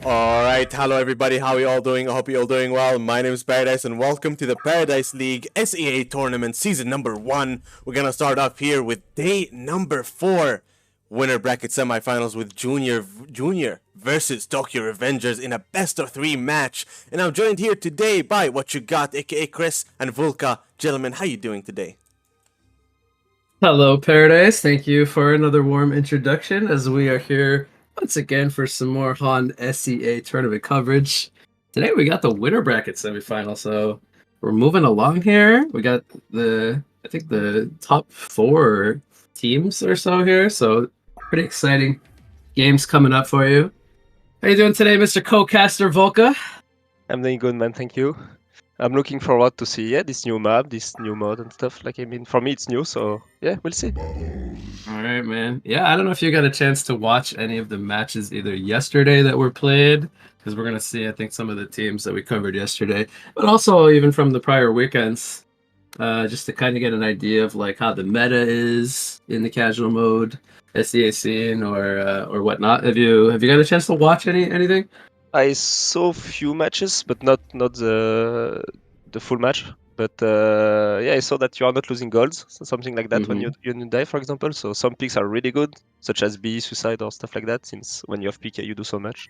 Alright, hello everybody, how are you all doing? I hope you're all doing well. My name is Paradise and welcome to the Paradise League SEA Tournament Season number 1. We're gonna start off here with day number 4. Winner bracket semifinals with Junior versus Tokyo Revengers in a best of 3 match. And I'm joined here today by What You Got, aka Chris and Vulka. Gentlemen, how you doing today? Hello, Paradise. Thank you for another warm introduction as we are here once again for some more HoN SEA tournament coverage. Today we got the winner bracket semifinal, so we're moving along here. We got I think the top 4 teams or so here, so pretty exciting games coming up for you. How you doing today, Mr. Co-caster Volka? I'm doing good, man. Thank you. I'm looking forward to see this new map, this new mod and stuff. Like, I mean, for me it's new, so yeah, we'll see. All right, man. Yeah, I don't know if you got a chance to watch any of the matches either yesterday that were played, because we're gonna see, I think, some of the teams that we covered yesterday, but also even from the prior weekends, just to kind of get an idea of like how the meta is in the casual mode, SEA scene, or whatnot. Have you got a chance to watch anything? I saw few matches, but not the full match. But yeah, I saw that you are not losing golds, so something like that when you die, for example. So some picks are really good, such as B, Suicide, or stuff like that. Since when you have PK, you do so much.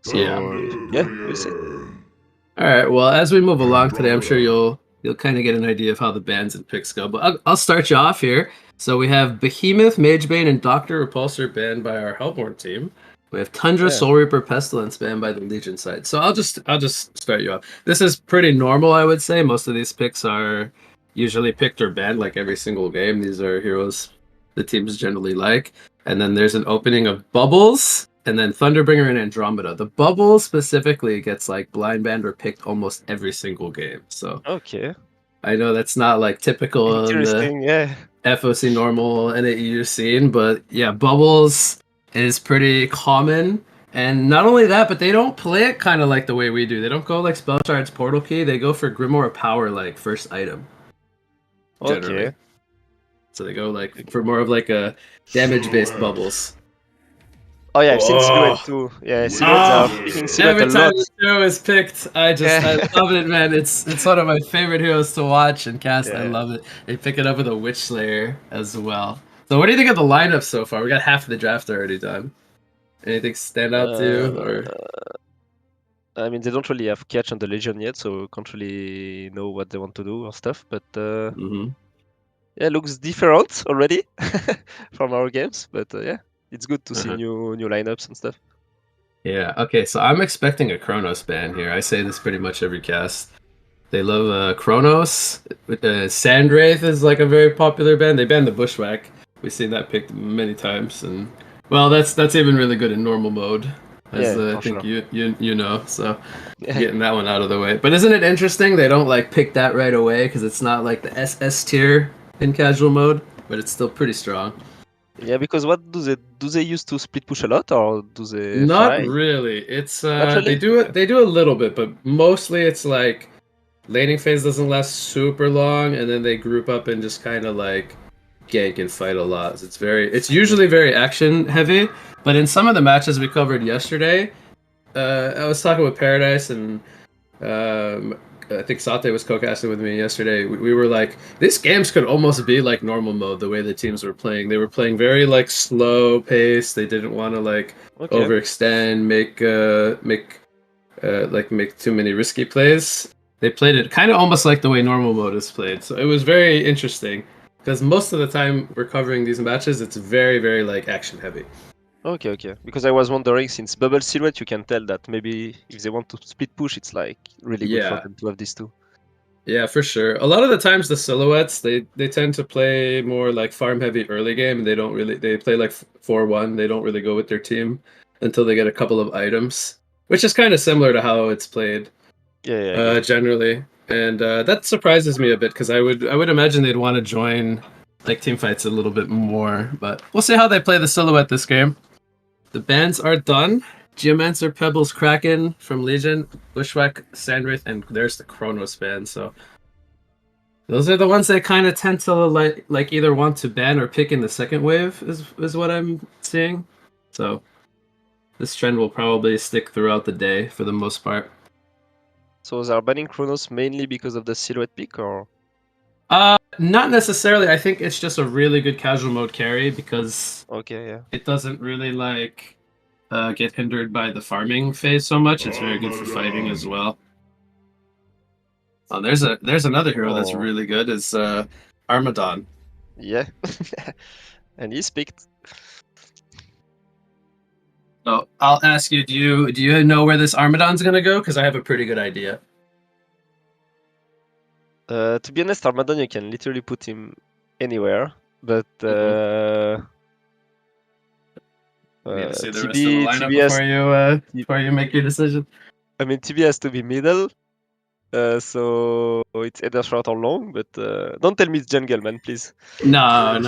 So yeah, we'll see. All right. Well, as we move along today, I'm sure you'll kind of get an idea of how the bans and picks go. But I'll start you off here. So we have Behemoth, Magebane, and Doctor Repulsor banned by our Hellborn team. We have Tundra, Soul Reaper, Pestilence banned by the Legion side. So I'll just start you off. This is pretty normal, I would say. Most of these picks are usually picked or banned like every single game. These are heroes the teams generally like. And then there's an opening of Bubbles, and then Thunderbringer and Andromeda. The Bubble specifically gets like blind banned or picked almost every single game. So Okay, I know that's not like typical in the interesting. Yeah, FOC normal NAEU scene, but yeah, Bubbles is pretty common. And not only that, but they don't play it kind of like the way we do. They don't go like Spell Shards Portal Key. They go for Grimoire of Power like first item. Generally. okay. So they go like for more of like a damage-based Bubbles. Oh yeah, I've seen Silhouette Oh. too. Yeah, Silhouette are picking Silhouette Every a time lot. the show is picked, I love it, man. It's one of my favorite heroes to watch and cast. I Yeah. love it. They pick it up with a Witch Slayer as well. So what do you think of the lineup so far? We got half of the draft already done. Anything stand out to you? Or I mean, they don't really have catch on the Legion yet, so can't really know what they want to do or stuff. But yeah, looks different already from our games. But yeah, it's good to see new lineups and stuff. Yeah, okay, so I'm expecting a Chronos ban here. I say this pretty much every cast. They love Chronos. Sandwraith is like a very popular ban. They banned the Bushwhack. We've seen that picked many times, and well, that's even really good in normal mode, as Yeah, I think sure. you know. So Yeah. getting that one out of the way. But isn't it interesting they don't like pick that right away because it's not like the SS tier in casual mode, but it's still pretty strong. Yeah, because what do they use to split push a lot, or do they Not fight? really. It's Not really? they do a little bit, but mostly it's like laning phase doesn't last super long, and then they group up and just kind of like gank and fight a lot. It's usually very action heavy, but in some of the matches we covered yesterday, I was talking with Paradise and I think Sate was co-casting with me yesterday. We were like, these games could almost be like normal mode the way the teams were playing. They were playing very like slow pace. They didn't want to like overextend, make too many risky plays. They played it kind of almost like the way normal mode is played. So it was very interesting because most of the time we're covering these matches, it's very, very like action heavy. Okay. Because I was wondering, since Bubble Silhouette, you can tell that maybe if they want to split push, it's like really good for them to have these two. Yeah, for sure. A lot of the times the silhouettes they tend to play more like farm heavy early game, and they play like 4-1. They don't really go with their team until they get a couple of items, which is kind of similar to how it's played. Yeah. Generally, and that surprises me a bit because I would imagine they'd want to join like team fights a little bit more, but we'll see how they play the silhouette this game. The bans are done. Geomancer, Pebbles, Kraken from Legion, Bushwhack, Sandwraith, and there's the Chronos ban. So those are the ones that kind of tend to like either want to ban or pick in the second wave is what I'm seeing. So this trend will probably stick throughout the day for the most part. So they're banning Chronos mainly because of the silhouette pick, or? Not necessarily. I think it's just a really good casual mode carry because Okay, yeah. it doesn't really like get hindered by the farming phase so much. It's very good for fighting as well. Oh, there's another hero that's Oh. really good. Is Armadon. Yeah. And he's picked. So I'll ask you: do you know where this Armadon's gonna go? Because I have a pretty good idea. To be honest, Armadon, you can literally put him anywhere, but You need to see the rest of the TB lineup before you make your decision. I mean, TB has to be middle, so it's either short or long. But don't tell me it's jungle, man, please. No.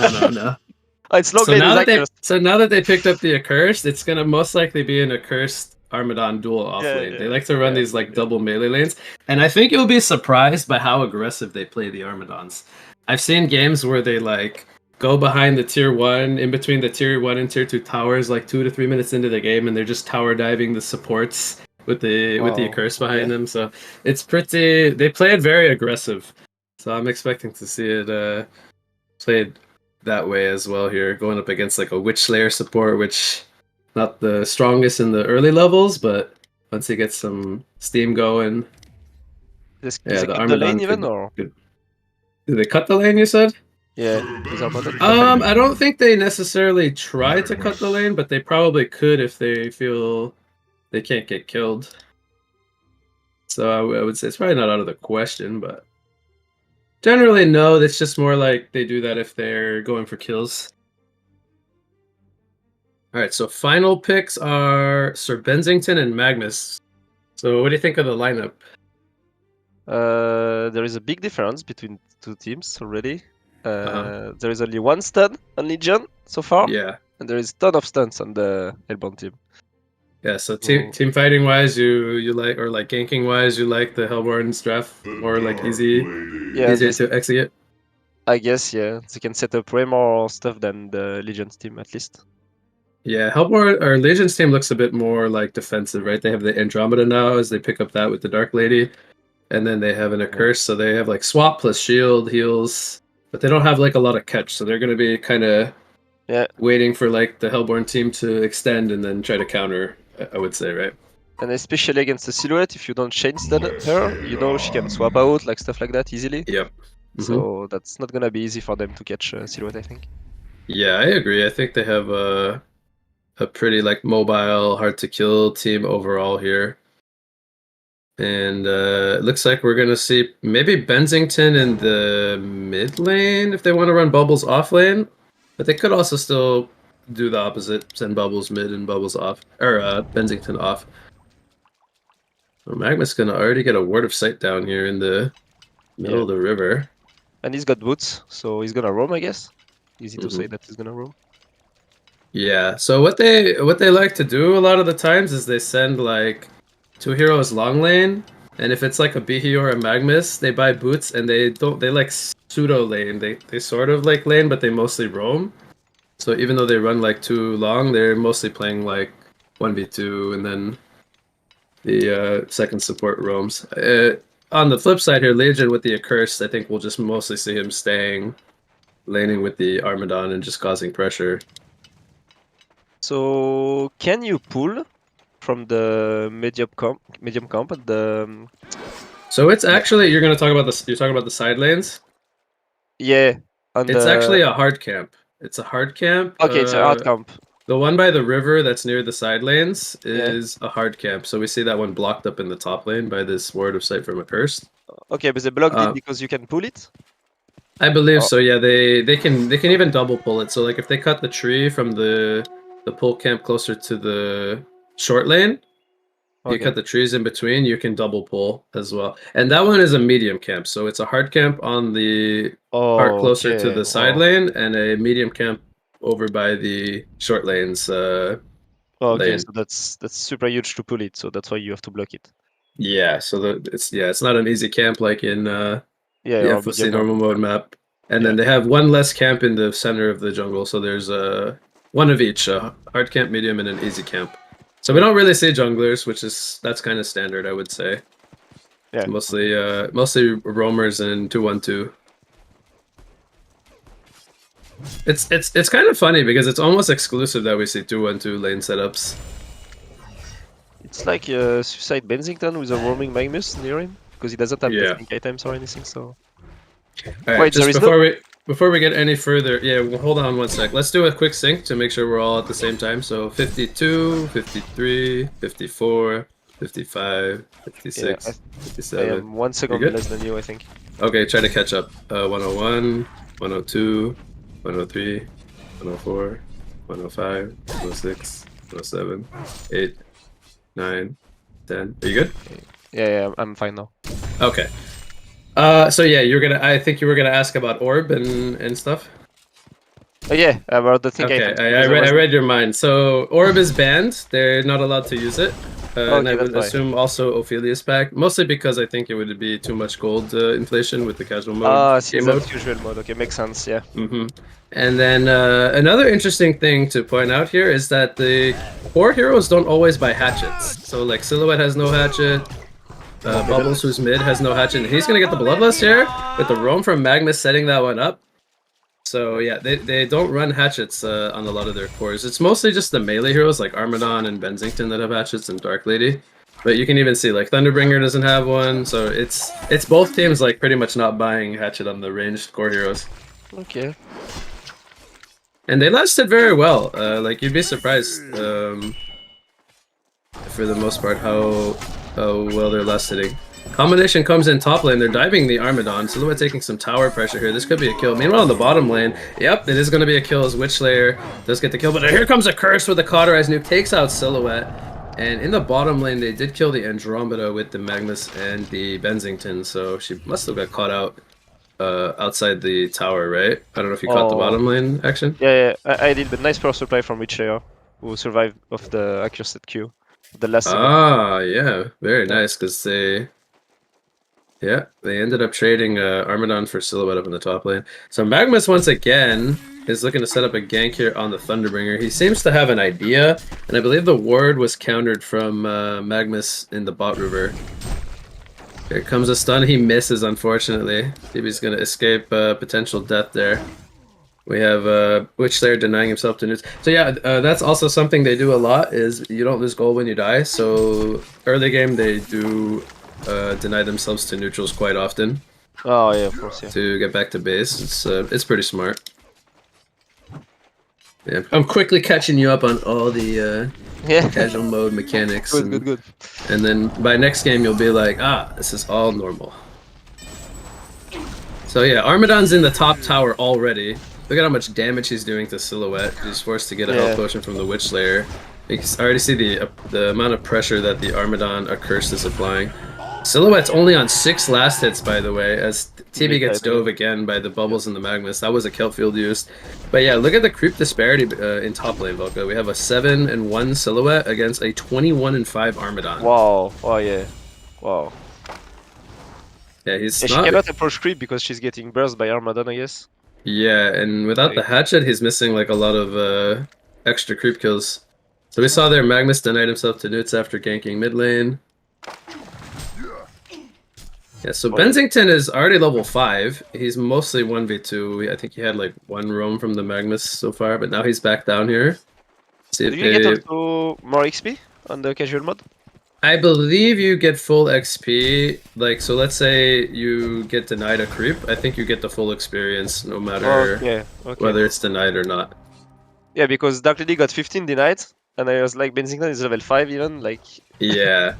Oh, it's long lane with Accurst. So now that they picked up the Accursed, it's gonna most likely be an Accursed Armadon dual off lane. Yeah, They like to run these like double melee lanes, and I think you'll be surprised by how aggressive they play the Armadons. I've seen games where they like go behind the tier 1, in between the tier 1 and tier 2 towers, like 2 to 3 minutes into the game, and they're just tower diving the supports with the Accursed behind them. So it's pretty. They play it very aggressive. So I'm expecting to see it played that way as well here, going up against like a Witch Slayer support, which not the strongest in the early levels, but once he gets some steam going, Does yeah, it the cut the lane Armadon even, or? Did they cut the lane? You said? Yeah. Does Armadon cut I don't think they necessarily try to cut the lane, but they probably could if they feel they can't get killed. So I would say it's probably not out of the question, but generally no. It's just more like they do that if they're going for kills. All right, so final picks are Sir Bensington and Magnus. So what do you think of the lineup? There is a big difference between two teams already. There is only one stun on Legion so far, Yeah. and there is a ton of stuns on the Hellbound team. Yeah, so team fighting wise, you like, or like ganking wise, you like the Hellborn's draft more like easier to execute. I guess, yeah, they can set up way more stuff than the Legion's team at least. Yeah, Hellborn or Legion's team looks a bit more like defensive, right? They have the Andromeda now as they pick up that with the Dark Lady, and then they have an Accursed, so they have like swap plus shield heals, but they don't have like a lot of catch, so they're gonna be kind of waiting for like the Hellborn team to extend and then try to counter. I would say, right? And especially against the Silhouette, if you don't chain stun her, you know she can swap out, like stuff like that easily. Yep. So that's not gonna be easy for them to catch Silhouette, I think. Yeah, I agree. I think they have a pretty like mobile, hard to kill team overall here. And it looks like we're gonna see maybe Bensington in the mid lane if they want to run Bubbles off lane, but they could also still do the opposite, send Bubbles mid and Bubbles off, or Bensington off. So Magma's gonna already get a Word of Sight down here in the middle of the river. And he's got boots, so he's gonna roam, I guess. Easy to say that he's gonna roam. Yeah, so what they like to do a lot of the times is they send like 2 heroes long lane, and if it's like a Bihi or a Magmus, they buy boots and they like pseudo lane. They sort of like lane, but they mostly roam. So even though they run like too long, they're mostly playing like 1v2, and then the second support roams. On the flip side here, Legion with the Accursed, I think we'll just mostly see him staying, laning with the Armadon and just causing pressure. So can you pull from the medium camp at the? So it's actually you're talking about the side lanes. Yeah, it's actually a hard camp. It's a hard camp. Okay, it's a hard camp. The one by the river that's near the side lanes is a hard camp. So we see that one blocked up in the top lane by this Word of Sight from Accursed. Okay, but they blocked it because you can pull it? I believe so, yeah. They can even double pull it. So like if they cut the tree from the pull camp closer to the short lane, you cut the trees in between, you can double pull as well. And that one is a medium camp. So it's a hard camp on the part closer to the side lane and a medium camp over by the short lanes. Okay, so that's super huge to pull it, so that's why you have to block it. Yeah, so it's not an easy camp like in the FOC normal mode map. And then they have one less camp in the center of the jungle, so there's one of each, a hard camp, medium, and an easy camp. So we don't really see junglers, that's kind of standard, I would say. Yeah. It's mostly roamers and 2-1-2. It's kind of funny because it's almost exclusive that we see 2-1-2 lane setups. It's like Suicide Bensington with a roaming Magnus near him because he doesn't have blessing items or anything. So Alright, wait, just before we get any further, yeah, well, hold on one sec. Let's do a quick sync to make sure we're all at the same time. So 52, 53, 54, 55, 56, 57. I am 1 second less than you, I think. Okay, try to catch up. 101, 102, 103, 104, 105, 106, 107, 8, 9, 10. Are you good? Yeah, I'm fine now. Okay. So yeah, I think you were gonna ask about orb and stuff. Oh yeah, about the thing. Okay, I read your mind. So orb is banned. They're not allowed to use it. And I would assume also Ophelia's back, mostly because I think it would be too much gold inflation with the casual mode. Ah, see, that's usual mode. Okay, makes sense. Yeah. And then another interesting thing to point out here is that the core heroes don't always buy hatchets. So like Silhouette has no hatchet. Bubbles, who's mid, has no hatchet. And he's gonna get the Bloodlust here with the roam from Magnus setting that one up. So yeah, they don't run hatchets on a lot of their cores. It's mostly just the melee heroes like Armadon and Bensington that have hatchets and Dark Lady. But you can even see like Thunderbringer doesn't have one. So it's both teams like pretty much not buying hatchet on the ranged core heroes. Okay. And they lasted very well. Like you'd be surprised for the most part how well they're lasting. Combination comes in top lane, they're diving the Armadon. Silhouette taking some tower pressure here. This could be a kill. Meanwhile, in the bottom lane, yep, it is going to be a kill as Witch Slayer does get the kill. But here comes a curse with the Cauterized Nuke, takes out Silhouette. And in the bottom lane, they did kill the Andromeda with the Magnus and the Bensington. So she must have got caught out outside the tower, right? I don't know if you caught the bottom lane action. Yeah, I did, but nice power supply from Witch Slayer, who survived off the accurate Q. The last yeah, very nice, because they ended up trading Armadon for Silhouette up in the top lane. So Magnus once again is looking to set up a gank here on the Thunderbringer. He seems to have an idea, and I believe the ward was countered from Magnus in the bot river. Here comes a stun. He misses, unfortunately. TB's going to escape potential death there. We have Witch Slayer denying himself to neuts. So yeah, that's also something they do a lot, is you don't lose gold when you die. So early game they do deny themselves to neutrals quite often. Oh yeah, of course, yeah. To get back to base. It's pretty smart. Yeah, I'm quickly catching you up on all the casual mode mechanics. Good. And then by next game you'll be like, this is all normal. So yeah, Armadon's in the top tower already. Look at how much damage he's doing to Silhouette. He's forced to get a health potion from the Witch Slayer. You can already see the amount of pressure that the Armadon Accursed is applying. Silhouette's only on 6 last hits, by the way, as TB gets dove again by the Bubbles and the Magnus. That was a kelp field used. But yeah, look at the creep disparity in top lane, Volca. We have a 7-1 Silhouette against a 21-5 Armadon. Wow. Oh yeah. Wow. Yeah, she cannot approach creep because she's getting burst by Armadon, I guess. Yeah, and without the hatchet, he's missing like a lot of extra creep kills. So we saw there Magnus denied himself to neuts after ganking mid lane. Yeah, so Bensington is already level 5. He's mostly 1v2. I think he had like 1 roam from the Magnus so far, but now he's back down here. See if you get up to more XP on the casual mode? I believe you get full XP. Like, so let's say you get denied a creep. I think you get the full experience no matter whether it's denied or not. Yeah, because Dark Lady got 15 denied, and I was like, Bensington is level 5 even, like... Yeah.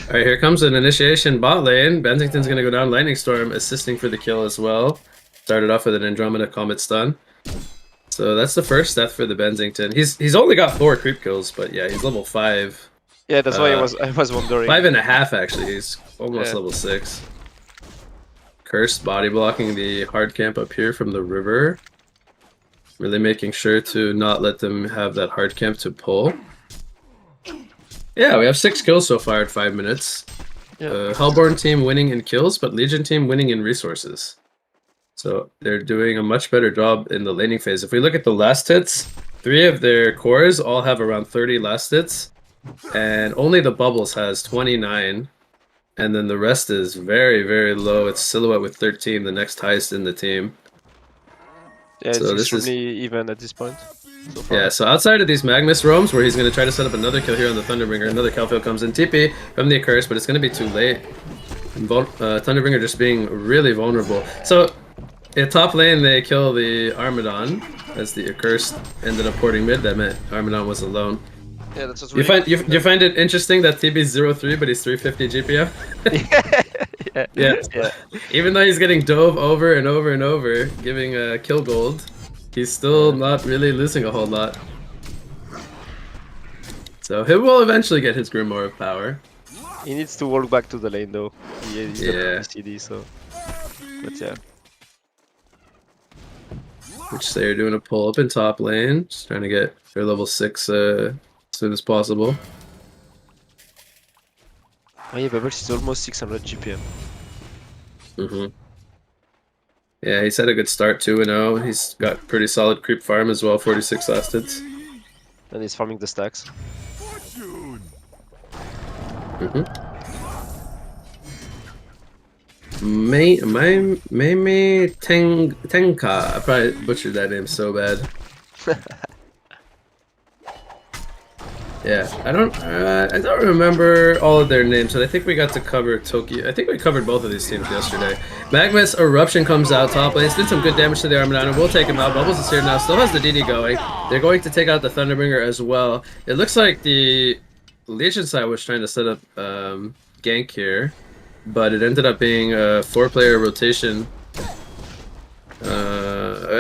Alright, here comes an initiation bot lane. Bensington's gonna go down Lightning Storm, assisting for the kill as well. Started off with an Andromeda Comet stun. So that's the first death for the Bensington. He's only got 4 creep kills, but yeah, he's level 5. Yeah, that's why I was wondering. 5.5 actually, he's almost level 6. Cursed body blocking the hard camp up here from the river. Really making sure to not let them have that hard camp to pull. Yeah, we have 6 kills so far at 5 minutes. Yeah. Hellborn team winning in kills, but Legion team winning in resources. So they're doing a much better job in the laning phase. If we look at the last hits, 3 of their cores all have around 30 last hits. and only the Bubbles has 29, and then the rest is very, very low. It's Silhouette with 13, the next highest in the team. Yeah, it's So this is extremely even at this point. So far. yeah. So outside of these Magnus roams, where he's going to try to set up another kill here on the Thunderbringer, another Calfield comes in TP from the Accursed, but it's going to be too late. Thunderbringer just being really vulnerable. So in top lane, they kill the Armadon as the Accursed ended up porting mid. That meant Armadon was alone. Yeah, that's what's You find it interesting that TB's 0-3, but he's 350 GPM? Yeah. Even though he's getting dove over and over and over, giving kill gold, he's still not really losing a whole lot. So he will eventually get his Grimoire of Power. He needs to walk back to the lane though. He's Yeah. CD, so. But yeah. Which they're doing a pull up in top lane, just trying to get their level 6 as soon as possible. Oh yeah, Bubbles is almost 600 GPM. Yeah, he's had a good start 2-0. He's got pretty solid creep farm as well, 46 last hits. And he's farming the stacks. Meme Tenka. I probably butchered that name so bad. Yeah, I don't remember all of their names, but I think we got to cover Tokyo. I think we covered both of these teams yesterday. Magma's Eruption comes out top lane. It's did some good damage to the Armadon. We'll take him out. Bubbles is here now. Still has the DD going. They're going to take out the Thunderbringer as well. It looks like the Legion side was trying to set up gank here, but it ended up being a 4-player rotation.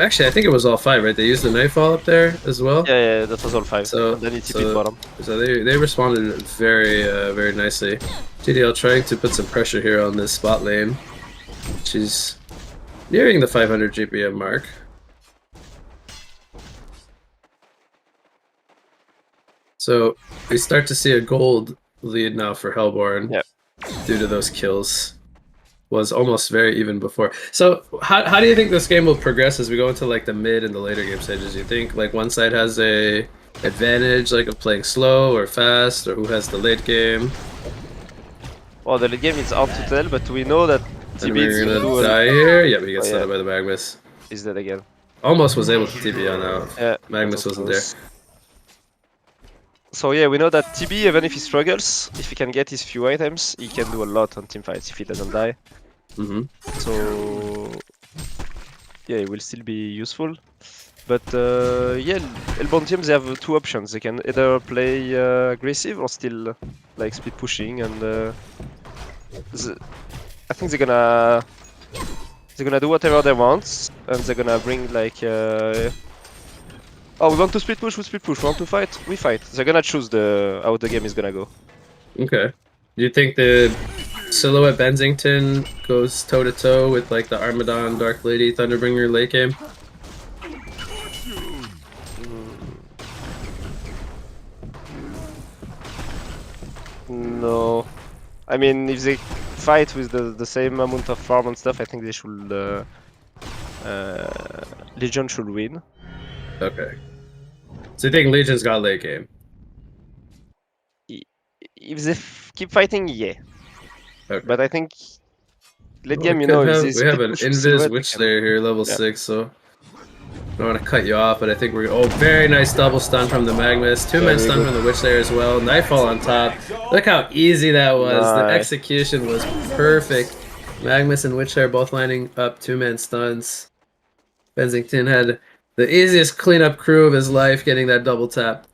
Actually, I think it was all 5, right? They used the Nightfall up there as well. Yeah, that was all 5. So and then he TP'd bottom. So they responded very very nicely. GDL trying to put some pressure here on this spot lane. She's nearing the 500 GPM mark. So we start to see a gold lead now for Hellborn. Yep. Due to those kills. Was almost very even before. So how do you think this game will progress as we go into like the mid and the later game stages? You think like one side has a advantage like of playing slow or fast, or who has the late game? Well, the late game is hard to tell, but we know that TB is gonna die here. Yeah, but he gets set up by the Magnus. He's dead again. Almost was able to TB on out. Yeah, Magnus wasn't there. So yeah, we know that TB, even if he struggles, if he can get his few items, he can do a lot on teamfights if he doesn't die. So yeah, it will still be useful. But yeah, Hellborn teams, they have 2 options. They can either play aggressive or still like split pushing, and I think they're gonna do whatever they want, and they're gonna bring like oh, we want to split push, we split push. We want to fight, we fight. They're gonna choose how the game is gonna go. Okay. Do you think the Silhouette Bensington goes toe to toe with like the Armadon, Dark Lady, Thunderbringer late game? No. I mean, if they fight with the same amount of farm and stuff, I think they should. Legion should win. Okay. So you think Legion's got late game? If they keep fighting, yeah. Okay. But I think late game, you know, we have an Invis Witch Slayer here, level 6, so I don't want to cut you off, but I think we're... Oh, very nice double stun from the Magnus. 2-man stun from the Witch Slayer as well. Nightfall on top. Look how easy that was. Nice. The execution was perfect. Magnus and Witch Slayer both lining up 2-man stuns. Bensington had the easiest cleanup crew of his life getting that double tap.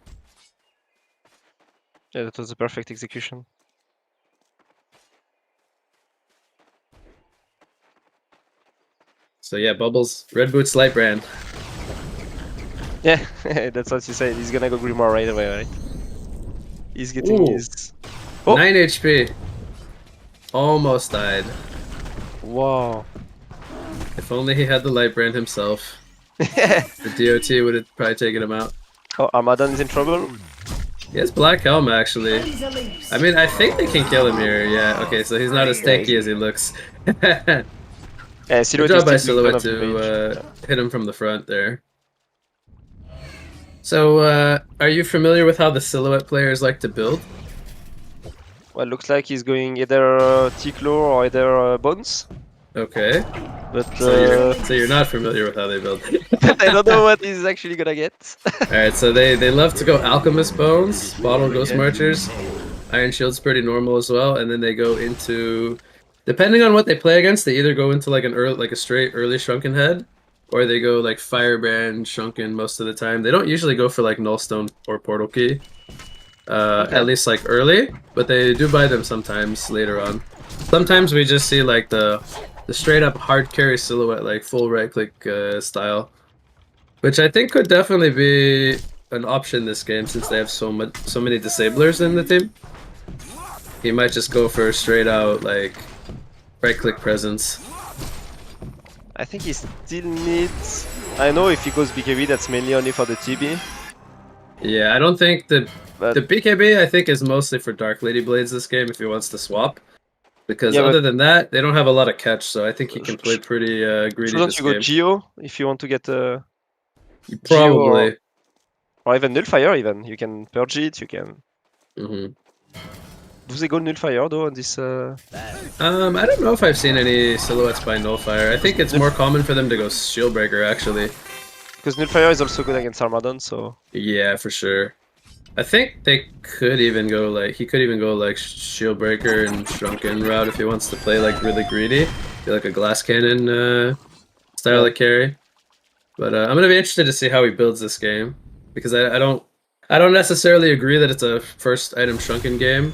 Yeah, that was a perfect execution. So yeah, Bubbles, Red Boots Light Brand. Yeah, that's what you said. He's gonna go Grimoire right away, right? He's getting his... Oh. 9 HP. Almost died. Wow. If only he had the Light Brand himself. The DOT would have probably taken him out. Oh, Armadon is in trouble? He has Black Helm, actually. I mean, I think they can kill him here. Yeah, okay, so he's not as tanky as he looks. Yeah, Good job by Silhouette to hit him from the front there. So, are you familiar with how the Silhouette players like to build? Well, looks like he's going either Ticlo or either Bones. Okay. But, So you're not familiar with how they build. but I don't know what he's actually gonna get. Alright, so they love to go Alchemist Bones, Bottle Ghost Okay. Marchers, Iron Shield's pretty normal as well, and then they go into, depending on what they play against, they either go into like a straight early Shrunken Head, or they go like Firebrand, Shrunken most of the time. They don't usually go for like Nullstone or Portal Key, Okay. at least like early, but they do buy them sometimes later on. Sometimes we just see like the straight up hard carry Silhouette, like full right click style, which I think could definitely be an option this game since they have so many disablers in the team. He might just go for a straight out like right click presence. I think he still needs... I know if he goes BKB, that's mainly only for the TB. Yeah, I don't think the But BKB I think is mostly for Dark Lady Blades this game if he wants to swap. Because yeah, other but than that, they don't have a lot of catch, so I think he can play pretty greedy shouldn't this you go game. Geo if you want to get a Geo Probably. or even Nullfire even. You can purge it, you can... Hmm. Do they go Nullfire though on this... I don't know if I've seen any Silhouettes by Nullfire. I think it's more common for them to go Shieldbreaker, actually. Because Nullfire is also good against Armadon, so... Yeah, for sure. I think they could even go like, he could even go like Shieldbreaker and Shrunken route if he wants to play like really greedy. Be like a Glass Cannon style of carry. But I'm gonna be interested to see how he builds this game. Because I don't necessarily agree that it's a first item Shrunken game.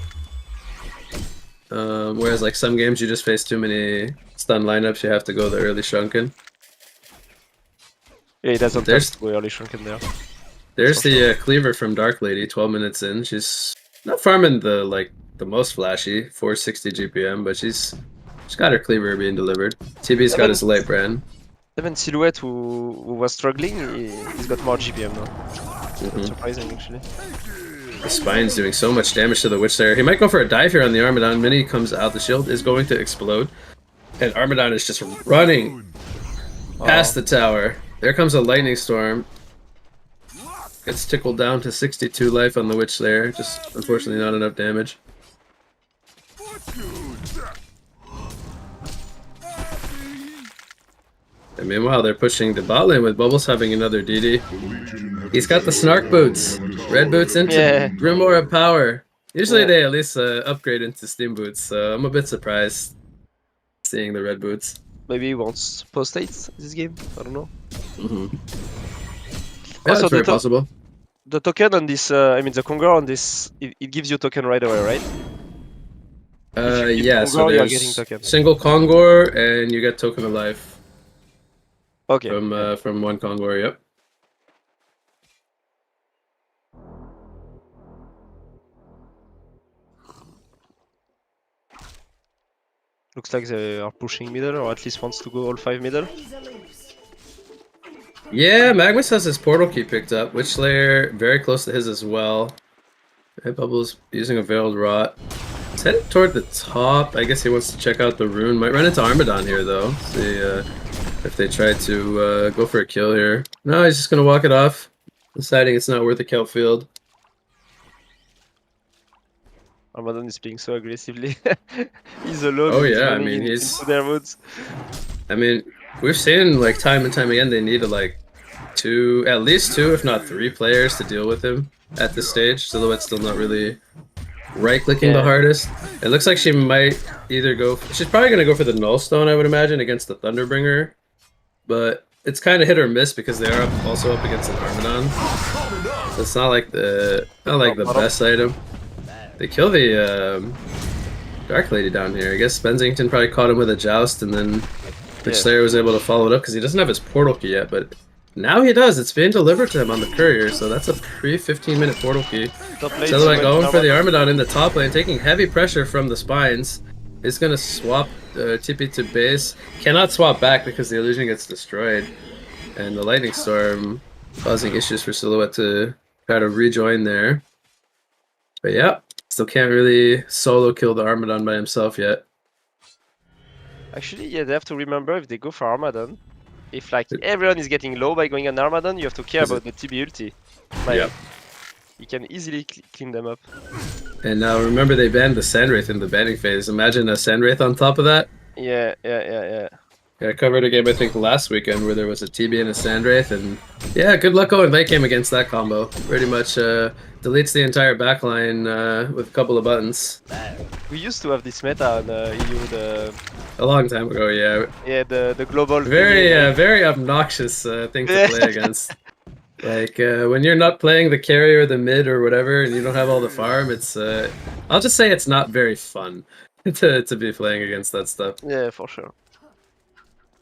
Whereas like some games you just face too many stun lineups, you have to go the early Shrunken. Yeah, he doesn't There's- have to go early Shrunken there. There's For the Cleaver from Dark Lady, 12 minutes in. She's not farming the most flashy, 460 GPM, but she's got her Cleaver being delivered. TB's got his light brand. Even Silhouette, who was struggling, he's got more GPM now. Mhm. That's surprising, actually. The Spine's doing so much damage to the Witch Slayer. He might go for a dive here on the Armadon. Mini comes out, the shield is going to explode. And Armadon is just running past the tower. There comes a Lightning Storm. Gets tickled down to 62 life on the Witch Slayer. Just unfortunately not enough damage. And meanwhile, they're pushing the bot lane with Bubbles having another DD. He's got the Snark Boots. Red Boots into Grimoire of Power. Usually they at least upgrade into Steam Boots, so I'm a bit surprised seeing the Red Boots. Maybe he wants post-haste this game, I don't know. Mm-hmm. Yeah, Also, that's very possible. The token on this, I mean the Congar on this, it gives you token right away, right? Yeah, so Congar, you are there's getting token. single Kongor and you get token of life Okay. from one Kongor, yep. Looks like they are pushing middle, or at least wants to go all 5 middle. Yeah, Magnus has his portal key picked up. Witch Slayer very close to his as well. Red Bubbles using a Veiled Rot. He's headed toward the top. I guess he wants to check out the rune. Might run into Armadon here though. See if they try to go for a kill here. No, he's just gonna walk it off, deciding it's not worth a kelp field. Armadon is playing so aggressively. He's alone. Oh and yeah, I running mean into their moods. I mean, we've seen like time and time again they need like at least two, if not three players to deal with him at this stage. Silhouette's still not really right-clicking the hardest. It looks like she might either go... She's probably going to go for the Nullstone, I would imagine, against the Thunderbringer. But it's kind of hit or miss because they are also up against an Armadon. So it's not like the best item. They kill the Dark Lady down here. I guess Benzington probably caught him with a Joust, and then Witch Slayer was able to follow it up because he doesn't have his portal key yet, but now he does. It's being delivered to him on the courier, so that's a pre-15-minute portal key. Silhouette going for the Armadon in the top lane, taking heavy pressure from the Spines. Is going to swap TP to base. Cannot swap back because the illusion gets destroyed. And the Lightning Storm causing issues for Silhouette to try to rejoin there. But yeah, still can't really solo kill the Armadon by himself yet. Actually, yeah, they have to remember if they go for Armadon, if like everyone is getting low by going on Armadon, you have to care about the TB ulti. Like, Yep. you can easily clean them up. And now remember they banned the Sandwraith in the banning phase. Imagine a Sandwraith on top of that. Yeah. I covered a game I think last weekend where there was a TB and a Sandwraith, and yeah, good luck going late game against that combo. Pretty much deletes the entire backline with a couple of buttons. We used to have this meta on EU, A long time ago, yeah. yeah, the global. Very obnoxious thing to play against. Like when you're not playing the carry or the mid or whatever, and you don't have all the farm, it's I'll just say it's not very fun to be playing against that stuff. Yeah, for sure.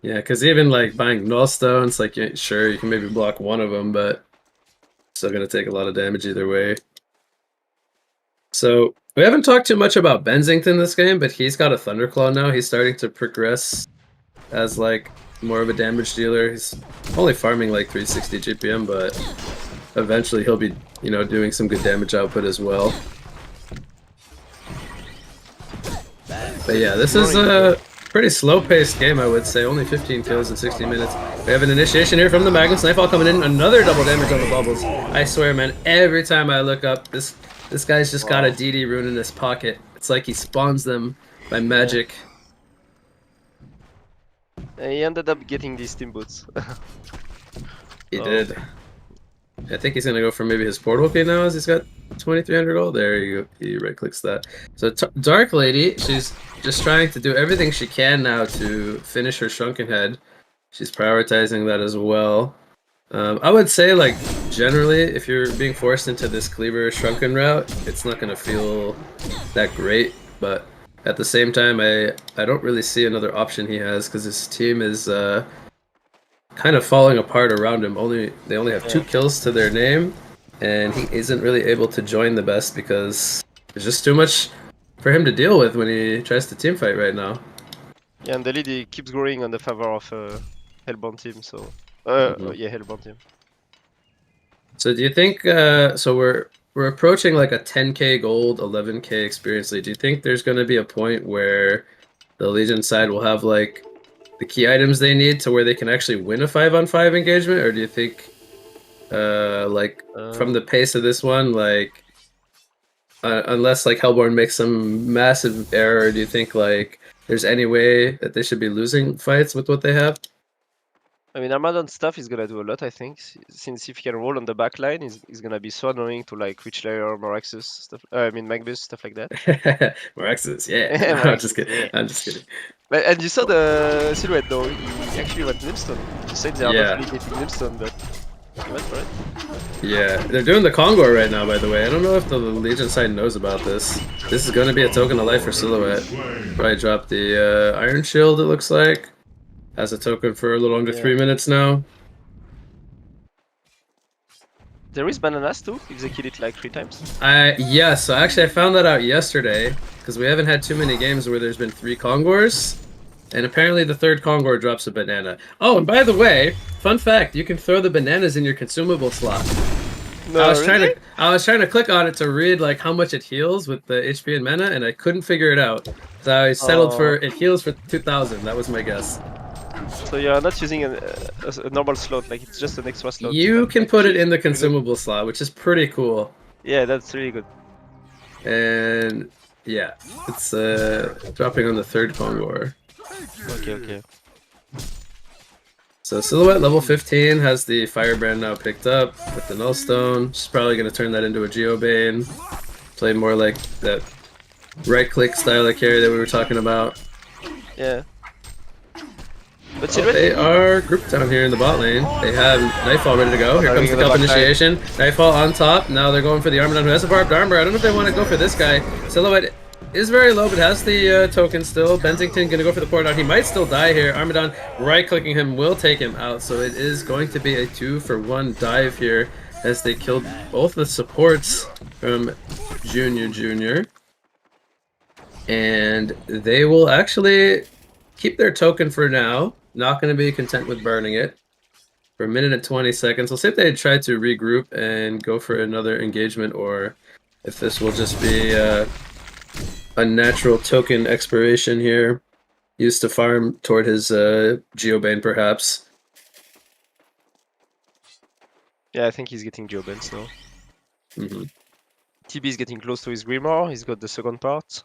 Yeah, because even like buying null stones, like sure you can maybe block one of them, but still gonna take a lot of damage either way. So we haven't talked too much about Benzington this game, but he's got a Thunderclaw now. He's starting to progress as like more of a damage dealer. He's only farming like 360 GPM, but eventually he'll be, doing some good damage output as well. But yeah, this is a pretty slow-paced game, I would say. Only 15 kills in 60 minutes. We have an initiation here from the Magnus. Nightfall coming in. Another double damage on the bubbles. I swear, man, every time I look up, this guy's just got a DD rune in his pocket. It's like he spawns them by magic. He ended up getting these team boots. He did. I think he's gonna go for maybe his portal key now, as he's got 2,300 gold. There you go. He right clicks that. So Dark Lady, she's just trying to do everything she can now to finish her Shrunken Head. She's prioritizing that as well. I would say, like, generally, if you're being forced into this Cleaver Shrunken route, it's not gonna feel that great. But at the same time, I don't really see another option he has, because his team is kind of falling apart around him. They only have 2 kills to their name, and he isn't really able to join the best because there's just too much for him to deal with when he tries to team fight right now. Yeah, and the lead he keeps growing on the favor of Hellbound team. So yeah, Hellbound team. So do you think? So we're approaching like a 10k gold, 11k experience lead. Do you think there's going to be a point where the Legion side will have like the key items they need to where they can actually win a 5-on-5 engagement, or do you think from the pace of this one, like unless like Hellborn makes some massive error, do you think like there's any way that they should be losing fights with what they have? I mean, Armadon stuff is gonna do a lot, I think, since if he can roll on the back line, he's gonna be so annoying to like Witch Layer, Moraxus stuff. I mean, Magbus, stuff like that. Moraxus, yeah. Yeah, No, I'm just kidding. yeah. I'm just kidding. But, and you saw the silhouette though. He actually went Nimstone. You said they are not really getting Nimstone, but he went for it. Yeah, they're doing the Kongor right now, by the way. I don't know if the Legion side knows about this. This is going to be a token of life for Silhouette. Probably dropped the Iron Shield, it looks like. Has a token for a little under 3 minutes now. There is bananas too, if they kill it like 3 times. Yeah, so actually I found that out yesterday, because we haven't had too many games where there's been 3 Kongors. And apparently the 3rd Kongor drops a banana. Oh, and by the way, fun fact, you can throw the bananas in your consumable slot. No, I was trying to click on it to read like how much it heals with the HP and mana, and I couldn't figure it out. So I settled for it heals for 2,000. That was my guess. So you're not using a normal slot, like it's just an extra slot. You can put it in the consumable slot, which is pretty cool. Yeah, that's really good. And yeah, it's dropping on the 3rd Kongor. Okay. So Silhouette level 15 has the Firebrand now picked up with the Nullstone. She's probably going to turn that into a Geobane. Play more like that right-click style of carry that we were talking about. Yeah. But they are grouped down here in the bot lane. They have Nightfall ready to go. Here comes the Cup initiation. Nightfall on top. Now they're going for the Armadon who has a barbed armor. I don't know if they want to go for this guy. Silhouette is very low, but has the token still. Benzington gonna go for the port out. He might still die here. Armadon right-clicking him will take him out, so it is going to be a 2-for-1 dive here as they killed both the supports from Junior. And they will actually keep their token for now. Not going to be content with burning it for 1 minute and 20 seconds. We'll see if they try to regroup and go for another engagement, or if this will just be a natural token expiration here, used to farm toward his Geobane perhaps. Yeah, I think he's getting Geobends now. Mm-hmm. TB is getting close to his Grimoire. He's got the second part.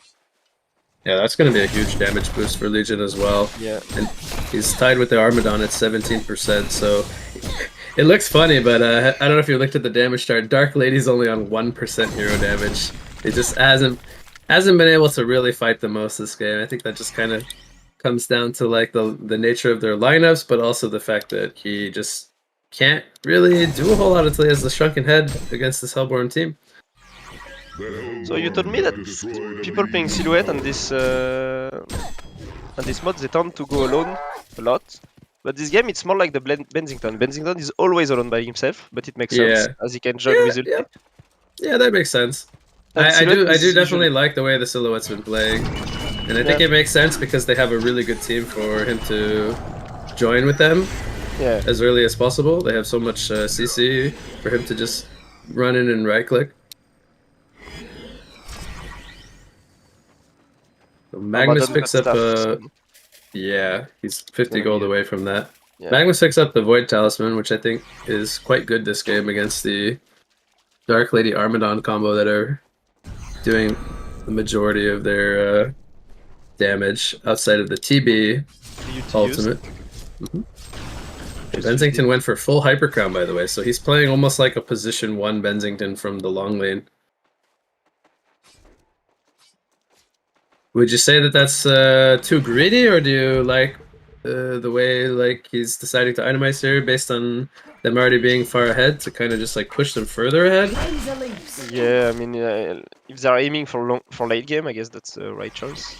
Yeah, that's going to be a huge damage boost for Legion as well. Yeah. And he's tied with the Armadon at 17%, so it looks funny, but I don't know if you looked at the damage chart. Dark Lady's only on 1% hero damage. He just hasn't been able to really fight the most this game. I think that just kind of comes down to like the nature of their lineups, but also the fact that he just can't really do a whole lot until he has the Shrunken Head against this Hellborn team. So you told me that people playing Silhouette on this mod, they tend to go alone a lot. But this game, it's more like the Bensington. Bensington is always alone by himself, but it makes sense as he can juggle with ulti. Yeah, that makes sense. I do definitely like the way the Silhouette's been playing, and I think it makes sense because they have a really good team for him to join with them as early as possible. They have so much CC for him to just run in and right click. So Magnus picks up he's 50 gold away from that. Yeah. Magnus picks up the Void Talisman, which I think is quite good this game against the Dark Lady Armadon combo that are doing the majority of their damage outside of the TB ultimate. Bensington went for full Hyper Crown, by the way, so he's playing almost like a position 1 Bensington from the long lane. Would you say that that's too greedy, or do you like the way like he's deciding to itemize here based on them already being far ahead to kind of just like push them further ahead? Yeah, I mean, if they're aiming for late game, I guess that's the right choice.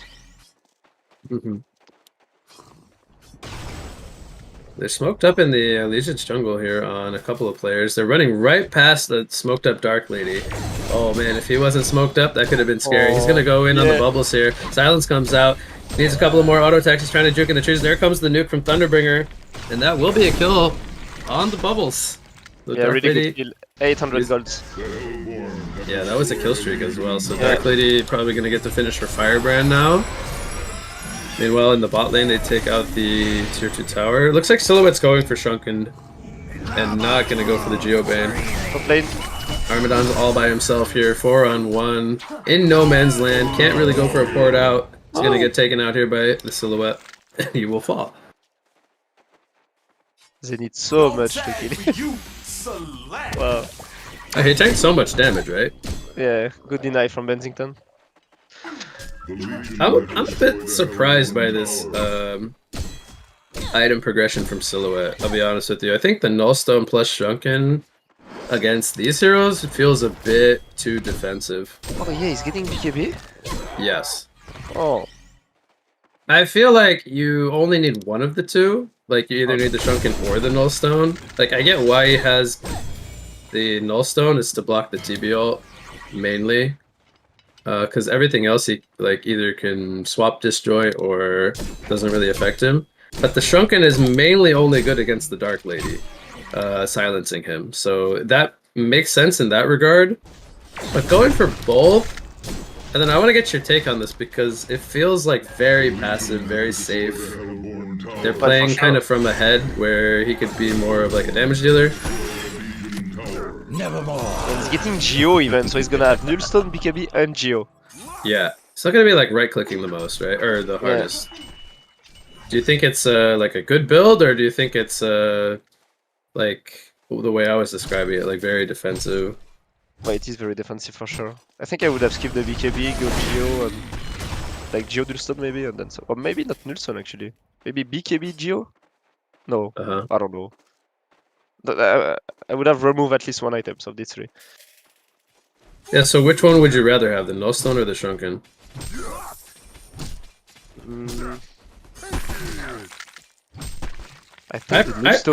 They're smoked up in the Legion's jungle here on a couple of players. They're running right past the smoked up Dark Lady. Oh man, if he wasn't smoked up, that could have been scary. He's gonna go in on the bubbles here. Silence comes out. Needs a couple of more auto attacks. He's trying to juke in the trees. There comes the nuke from Thunderbringer. And that will be a kill on the bubbles. The yeah, really good kill. 800 golds. Yeah, that was a kill streak as well. So Dark Lady probably gonna get to finish her Firebrand now. Meanwhile, in the bot lane, they take out the tier 2 tower. It looks like Silhouette's going for Shrunken and not going to go for the Geobane. Top lane. Armadon's all by himself here, 4-on-1, in no man's land. Can't really go for a port out. He's going to get taken out here by the Silhouette. He will fall. They need so much to kill him. Wow. He tanked so much damage, right? Yeah, good deny from Bensington. I'm a bit surprised by this item progression from Silhouette, I'll be honest with you. I think the Nullstone plus Shrunken against these heroes feels a bit too defensive. Oh yeah, he's getting BKB? Yes. Oh. I feel like you only need one of the two. Like, you either need the Shrunken or the Nullstone. Like, I get why he has the Nullstone is to block the TB ult, mainly. Because everything else he like either can swap disjoint or doesn't really affect him. But the Shrunken is mainly only good against the Dark Lady, silencing him. So that makes sense in that regard. But going for both, and then I want to get your take on this because it feels like very passive, very safe. They're playing kind of from ahead where he could be more of like a damage dealer. Nevermore. And he's getting Geo even, so he's gonna have Nullstone, BKB, and Geo. Yeah, it's not gonna be like right clicking the most, right? Or the hardest. Yeah. Do you think it's like a good build, or do you think it's like the way I was describing it, like very defensive? Well, it is very defensive for sure. I think I would have skipped the BKB, go Geo, and like Geo Nullstone maybe, and then so, or maybe not Nullstone actually. Maybe BKB Geo. No, I don't know. I would have removed at least one item of these three. Yeah, so which one would you rather have, the Nullstone or the Shrunken? I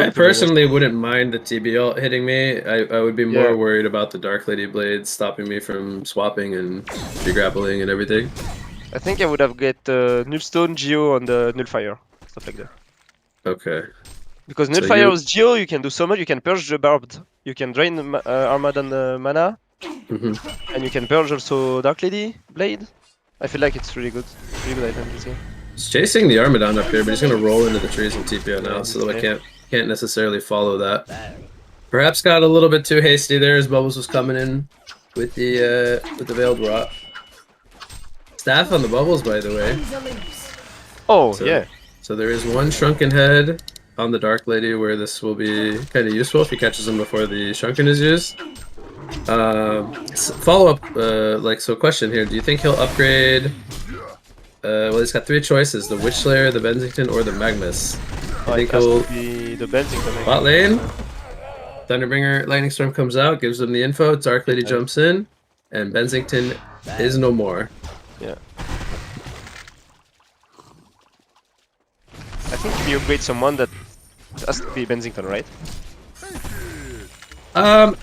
personally wouldn't mind the TB ult hitting me. I would be more worried about the Dark Lady blades stopping me from swapping and grappling and everything. I think I would have get Nullstone, Geo, and Nullfire, stuff like that. Okay. Because Nullfire with Geo, you can do so much. You can purge the Barbed, you can drain Armadon mana, and you can purge also Dark Lady Blade. I feel like it's really good item this game. He's chasing the Armadon up here, but he's gonna roll into the trees and TPO now, so that I can't necessarily follow that. Perhaps got a little bit too hasty there as Bubbles was coming in with the Veiled Rot. Staff on the Bubbles, by the way. Oh, So, yeah. So there is one Shrunken Head on the Dark Lady where this will be kind of useful if he catches him before the Shrunken is used. Follow up, so question here. Do you think he'll upgrade... well, he's got 3 choices. The Witch Slayer, the Bensington, or the Magnus. I think he'll... be the Bensington. Bot lane. Thunderbringer Lightning Storm comes out, gives them the info. Dark Lady jumps in, and Bensington is no more. Yeah. I think if you upgrade someone, that has to be Bensington, right? I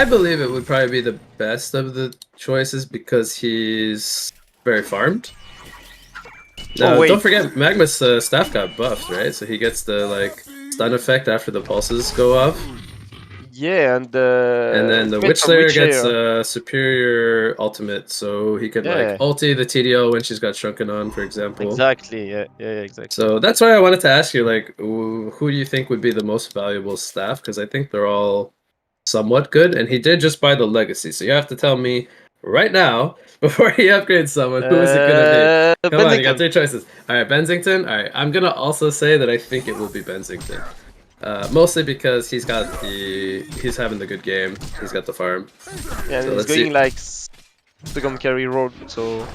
believe it would probably be the best of the choices because he's very farmed. No, don't forget Magma's staff got buffed, right? So he gets the stun effect after the pulses go off. Yeah, and then the Witch Slayer gets a superior ultimate, so he can ulti the TDL when she's got Shrunken on, for example. Exactly, yeah, exactly. So that's why I wanted to ask you, who do you think would be the most valuable staff? Because I think they're all somewhat good, and he did just buy the Legacy, so you have to tell me right now, before he upgrades someone, who is it going to be? Come on, you got 3 choices. Alright, Bensington. Alright, I'm going to also say that I think it will be Bensington. Mostly because he's having the good game. He's got the farm. Yeah, so he's going second carry road, so...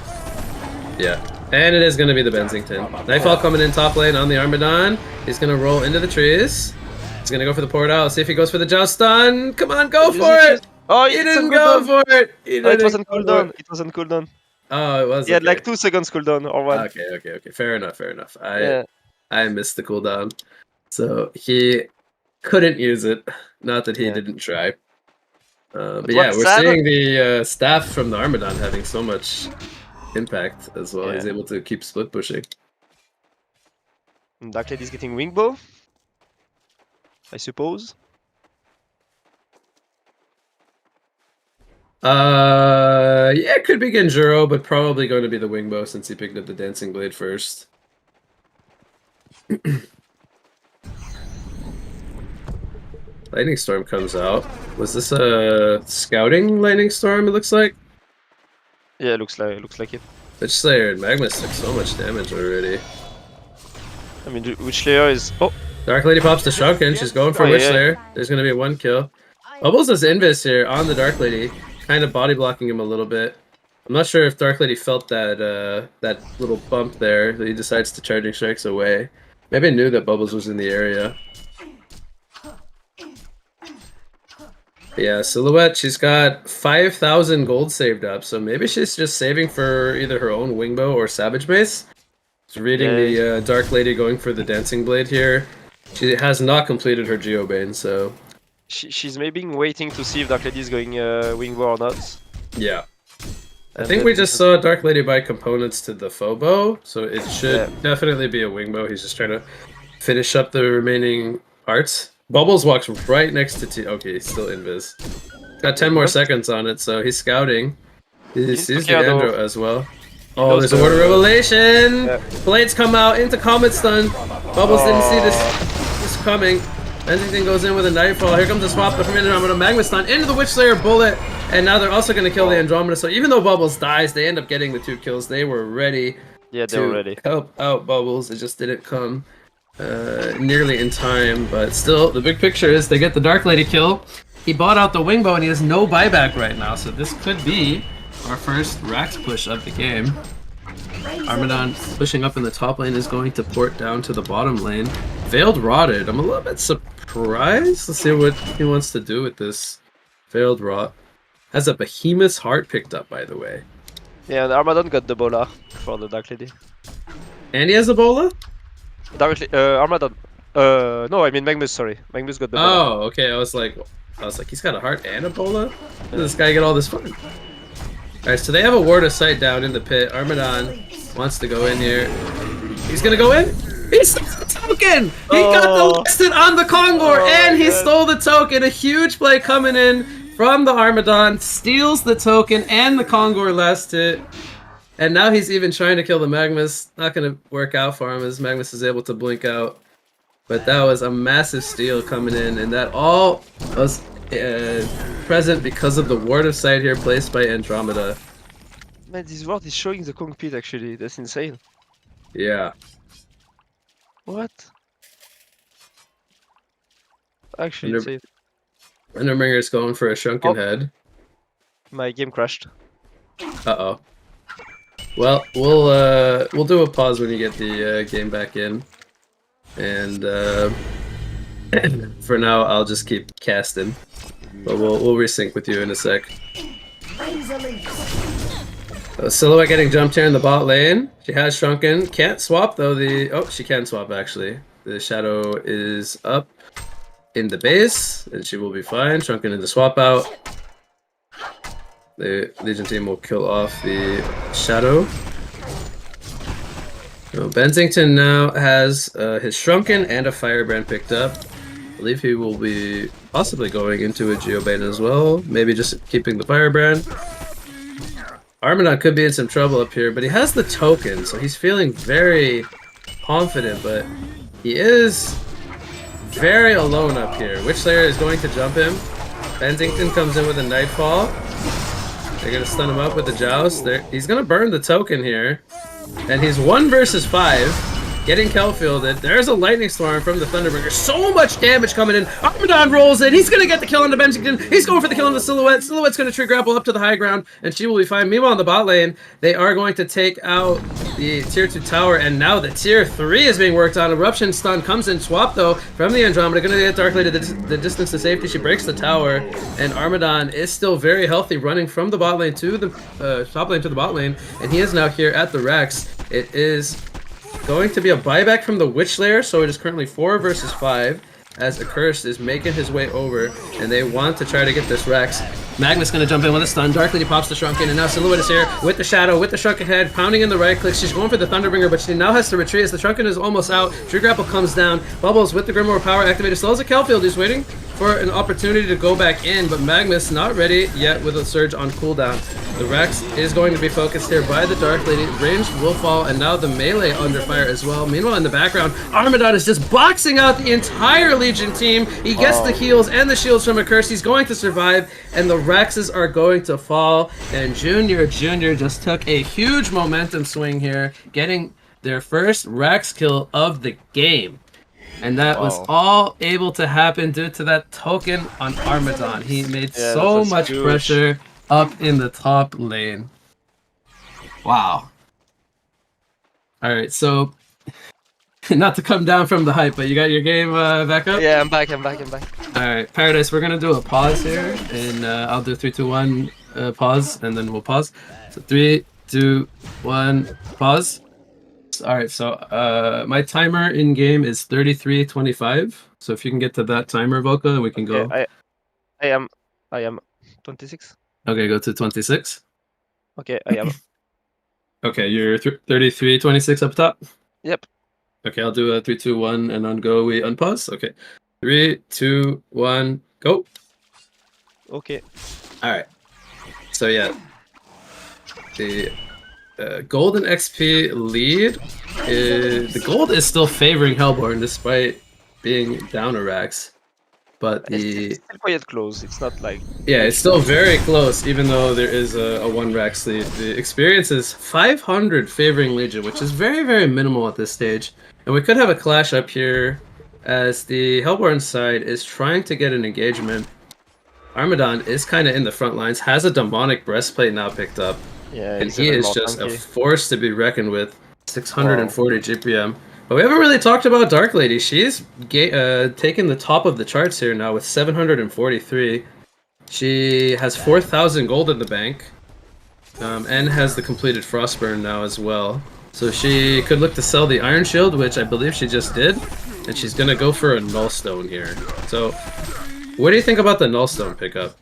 Yeah, and it is going to be the Bensington. Nightfall coming in top lane on the Armadon. He's going to roll into the trees. He's going to go for the portal. See if he goes for the Joust stun. Come on, go for it! Oh, he didn't go for it! It wasn't cooldown. It wasn't cooldown. Oh, it was. He had 2 seconds cooldown or 1. Okay. Fair enough. I missed the cooldown. So he couldn't use it. Not that he didn't try. But yeah, we're seeing the staff from the Armadon having so much impact as well. He's able to keep split pushing. Dark Lady's getting wing bow, I suppose. Yeah, it could be Genjuro, but probably going to be the wing bow since he picked up the Dancing Blade first. Lightning Storm comes out. Was this a scouting Lightning Storm, it looks like? Yeah, it looks like it. Witch Slayer and Magnus took so much damage already. I mean, Witch Slayer is... Oh! Dark Lady pops the Shrunken. She's going for Witch Slayer. There's going to be 1 kill. Bubbles has Invis here on the Dark Lady, kind of body blocking him a little bit. I'm not sure if Dark Lady felt that that little bump there. He decides to Charging Strikes away. Maybe knew that Bubbles was in the area. Yeah, Silhouette, she's got 5,000 gold saved up, so maybe she's just saving for either her own Wingbow or Savage Mace. She's reading the Dark Lady going for the Dancing Blade here. She has not completed her Geobane, so... She's maybe waiting to see if Dark Lady is going Wingbow or not. Yeah. I think we just saw Dark Lady buy components to the Phobo, so it should definitely be a Wingbow. He's just trying to finish up the remaining parts. Bubbles walks right next to T. Okay, he's still invis. Got 10 more seconds on it, so he's scouting. He sees the Andro as well. Oh, there's a word of revelation! Blades come out into Comet Stun. Bubbles didn't see this coming. Bensington goes in with a Nightfall. Here comes the swap from Andromeda Magma Stun into the Witch Slayer bullet. And now they're also going to kill the Andromeda. So even though Bubbles dies, they end up getting the 2 kills. They were ready to help out Bubbles. It just didn't come nearly in time. But still, the big picture is they get the Dark Lady kill. He bought out the Wingbow and he has no buyback right now. So this could be our first Rax push of the game. Armadon pushing up in the top lane is going to port down to the bottom lane. Veiled Rotted. I'm a little bit surprised. Let's see what he wants to do with this Veiled Rot. Has a Behemoth's Heart picked up, by the way. Yeah, and Armadon got the Bola for the Dark Lady. And he has a Bola? Armadon. No, I mean Magnus, sorry. Magnus got the Bola. Oh, okay. I was like, he's got a heart and a Bola? How does this guy get all this fun? Alright, so they have a Ward of Sight down in the pit. Armadon wants to go in here. He's gonna go in? He stole the token! He got the listed on the Kongor, and he stole the token! A huge play coming in from the Armadon. Steals the token and the Kongor last hit. And now he's even trying to kill the Magmus. Not gonna work out for him as Magmus is able to blink out. but that was a massive steal coming in, and that all was present because of the ward of sight here placed by Andromeda. Man, this ward is showing the cockpit actually. That's insane. Yeah. What? Actually, insane. Underbringer's going for a shrunken head. My game crashed. Uh-oh. Well, we'll do a pause when you get the game back in. And for now, I'll just keep casting. But we'll resync with you in a sec. Silhouette getting jumped here in the bot lane. She has shrunken. Can't swap though. Oh, she can swap actually. The shadow is up in the base, and she will be fine. Shrunken in the swap out. The Legion team will kill off the shadow. So Bensington now has his shrunken and a firebrand picked up. I believe he will be possibly going into a Geobane as well. Maybe just keeping the firebrand. Armadon could be in some trouble up here, but he has the token, so he's feeling very confident, but he is very alone up here. Witchslayer is going to jump him. Bensington comes in with a Nightfall. They're going to stun him up with the Joust. He's going to burn the token here. And he's 1 versus 5, getting Kelfielded. There's a Lightning Storm from the Thunderbringer. So much damage coming in. Armadon rolls in. He's going to get the kill on the Bensington. He's going for the kill on the Silhouette. Silhouette's going to tree grapple up to the high ground, and she will be fine. Meanwhile, in the bot lane, they are going to take out the tier 2 tower, and now the tier 3 is being worked on. Eruption stun comes in, swap though from the Andromeda. Going to get Dark Lady the distance to safety. She breaks the tower, and Armadon is still very healthy, running from the bot lane to the top lane to the bot lane, and he is now here at the Rex. It is going to be a buyback from the Witchslayer, so it is currently 4 versus 5 as Accursed is making his way over, and they want to try to get this Rex. Magnus going to jump in with a stun. Dark Lady pops the Shrunken, and now Silhouette is here with the Shadow, with the Shrunken head, pounding in the right click. She's going for the Thunderbringer, but she now has to retreat as the Shrunken is almost out. Tree Grapple comes down. Bubbles with the Grimoire power activated. Slows a Kelfield. He's waiting for an opportunity to go back in, but Magnus not ready yet with a Surge on cooldown. The Rex is going to be focused here by the Dark Lady. Range will fall, and now the melee under fire as well. Meanwhile, in the background, Armadon is just boxing out the entire Legion team. He gets the heals and the shields from Accursed. He's going to survive, and the Rexes are going to fall. And Junior just took a huge momentum swing here, getting their first Rex kill of the game. And that was all able to happen due to that token on Armadon. He made so much pressure up in the top lane. Wow. Alright, so not to come down from the hype, but you got your game back up? Yeah, I'm back. Alright, Paradise, we're gonna do a pause here, and I'll do 3, 2, 1 pause, and then we'll pause. So 3, 2, 1 pause. Alright, so my timer in game is 33:25. So if you can get to that timer, Volka, we can go. I am 26. Okay, go to 26. Okay, I am. Okay, you're 33:26 up top? Yep. Okay, I'll do a 3, 2, 1, and on go we unpause. Okay. 3, 2, 1, go. Okay. Alright. So yeah. The golden XP lead, the gold is still favoring Hellborn despite being down a Rax, but it's still quite close. It's not like it's still very close, even though there is a 1 Rax lead. The experience is 500 favoring Legion, which is very, very minimal at this stage, and we could have a clash up here as the Hellborn side is trying to get an engagement. Armadon is kind of in the front lines, has a demonic breastplate now picked up. Yeah, and he is just a force to be reckoned with. 640 GPM. But we haven't really talked about Dark Lady. She's taken the top of the charts here now with 743. She has 4,000 gold in the bank. And has the completed Frostburn now as well. So she could look to sell the Iron Shield, which I believe she just did. And she's going to go for a Nullstone here. So, what do you think about the Nullstone pickup?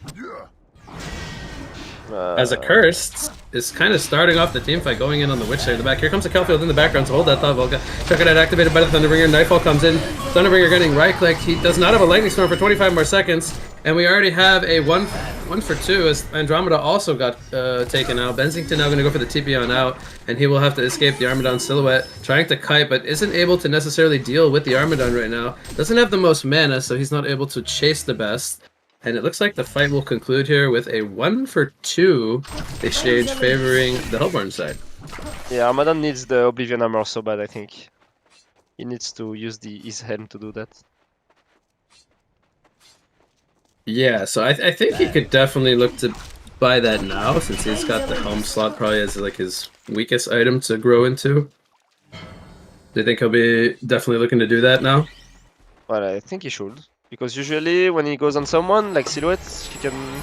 As Accursed is kind of starting off the team fight, going in on the Witchslayer in the back. Here comes a Kelfield in the background, so hold that thought, Volga. Chuckerhead activated by the Thunderbringer. Nightfall comes in. Thunderbringer getting right-clicked. He does not have a Lightning Storm for 25 more seconds. And we already have a 1 1 for 2 as Andromeda also got taken out. Benzington now going to go for the TP on out, and he will have to escape the Armadon silhouette, trying to kite, but isn't able to necessarily deal with the Armadon right now. Doesn't have the most mana, so he's not able to chase the best. And it looks like the fight will conclude here with a 1 for 2 exchange favoring the Hellborn side. Yeah, Armadon needs the Oblivion Armor so bad, I think. He needs to use his helm to do that. Yeah, so I think he could definitely look to buy that now, since he's got the helm slot probably as like his weakest item to grow into. Do you think he'll be definitely looking to do that now? Well, I think he should. Because usually when he goes on someone, like Silhouette, he can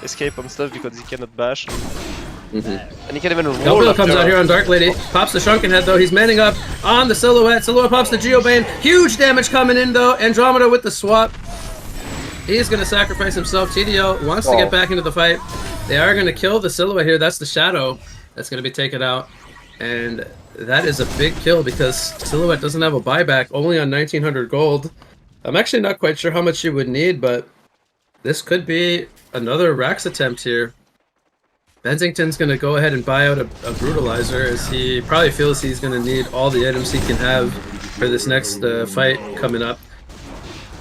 escape on stuff because he cannot bash. And he can even roll. Elbill comes out here on Dark Lady, pops the Shrunken Head though, he's manning up on the Silhouette. Silhouette pops the Geobane, huge damage coming in though, Andromeda with the swap. He's going to sacrifice himself. TDL wants to get back into the fight. They are going to kill the Silhouette here. That's the Shadow that's going to be taken out. And that is a big kill because Silhouette doesn't have a buyback, only on 1900 gold. I'm actually not quite sure how much you would need, but this could be another Rax attempt here. Benzington's going to go ahead and buy out a Brutalizer as he probably feels he's going to need all the items he can have for this next fight coming up.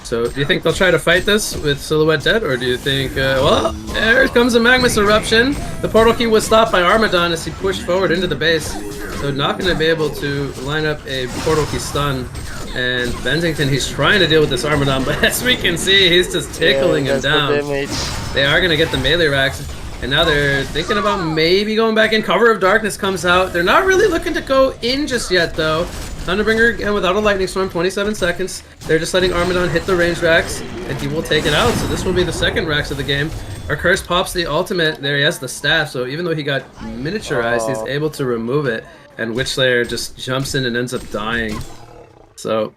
So, do you think they'll try to fight this with Silhouette dead, or do you think, well, there comes a Magmus Eruption. The portal key was stopped by Armadon as he pushed forward into the base. So, not going to be able to line up a portal key stun. And Benzington, he's trying to deal with this Armadon, but as we can see, he's just tickling him down. They are going to get the melee racks, and now they're thinking about maybe going back in. Cover of Darkness comes out. They're not really looking to go in just yet, though. Thunderbringer again without a Lightning Storm, 27 seconds. They're just letting Armadon hit the range racks, and he will take it out. So this will be the second racks of the game. Our Curse pops the ultimate. There he has the staff, so even though he got miniaturized, he's able to remove it. And Witchslayer just jumps in and ends up dying. So,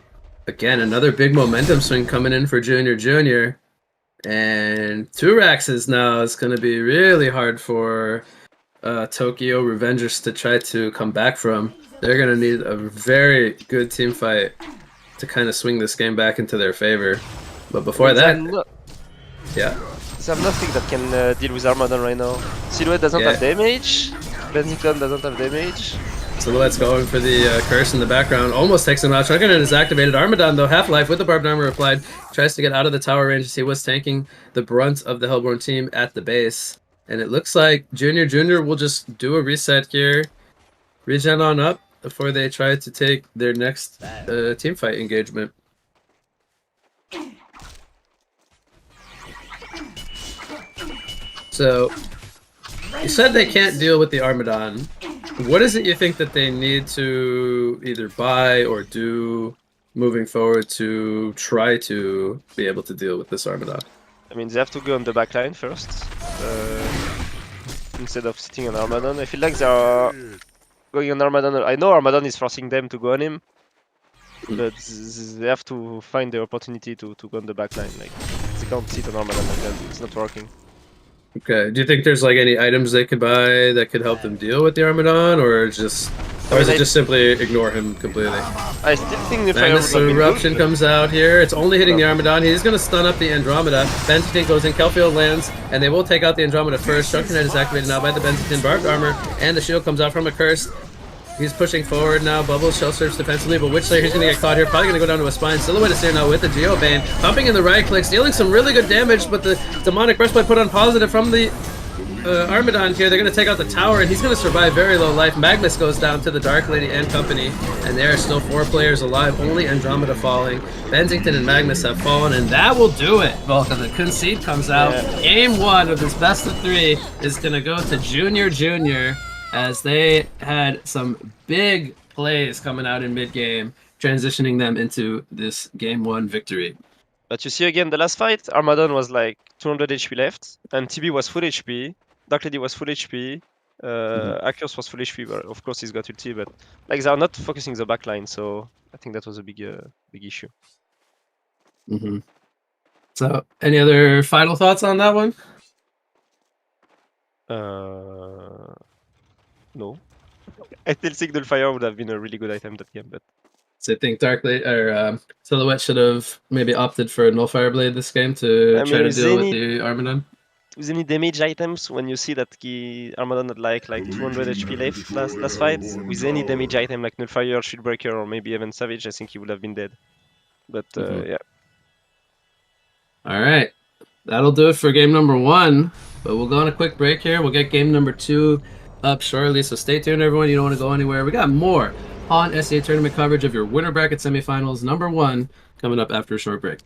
again, another big momentum swing coming in for Junior. And 2 Raxes now is going to be really hard for Tokyo Revengers to try to come back from. They're going to need a very good team fight to kind of swing this game back into their favor. But before that, yeah. They have nothing that can deal with Armadon right now. Silhouette doesn't have damage. Benzington doesn't have damage. Silhouette's going for the curse in the background. Almost takes him out. Shrunken is activated. Armadon, though, Half-Life with the barbed armor applied. Tries to get out of the tower range as he was tanking the brunt of the Hellborn team at the base. And it looks like Junior will just do a reset here. Regen on up before they try to take their next team fight engagement. So, you said they can't deal with the Armadon. What is it you think that they need to either buy or do moving forward to try to be able to deal with this Armadon? I mean, they have to go on the backline first, instead of sitting on Armadon. I feel like they are going on Armadon. I know Armadon is forcing them to go on him, but they have to find the opportunity to go on the backline. Like, they can't sit on Armadon like that. It's not working. Okay. Do you think there's like any items they could buy that could help them deal with the Armadon, or is it just simply ignore him completely? I still think the Magmus Eruption comes out here. It's only hitting the Armadon. He's going to stun up the Andromeda. Benzington goes in. Kelfield lands, and they will take out the Andromeda first. Shrunken Head is activated now by the Benzington barbed armor, and the shield comes out from a curse. He's pushing forward now. Bubbles shell search defensively, but Witchslayer, he's going to get caught here. Probably going to go down to a spine. Silhouette is here now with the Geobane. Pumping in the right click, dealing some really good damage, but the Demonic Breastplate put on positive from the Armadon here. They're going to take out the tower, and he's going to survive very low life. Magmus goes down to the Dark Lady and company, and there are still 4 players alive, only Andromeda falling. Benzington and Magmus have fallen, and that will do it. Vulcan, the concede comes out. Game 1 of this best of 3 is going to go to Junior, as they had some big plays coming out in mid-game, transitioning them into this Game 1 victory. But you see again, the last fight, Armadon was like 200 HP left, and TB was full HP, Dark Lady was full HP, Akios was full HP, but of course he's got ulti, but like they are not focusing the backline, so I think that was a big issue. So, any other final thoughts on that one? No. I still think the Fire would have been a really good item that game, but... So I think Silhouette should have maybe opted for a Nullfire Blade this game to try to deal with the Armadon. with any damage items, when you see that Armadon had like 200 HP left last fight, with any damage item like Nullfire, Shieldbreaker, or maybe even Savage, I think he would have been dead. But yeah. All right. That'll do it for game number 1. But we'll go on a quick break here. We'll get game number 2 up shortly. So stay tuned, everyone. You don't want to go anywhere. We got more HoN SEA tournament coverage of your winner bracket semifinals number 1 coming up after a short break.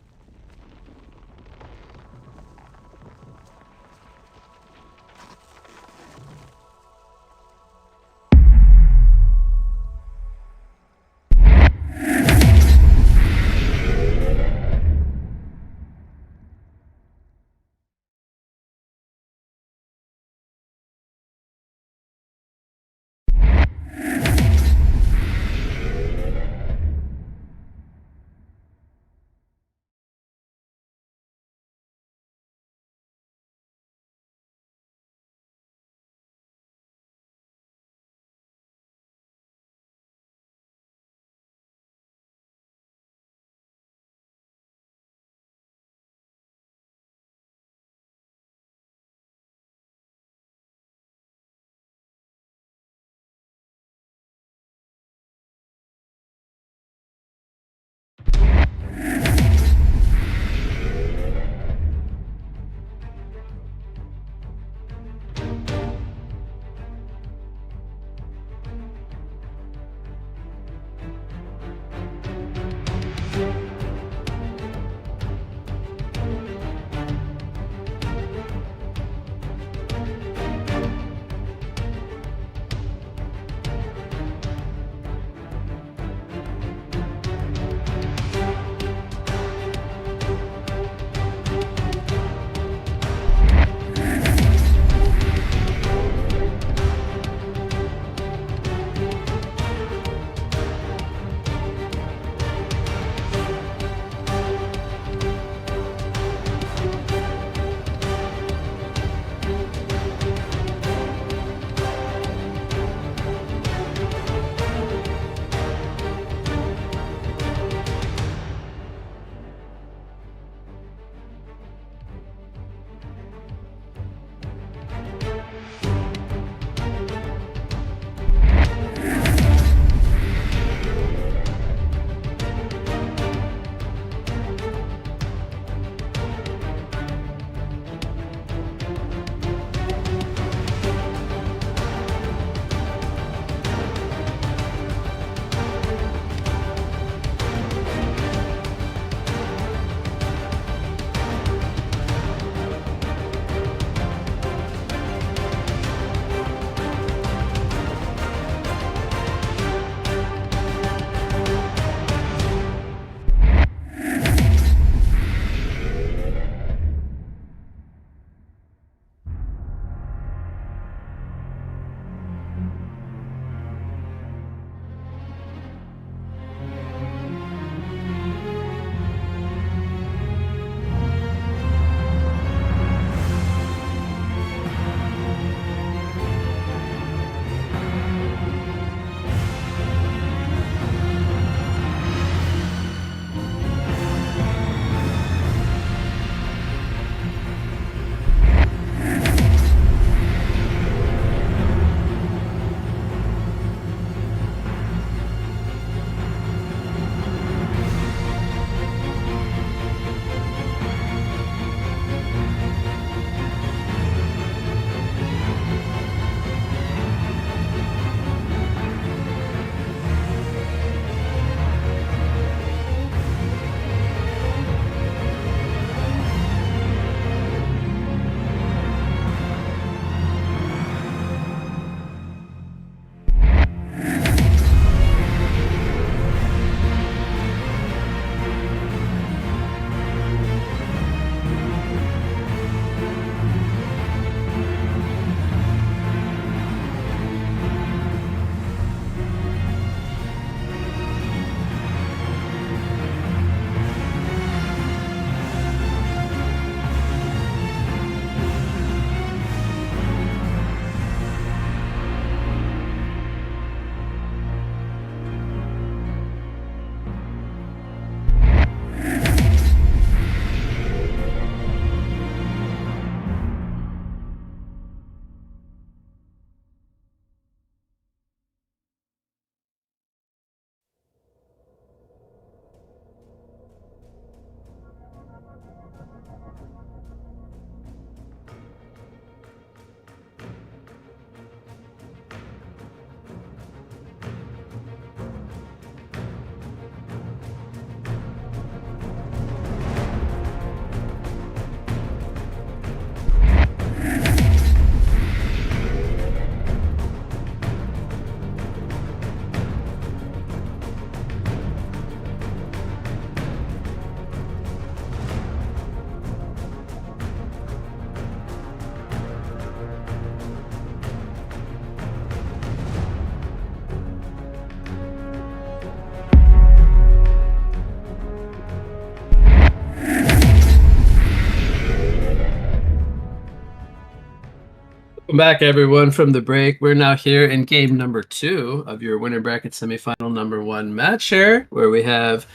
Welcome back, everyone, from the break. We're now here in game number 2 of your winner bracket semifinal number 1 match here, where we have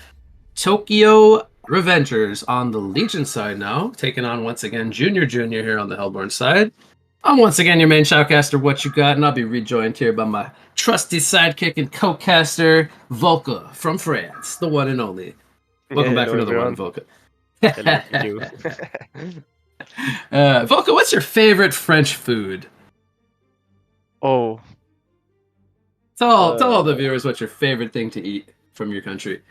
Tokyo Revengers on the Legion side now, taking on once again Junior here on the Hellborn side. I'm once again your main shoutcaster, What You Got, and I'll be rejoined here by my trusty sidekick and co-caster, Volka from France, the one and only. Welcome back for another one, Volka. Hello, thank you. Volka, what's your favorite French food? Oh, Tell all the viewers what's your favorite thing to eat from your country.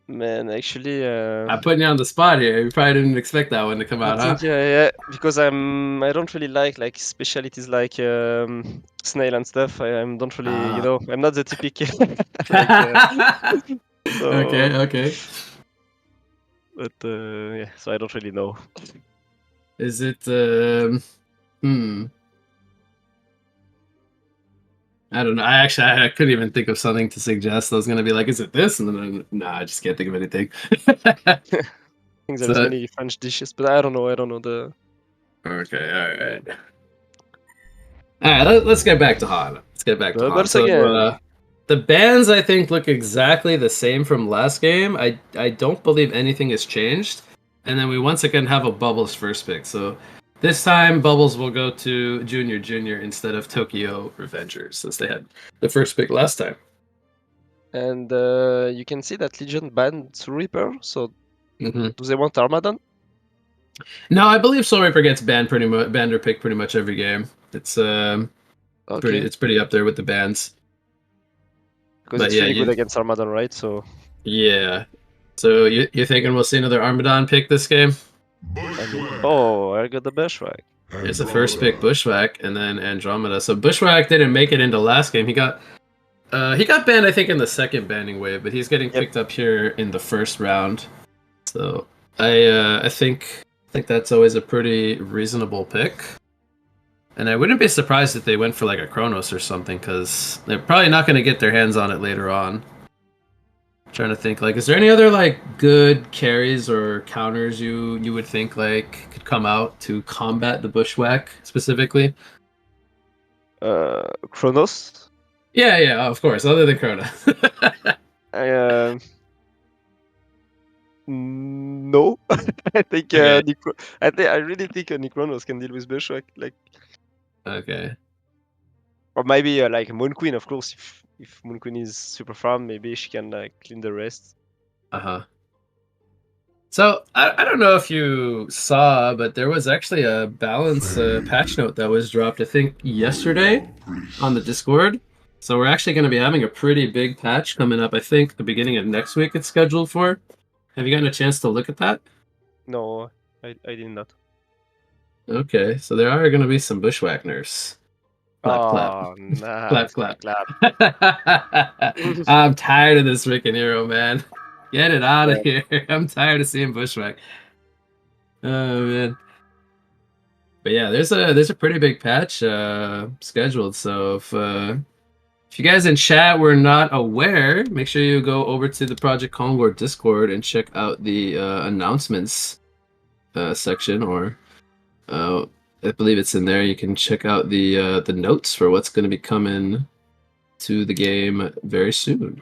man, actually, I'm putting you on the spot here. You probably didn't expect that one to come out, huh? yeah, because I don't really like specialties like snail and stuff. I don't really, I'm not the typical so, Okay. But yeah, so I don't really know. Is it I don't know. I couldn't even think of something to suggest. I was gonna be like, is it this? And then I just can't think of anything. I think there's many French dishes, but I don't know the. Okay, all right. Let's get back to HoN. Let's get back to HoN. So, the bands I think look exactly the same from last game. I don't believe anything has changed. And then we once again have a Bubbles first pick. So this time Bubbles will go to Junior instead of Tokyo Revengers, since they had the first pick last time. And you can see that Legion banned Soul Reaper. So do they want Armadan? No, I believe Soul Reaper gets banned or picked pretty much every game. It's pretty up there with the bans. Because it's really good against Armadan, right? So yeah. So you're thinking we'll see another Armadan pick this game? I got the Bushwhack. It's the first pick, Bushwhack, and then Andromeda. So Bushwhack didn't make it into last game. He got banned, I think, in the second banning wave, but he's getting picked up here in the first round. So I think that's always a pretty reasonable pick. And I wouldn't be surprised if they went for like a Chronos or something, because they're probably not going to get their hands on it later on. I'm trying to think, like, is there any other like good carries or counters you would think like could come out to combat the Bushwhack specifically? Chronos? Yeah, of course. Other than Chronos. No, I think I really think Nikronos can deal with Bushwhack, like. Okay. Or maybe like Moon Queen, of course. If Moon Queen is super farm, maybe she can clean the rest. So I don't know if you saw, but there was actually a balance patch note that was dropped, I think, yesterday on the Discord. So we're actually going to be having a pretty big patch coming up. I think the beginning of next week it's scheduled for. Have you gotten a chance to look at that? No, I did not. Okay, so there are going to be some Bushwhack nerfs. Clap. Nah, clap. I'm tired of this freaking hero, man. Get it out of here. I'm tired of seeing Bushwhack. Oh man. But yeah, there's a pretty big patch scheduled. So if you guys in chat were not aware, make sure you go over to the Project Concord Discord and check out the announcements section, or I believe it's in there. You can check out the notes for what's going to be coming to the game very soon.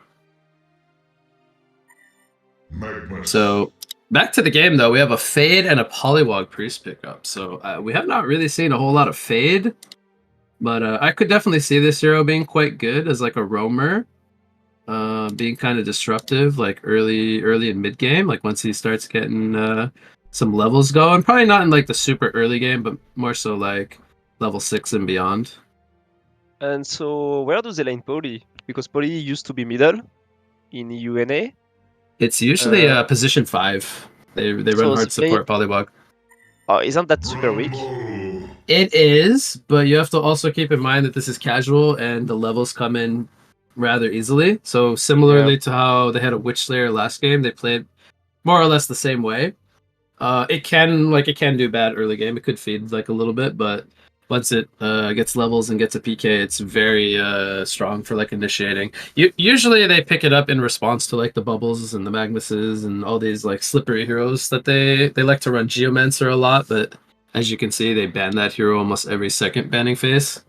So back to the game, though, we have a Fade and a Polywog Priest pickup. So we have not really seen a whole lot of Fade, but I could definitely see this hero being quite good as like a roamer, being kind of disruptive, like early and mid game. Like once he starts getting some levels going, probably not in like the super early game, but more so like level 6 and beyond. And so where do they lane Poly? Because Poly used to be middle in UNA. It's usually position 5. They run hard support Polywog. Oh, isn't that super weak? It is, but you have to also keep in mind that this is casual and the levels come in rather easily. So similarly to how they had a Witch Slayer last game, they played more or less the same way. It can do bad early game. It could feed like a little bit, but once it gets levels and gets a PK, it's very strong for like initiating. Usually they pick it up in response to like the Bubbles and the Magnuses and all these like slippery heroes that they like to run Geomancer a lot, but As you can see, they ban that hero almost every second banning phase.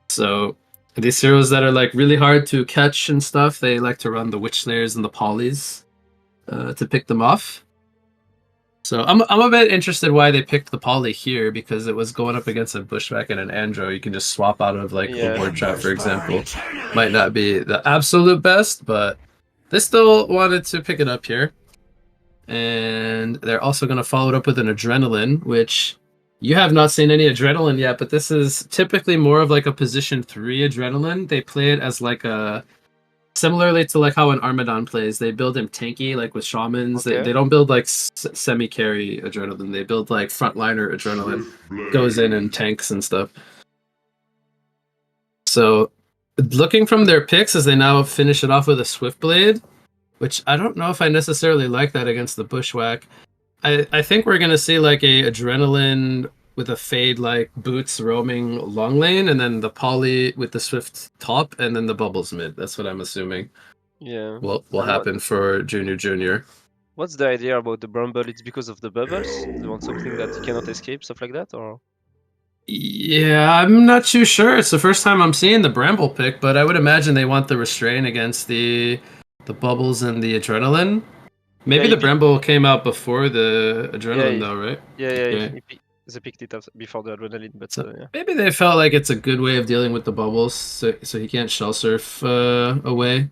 So these heroes that are like really hard to catch and stuff, they like to run the Witch Slayers and the Polys to pick them off. So I'm a bit interested why they picked the Poly here, because it was going up against a Bushwhack and an Andro. You can just swap out of like a Ward Trap, for example. Might not be the absolute best, but they still wanted to pick it up here. And they're also going to follow it up with an Adrenaline, which you have not seen any Adrenaline yet, but this is typically more of like a position 3 Adrenaline. They play it as like a... Similarly to like how an Armadon plays, they build him tanky, like with Shamans. Okay. They don't build like semi-carry Adrenaline. They build like frontliner Adrenaline. Goes in and tanks and stuff. So looking from their picks as they now finish it off with a Swiftblade, which I don't know if I necessarily like that against the Bushwhack. I think we're going to see like a Adrenaline with a Fade like Boots roaming long lane, and then the Poly with the Swift top, and then the Bubbles mid. That's what I'm assuming. Yeah. Will happen for Junior. What's the idea about the Bramble? It's because of the bubbles? They want something that you cannot escape, stuff like that, or? Yeah, I'm not too sure. It's the first time I'm seeing the Bramble pick, but I would imagine they want the restrain against the Bubbles and the Adrenaline. Maybe the Bramble came out before the Adrenaline, though, right? Yeah, Okay. They picked it up before the Adrenaline, but So yeah. maybe they felt like it's a good way of dealing with the Bubbles, so he can't shell surf away.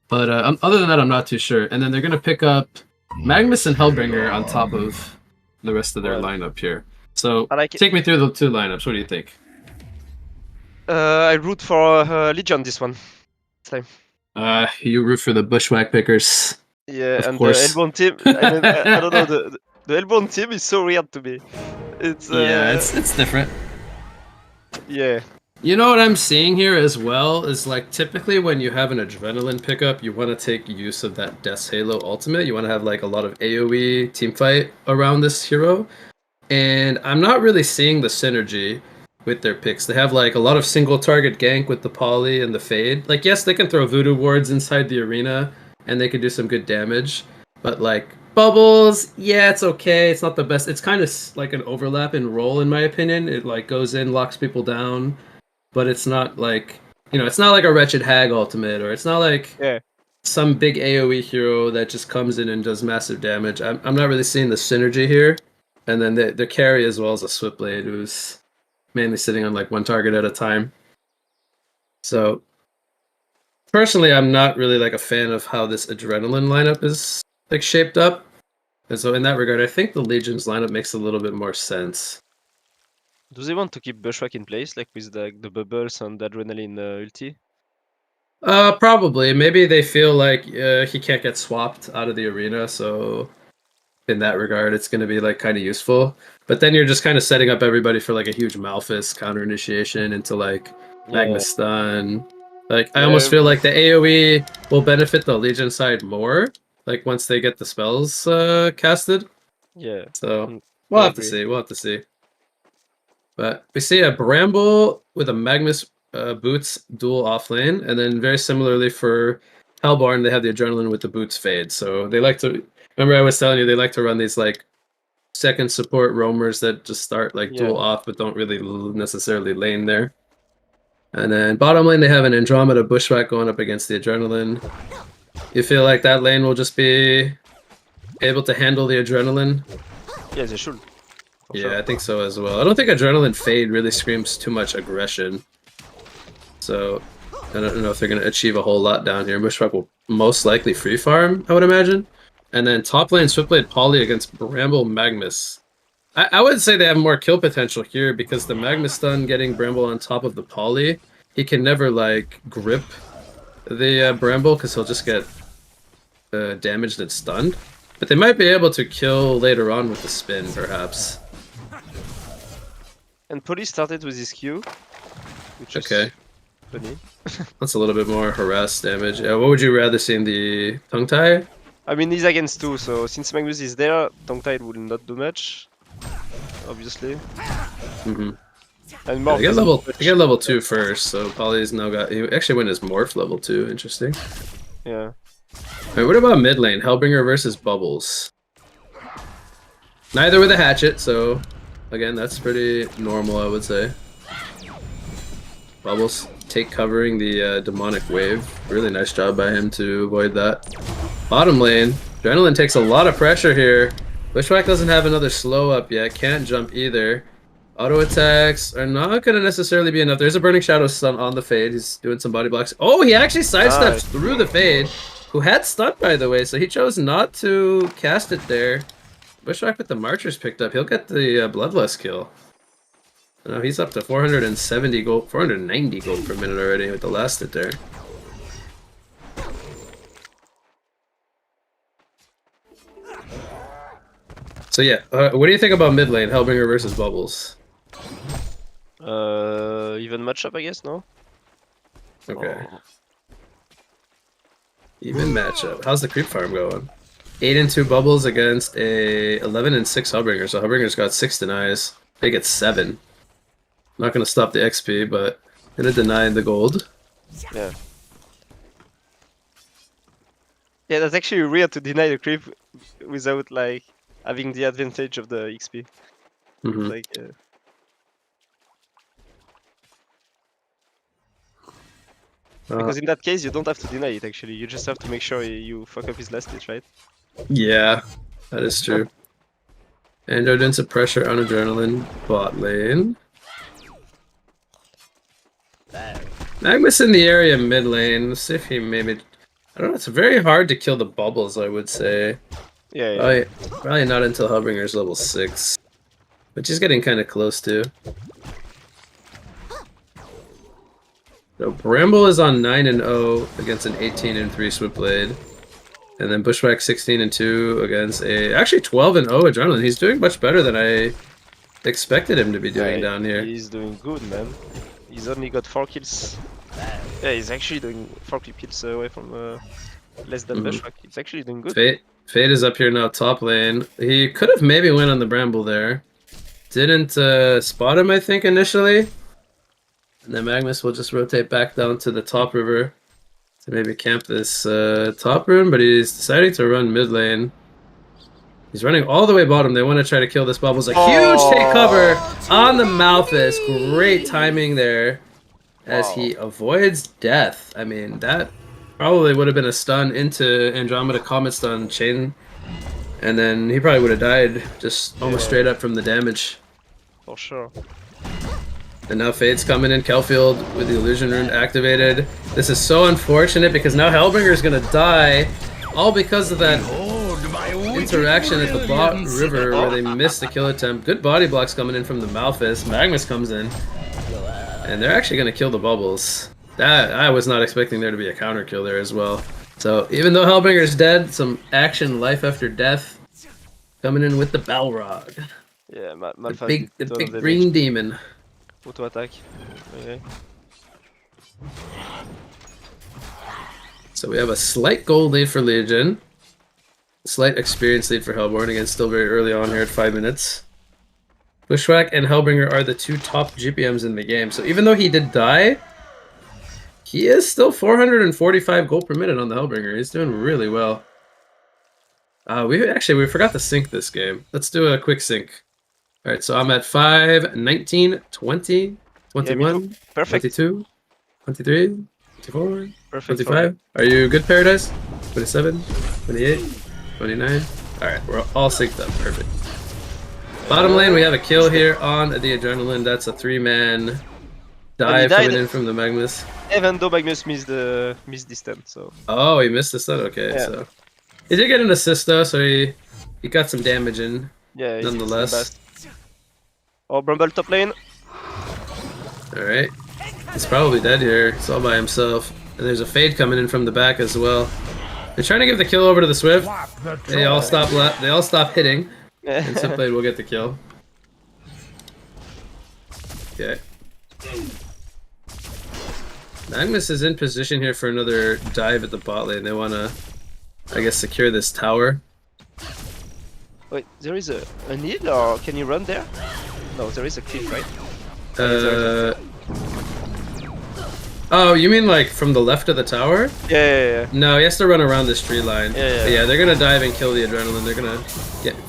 But other than that, I'm not too sure. And then they're going to pick up Magnus and Hellbringer on top of the rest of their lineup here. So take me through the 2 lineups. What do you think? I root for Legion this one. You root for the Bushwhack pickers. Yeah, of and course. the Hellbound team, I don't know, the Hellbound team is so weird to me. It's it's different. Yeah. You know what I'm seeing here as well is like typically when you have an Adrenaline pickup, you want to take use of that Death's Halo ultimate. You want to have like a lot of AoE teamfight around this hero. And I'm not really seeing the synergy with their picks. They have like a lot of single target gank with the Poly and the Fade. Like yes, they can throw Voodoo Wards inside the arena and they can do some good damage. But like Bubbles, yeah, it's okay. It's not the best. It's kind of like an overlap in role in my opinion. It like goes in, locks people down. But it's not like, it's not like a Wretched Hag ultimate, or it's not like some big AoE hero that just comes in and does massive damage. I'm not really seeing the synergy here. And then the carry as well as a Swiftblade, who's mainly sitting on like 1 target at a time. So personally, I'm not really like a fan of how this Adrenaline lineup is like shaped up. And so in that regard, I think the Legion's lineup makes a little bit more sense. Do they want to keep Bushwhack in place, like with the bubbles and the Adrenaline ulti? Probably. Maybe they feel like he can't get swapped out of the arena, so in that regard, it's going to be like kind of useful. But then you're just kind of setting up everybody for like a huge Malphus counter initiation into like Magnus Stun. Like I almost feel like the AoE will benefit the Legion side more, like once they get the spells casted. Yeah. So we'll have to see. We'll have to see. But we see a Bramble with a Magnus Boots dual offlane, and then very similarly for Hellborn, they have the Adrenaline with the Boots Fade. So they like to, remember I was telling you, they like to run these like second support roamers that just start like dual off, but don't really necessarily lane there. And then bottom lane, they have an Andromeda Bushwhack going up against the Adrenaline. You feel like that lane will just be able to handle the Adrenaline? Yeah, they should. Yeah, I think so as well. I don't think Adrenaline Fade really screams too much aggression. So, I don't know if they're going to achieve a whole lot down here. Bushwhack will most likely free farm, I would imagine. And then top lane Swiftblade Poly against Bramble Magnus. I would say they have more kill potential here because the Magnus stun getting Bramble on top of the Poly, he can never like grip the Bramble because he'll just get damaged and stunned. But they might be able to kill later on with the spin, perhaps. And Poly started with his Q, which is funny. That's a little bit more harass damage. What would you rather see in the tongue tie? I mean, he's against 2, so since Magnus is there, tongue tie will not do much, obviously. Mm-hmm. And Morph they get level 2 first, so Poly's now got. He actually went his Morph level 2. Interesting. Yeah. Alright, what about mid lane? Hellbringer versus Bubbles. Neither with a hatchet, so Again, that's pretty normal, I would say. Bubbles take covering the demonic wave. Really nice job by him to avoid that. Bottom lane, Adrenaline takes a lot of pressure here. Bushwhack doesn't have another slow up yet, can't jump either. Auto attacks are not going to necessarily be enough. There's a Burning Shadow stun on the Fade. He's doing some body blocks. Oh, he actually sidesteps through the Fade, who had stun, by the way, so he chose not to cast it there. Bushwhack with the Marchers picked up. He'll get the Bloodlust kill. Now he's up to 470 gold, 490 gold per minute already with the last hit there. So yeah, what do you think about mid lane, Hellbringer versus Bubbles? Even matchup, I guess, no? Okay. Even matchup. How's the creep farm going? 8 and 2 Bubbles against a 11 and 6 Hellbringer. So Hellbringer's got 6 denies. They get 7. Not gonna stop the XP, but gonna deny the gold. Yeah. Yeah, that's actually weird to deny the creep without like having the advantage of the XP. Mm-hmm. Like. Because in that case, you don't have to deny it, actually. You just have to make sure you fuck up his last hit, right? Yeah, that is true. And doing some pressure on Adrenaline bot lane. Magnus in the area mid lane. Let's see if he maybe... I don't know, it's very hard to kill the Bubbles, I would say. Yeah. Probably not until Hellbringer's level 6. Which he's getting kind of close to. So Bramble is on 9 and 0 against an 18 and 3 Switchblade. And then Bushwhack 16 and 2 against a actually 12 and 0 Adrenaline. He's doing much better than I expected him to be doing down here. He's doing good, man. He's only got 4 kills. Yeah, he's actually doing 4 kills away from less than Bushwhack. He's actually doing good. Fade is up here now, top lane. He could have maybe went on the Bramble there. Didn't spot him, I think, initially. And then Magnus will just rotate back down to the top river to maybe camp this top rune, but he's deciding to run mid lane. He's running all the way bottom. They want to try to kill this Bubbles. A huge take cover on the Malphus. Great timing there as he avoids death. I mean, that probably would have been a stun into Andromeda Comet stun chain. And then he probably would have died just almost straight up from the damage. For sure. And now Fade's coming in, Kelfield with the Illusion Rune activated. This is so unfortunate because now Hellbringer is going to die, all because of that interaction at the bot river where they missed the kill attempt. Good body blocks coming in from the Malphus. Magnus comes in, and they're actually going to kill the Bubbles. That I was not expecting there to be a counter kill there as well. So even though Hellbringer is dead, some action, life after death, coming in with the Balrog. Yeah, the big green demon. Auto attack. Okay. So we have a slight gold lead for Legion. Slight experience lead for Hellborn. Again, still very early on here at 5 minutes. Bushwhack and Hellbringer are the 2 top GPMs in the game. So even though he did die, he is still 445 gold per minute on the Hellbringer. He's doing really well. We forgot to sync this game. Let's do a quick sync. Alright, so I'm at 5, 19, 20, 21, 22, 23, 24, Perfect 25. Are you good, Paradise? 27, 28, 29. Alright, we're all synced up. Perfect. Bottom lane, we have a kill here on the Adrenaline. That's a 3-man dive coming in from the Magnus. Even though Magnus missed the stun, so... Oh, he missed the stun? Okay, so... He did get an assist, though, so he got some damage in, nonetheless. Oh, Bramble top lane. Alright. He's probably dead here. He's all by himself. And there's a Fade coming in from the back as well. They're trying to give the kill over to the Swift. They all stop hitting. And Switchblade will get the kill. Okay. Magnus is in position here for another dive at the bot lane. They want to, I guess, secure this tower. Wait, there is a need, or can you run there? No, there is a cliff, right? Oh, you mean like from the left of the tower? Yeah. No, he has to run around this tree line. Yeah, they're gonna dive and kill the Adrenaline. They're gonna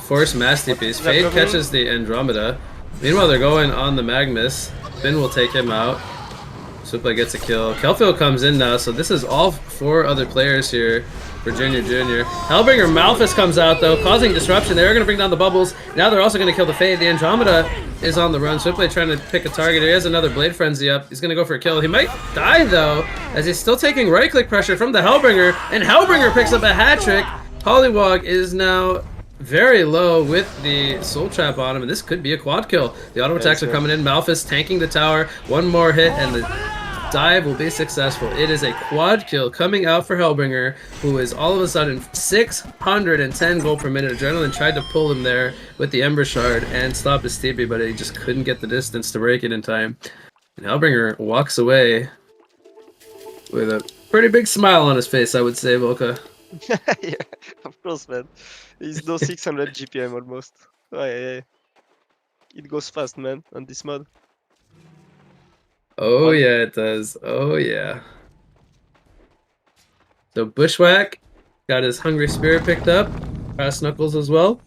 force Mass DPs. Fade catches the Andromeda. Meanwhile, they're going on the Magnus. Finn will take him out. Swipplay gets a kill. Kelfield comes in now, so this is all 4 other players here for Junior. Hellbringer Malphus comes out though, causing disruption. They're going to bring down the bubbles. Now they're also going to kill the Fade. The Andromeda is on the run. Swipplay trying to pick a target. He has another Blade Frenzy up. He's going to go for a kill. He might die though, as he's still taking right-click pressure from the Hellbringer, and Hellbringer picks up a hat trick. Pollywog is now very low with the Soul Trap on him, and this could be a quad kill. The auto attacks are coming in. Malphus tanking the tower. One more hit, and the dive will be successful. It is a quad kill coming out for Hellbringer, who is all of a sudden 610 gold per minute. Adrenaline tried to pull him there with the Ember Shard and stop his TP, but he just couldn't get the distance to break it in time. And Hellbringer walks away with a pretty big smile on his face, I would say, Volka. Yeah, of course, man. He's no 600 GPM almost. Oh, yeah. It goes fast, man, on this mod. Oh yeah, it does. Oh yeah. So Bushwhack got his Hungry Spirit picked up. Brass Knuckles as well.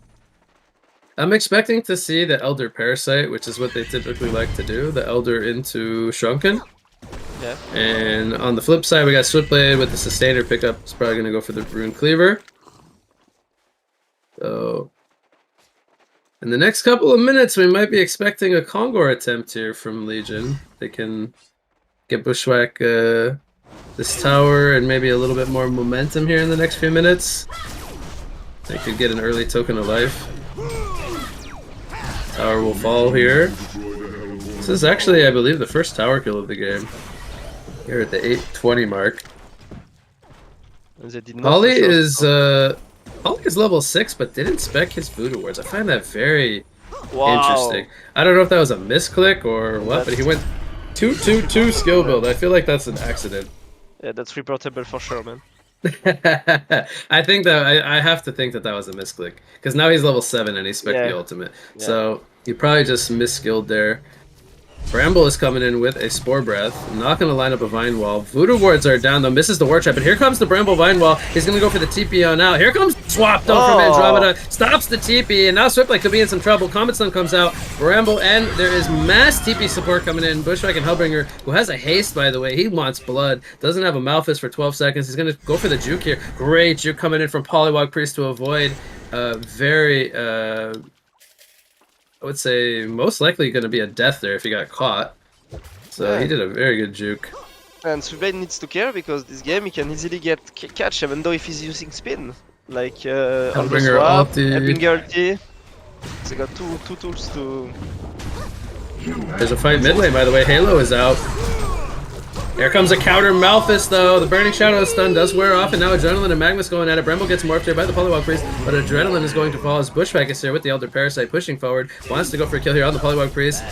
I'm expecting to see the Elder Parasite, which is what they typically like to do. The Elder into Shrunken. Yeah. And on the flip side, we got Switchblade with the Sustainer pickup. It's probably going to go for the Rune Cleaver. So, in the next couple of minutes, we might be expecting a Kongor attempt here from Legion. They can get Bushwhack this tower and maybe a little bit more momentum here in the next few minutes. They could get an early token of life. Tower will fall here. This is actually, I believe, the first tower kill of the game. Here at the 820 mark. Holly is level 6, but didn't spec his Voodoo Wards. I find that very interesting. I don't know if that was a misclick or what, but he went 2-2-2 skill build. I feel like that's an accident. Yeah, that's reportable for sure, man. I think that I have to think that that was a misclick, because now he's level 7 and he spec the ultimate. Yeah. So you probably just misskilled there. Bramble is coming in with a Spore Breath. Not going to line up a Vine Wall. Voodoo Wards are down though. Misses the War Trap. And here comes the Bramble Vine Wall. He's going to go for the TP on out. Here comes Swap though from Andromeda. Stops the TP. And now Swipplay could be in some trouble. Comet Sun comes out. Bramble, and there is mass TP support coming in. Bushwhack and Hellbringer, who has a haste by the way. He wants blood. Doesn't have a Malphus for 12 seconds. He's going to go for the Juke here. Great Juke coming in from Pollywog Priest to avoid I would say most likely going to be a death there if he got caught. So he did a very good juke. And Swipblade needs to care, because this game he can easily get catch, even though if he's using spin. Like Hellbringer ulti. Hellbringer ulti. So they got two tools to... There's a fight mid lane by the way. Halo is out. Here comes a counter Malphus though. The Burning Shadow stun does wear off, and now Adrenaline and Magnus going at it. Bramble gets morphed here by the Pollywog Priest, but Adrenaline is going to fall as Bushwhack is here with the Elder Parasite pushing forward. Wants to go for a kill here on the Pollywog Priest.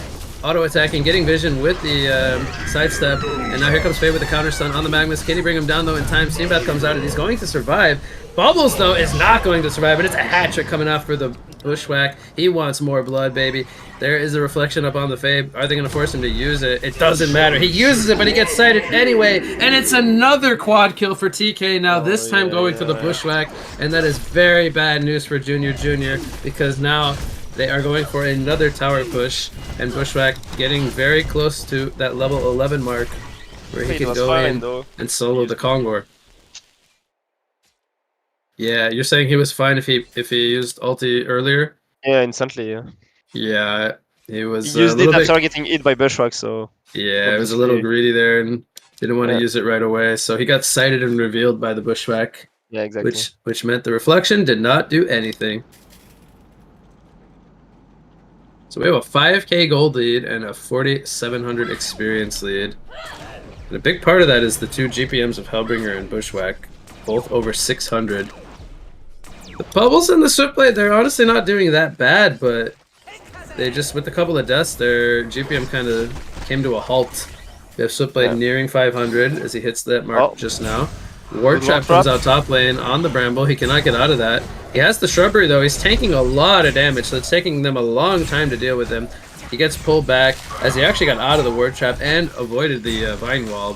Auto attacking, getting vision with the sidestep, and now here comes Faye with the counter stun on the Magnus. Can he bring him down though in time? Steam Bath comes out and he's going to survive. Bubbles though is not going to survive, and it's a hat trick coming out for the Bushwhack. He wants more blood, baby. There is a reflection up on the Fabe. Are they going to force him to use it? It doesn't matter. He uses it, but he gets sighted anyway, and it's another quad kill for TK now, this time going for the Bushwhack, and that is very bad news for Junior, because now they are going for another tower push, and Bushwhack getting very close to that level 11 mark, where he can go in and solo the Kongor. Yeah, you're saying he was fine if he used ulti earlier? Yeah, instantly, yeah. Yeah, he was he used it after getting hit by Bushwhack, so... Yeah, it was a little greedy there and didn't want to use it right away, so he got sighted and revealed by the Bushwhack. Yeah, exactly. Which meant the reflection did not do anything. So we have a 5k gold lead and a 4,700 experience lead. And a big part of that is the 2 GPMs of Hellbringer and Bushwhack, both over 600. The Bubbles and the Switchblade, they're honestly not doing that bad, but they just, with a couple of deaths, their GPM kind of came to a halt. We have Switchblade nearing 500 as he hits that mark just now. Ward Trap comes out top lane on the Bramble. He cannot get out of that. He has the Shrubbery though. He's tanking a lot of damage, so it's taking them a long time to deal with him. He gets pulled back as he actually got out of the Ward Trap and avoided the Vine Wall,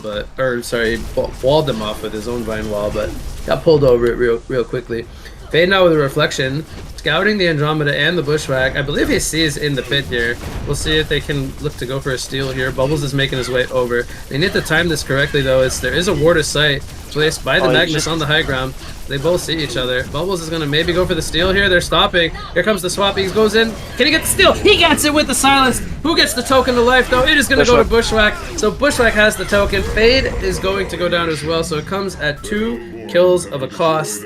walled them off with his own Vine Wall, but got pulled over it real quickly. Fade now with a reflection. scouting the Andromeda and the Bushwhack. I believe he sees in the pit here. We'll see if they can look to go for a steal here. Bubbles is making his way over. They need to time this correctly though, as there is a ward of sight placed by the Magnus on the high ground. They both see each other. Bubbles is going to maybe go for the steal here. They're stopping. Here comes the swap. He goes in. Can he get the steal? He gets it with the silence. Who gets the token to life, though? It is going to go to Bushwhack. So Bushwhack has the token. Fade is going to go down as well. So it comes at 2 kills of a cost.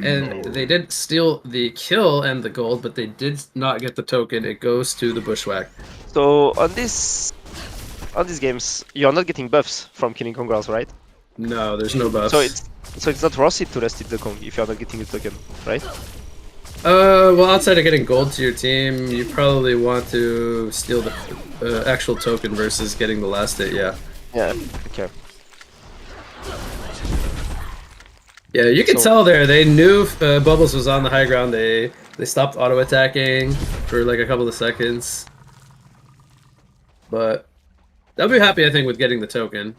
And they did steal the kill and the gold, but they did not get the token. It goes to the Bushwhack. So on these games, you're not getting buffs from killing Congrats, right? No, there's no buffs. So it's not worth it to rest it the Kong if you're not getting the token, right? Well, outside of getting gold to your team, you probably want to steal the actual token versus getting the last hit, yeah. Yeah, okay. Yeah, you can tell there, they knew Bubbles was on the high ground. They stopped auto-attacking for like a couple of seconds. But they'll be happy, I think, with getting the token.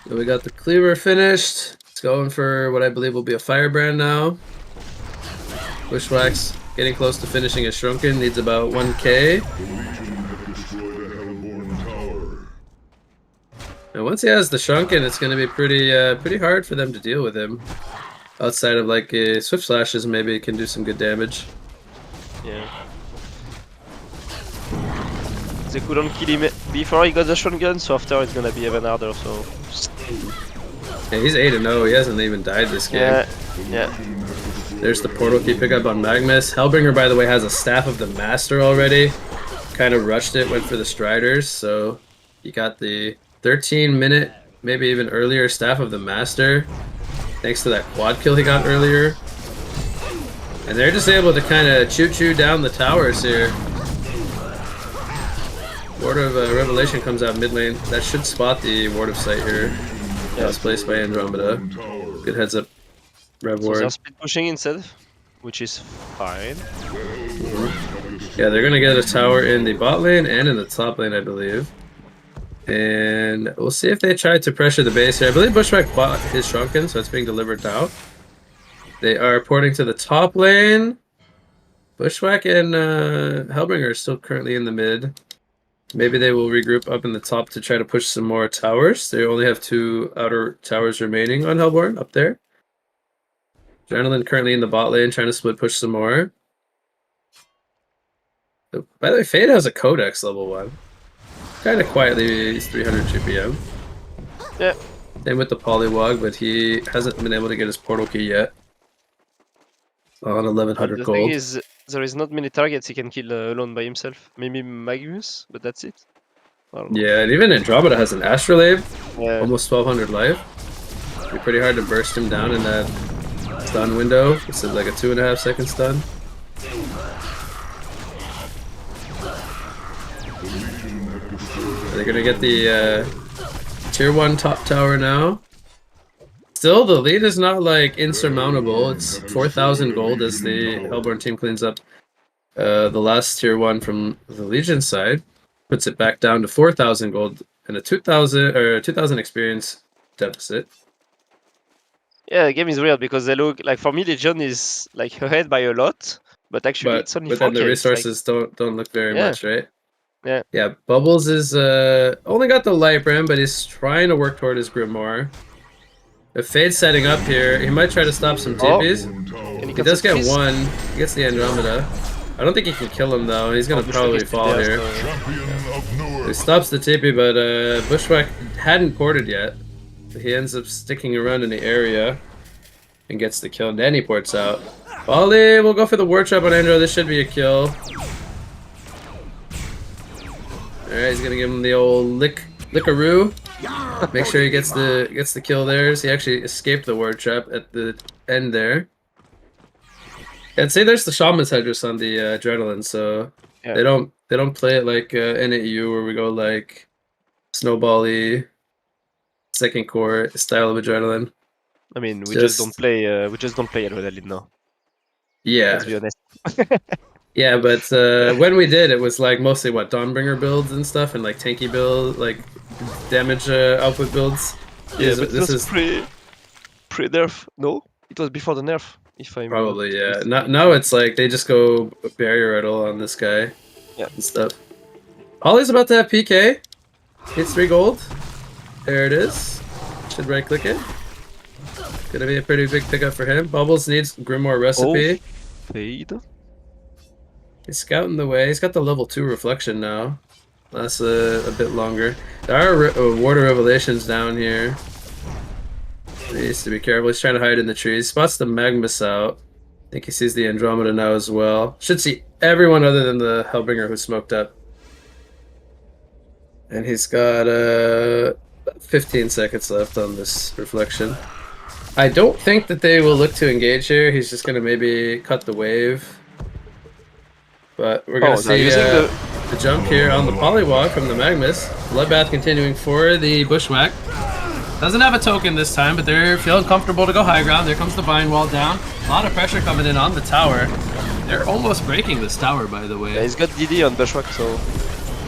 So we got the cleaver finished. It's going for what I believe will be a firebrand now. Bushwhack's getting close to finishing his Shrunken, needs about 1k. And once he has the Shrunken, it's going to be pretty hard for them to deal with him. Outside of like Swift Slashes, maybe it can do some good damage. Yeah. They couldn't kill him before he got the shotgun, so after it's gonna be even harder, so... Yeah, he's 8-0, he hasn't even died this game. Yeah. There's the portal key pickup on Magnus. Hellbringer, by the way, has a Staff of the Master already. Kind of rushed it, went for the Striders, so he got the 13-minute, maybe even earlier Staff of the Master, thanks to that quad kill he got earlier. And they're just able to kind of choo-choo down the towers here. Ward of Revelation comes out mid lane. That should spot the Ward of Sight here. That was placed by Andromeda. Good heads up, Rev Ward. So they're speed pushing instead, which is fine. Yeah, they're gonna get a tower in the bot lane and in the top lane, I believe. And we'll see if they try to pressure the base here. I believe Bushwhack bought his Shrunken, so it's being delivered now. They are porting to the top lane. Bushwhack and Hellbringer are still currently in the mid. Maybe they will regroup up in the top to try to push some more towers. They only have 2 outer towers remaining on Hellborn up there. Adrenaline currently in the bot lane, trying to split push some more. By the way, Fade has a Codex level 1. Kind of quietly, he's 300 GPM. Yeah. Same with the Polywog, but he hasn't been able to get his portal key yet. On 1100 the gold. thing is, there is not many targets he can kill alone by himself. Maybe Magnus, but that's it. Yeah, and even Andromeda has an Astrolabe. Yeah. Almost 1200 life. It'd be pretty hard to burst him down in that stun window. It's like a 2.5 second stun. They're gonna get the tier 1 top tower now. Still, the lead is not like insurmountable. It's 4,000 gold as the Hellborn team cleans up the last tier 1 from the Legion side. Puts it back down to 4,000 gold and a 2,000 experience deficit. Yeah, the game is weird because they look like, for me, Legion is like ahead by a lot, but actually it's only 4K. But then the resources don't look very much, right? Yeah. Yeah, Bubbles is only got the light brim, but he's trying to work toward his Grimoire. If Fade's setting up here, he might try to stop some TPs. He does get one. He gets the Andromeda. I don't think he can kill him though. He's gonna probably fall here. He stops the TP, but Bushwhack hadn't ported yet. He ends up sticking around in the area and gets the kill. And then he ports out. Volley, we'll go for the ward trap on Andro. This should be a kill. Alright, he's gonna give him the old lickaroo. Make sure he gets the kill there. He actually escaped the ward trap at the end there. And say there's the Shaman's Headdress on the Adrenaline, so yeah. they don't play it like NAU where we go like snowbally second core style of Adrenaline. I mean, we just don't play Adrenaline now. Yeah. Let's be honest. Yeah, but when we did, it was like mostly what Dawnbringer builds and stuff, and like tanky build, like damage output builds. Yeah, but this is pre-nerf. No, it was before the nerf. If I'm probably, yeah. Now it's like they just go barrier riddle on this guy. Yeah. And stuff. Ollie's about to have PK. Hits 3 gold. There it is. Should right click it. Gonna be a pretty big pickup for him. Bubbles needs Grimoire recipe. Oh, fade. He's scouting the way. He's got the level 2 reflection now. That's a bit longer. There are water revelations down here. He needs to be careful. He's trying to hide in the trees. Spots the Magmus out. I think he sees the Andromeda now as well. Should see everyone other than the Hellbringer who smoked up. And he's got 15 seconds left on this reflection. I don't think that they will look to engage here. He's just going to maybe cut the wave. But we're going to see the jump here on the Polywalk from the Magmus. Bloodbath continuing for the Bushwhack. Doesn't have a token this time, but they're feeling comfortable to go high ground. There comes the Vine Wall down. A lot of pressure coming in on the tower. They're almost breaking this tower, by the way. Yeah, he's got DD on Bushwhack, so...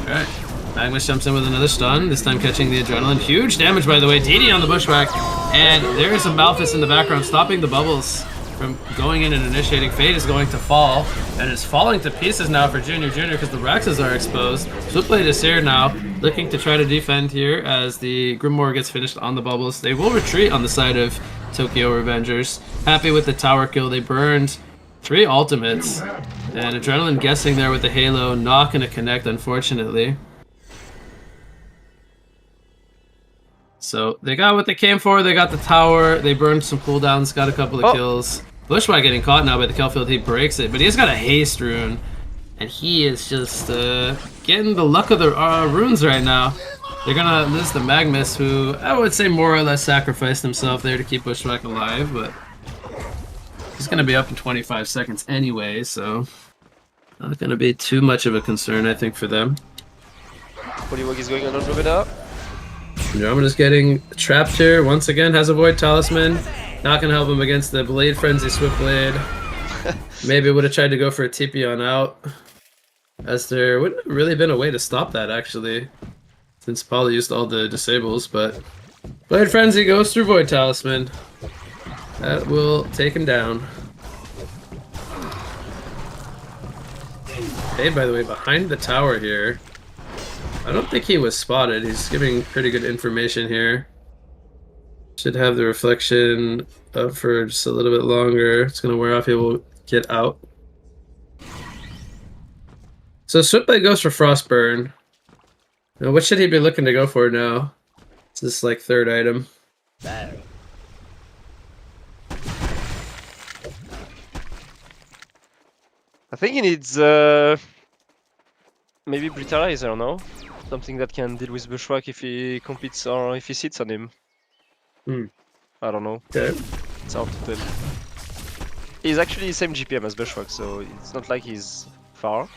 Alright. Magmus jumps in with another stun, this time catching the Adrenaline. Huge damage, by the way. DD on the Bushwhack. And there's a Malphus in the background stopping the bubbles from going in and initiating. Fade is going to fall, and it's falling to pieces now for Junior because the Raxes are exposed. Switchblade is here now, looking to try to defend here as the Grimoire gets finished on the bubbles. They will retreat on the side of Tokyo Revengers. Happy with the tower kill. They burned 3 ultimates, and Adrenaline guessing there with the Halo, not going to connect, unfortunately. So they got what they came for. They got the tower. They burned some cooldowns. Got a couple of kills. Bushwhack getting caught now by the Kelfield. He breaks it, but he's got a haste rune, and he is just getting the luck of the runes right now. They're gonna lose the Magmus, who I would say more or less sacrificed himself there to keep Bushwhack alive, but he's gonna be up in 25 seconds anyway, so not gonna be too much of a concern, I think, for them. Polywog is going on Andromeda. Andromeda's getting trapped here. Once again, has a Void Talisman. Not gonna help him against the Blade Frenzy Swiftblade. Maybe would have tried to go for a TP on out, as there wouldn't have really been a way to stop that, actually, since Polly used all the disables, but Blade Frenzy goes through Void Talisman. That will take him down. Fade, by the way, behind the tower here. I don't think he was spotted. He's giving pretty good information here. Should have the reflection up for just a little bit longer. It's going to wear off. He will get out. So Swiftblade goes for Frostburn. Now, what should he be looking to go for now? It's this like 3rd item. I think he needs maybe Brutalizer, no? Something that can deal with Bushwhack if he competes or if he sits on him. I don't know. Okay. It's hard to tell. He's actually the same GPM as Bushwhack, so it's not like he's far.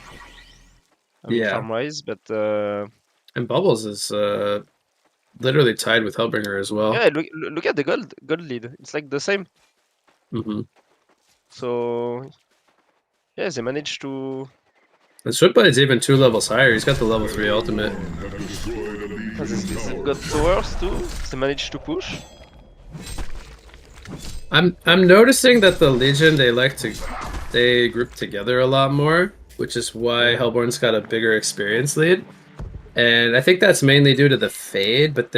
I mean, farm-wise, but... And Bubbles is literally tied with Hellbringer as well. Yeah, look at the gold lead. It's like the same. So... yeah, they managed to... And Swiftblade's even 2 levels higher. He's got the level 3 ultimate. They got towers too. They managed to push. I'm noticing that the Legion, they group together a lot more, which is why Hellborn's got a bigger experience lead. And I think that's mainly due to the Fade, but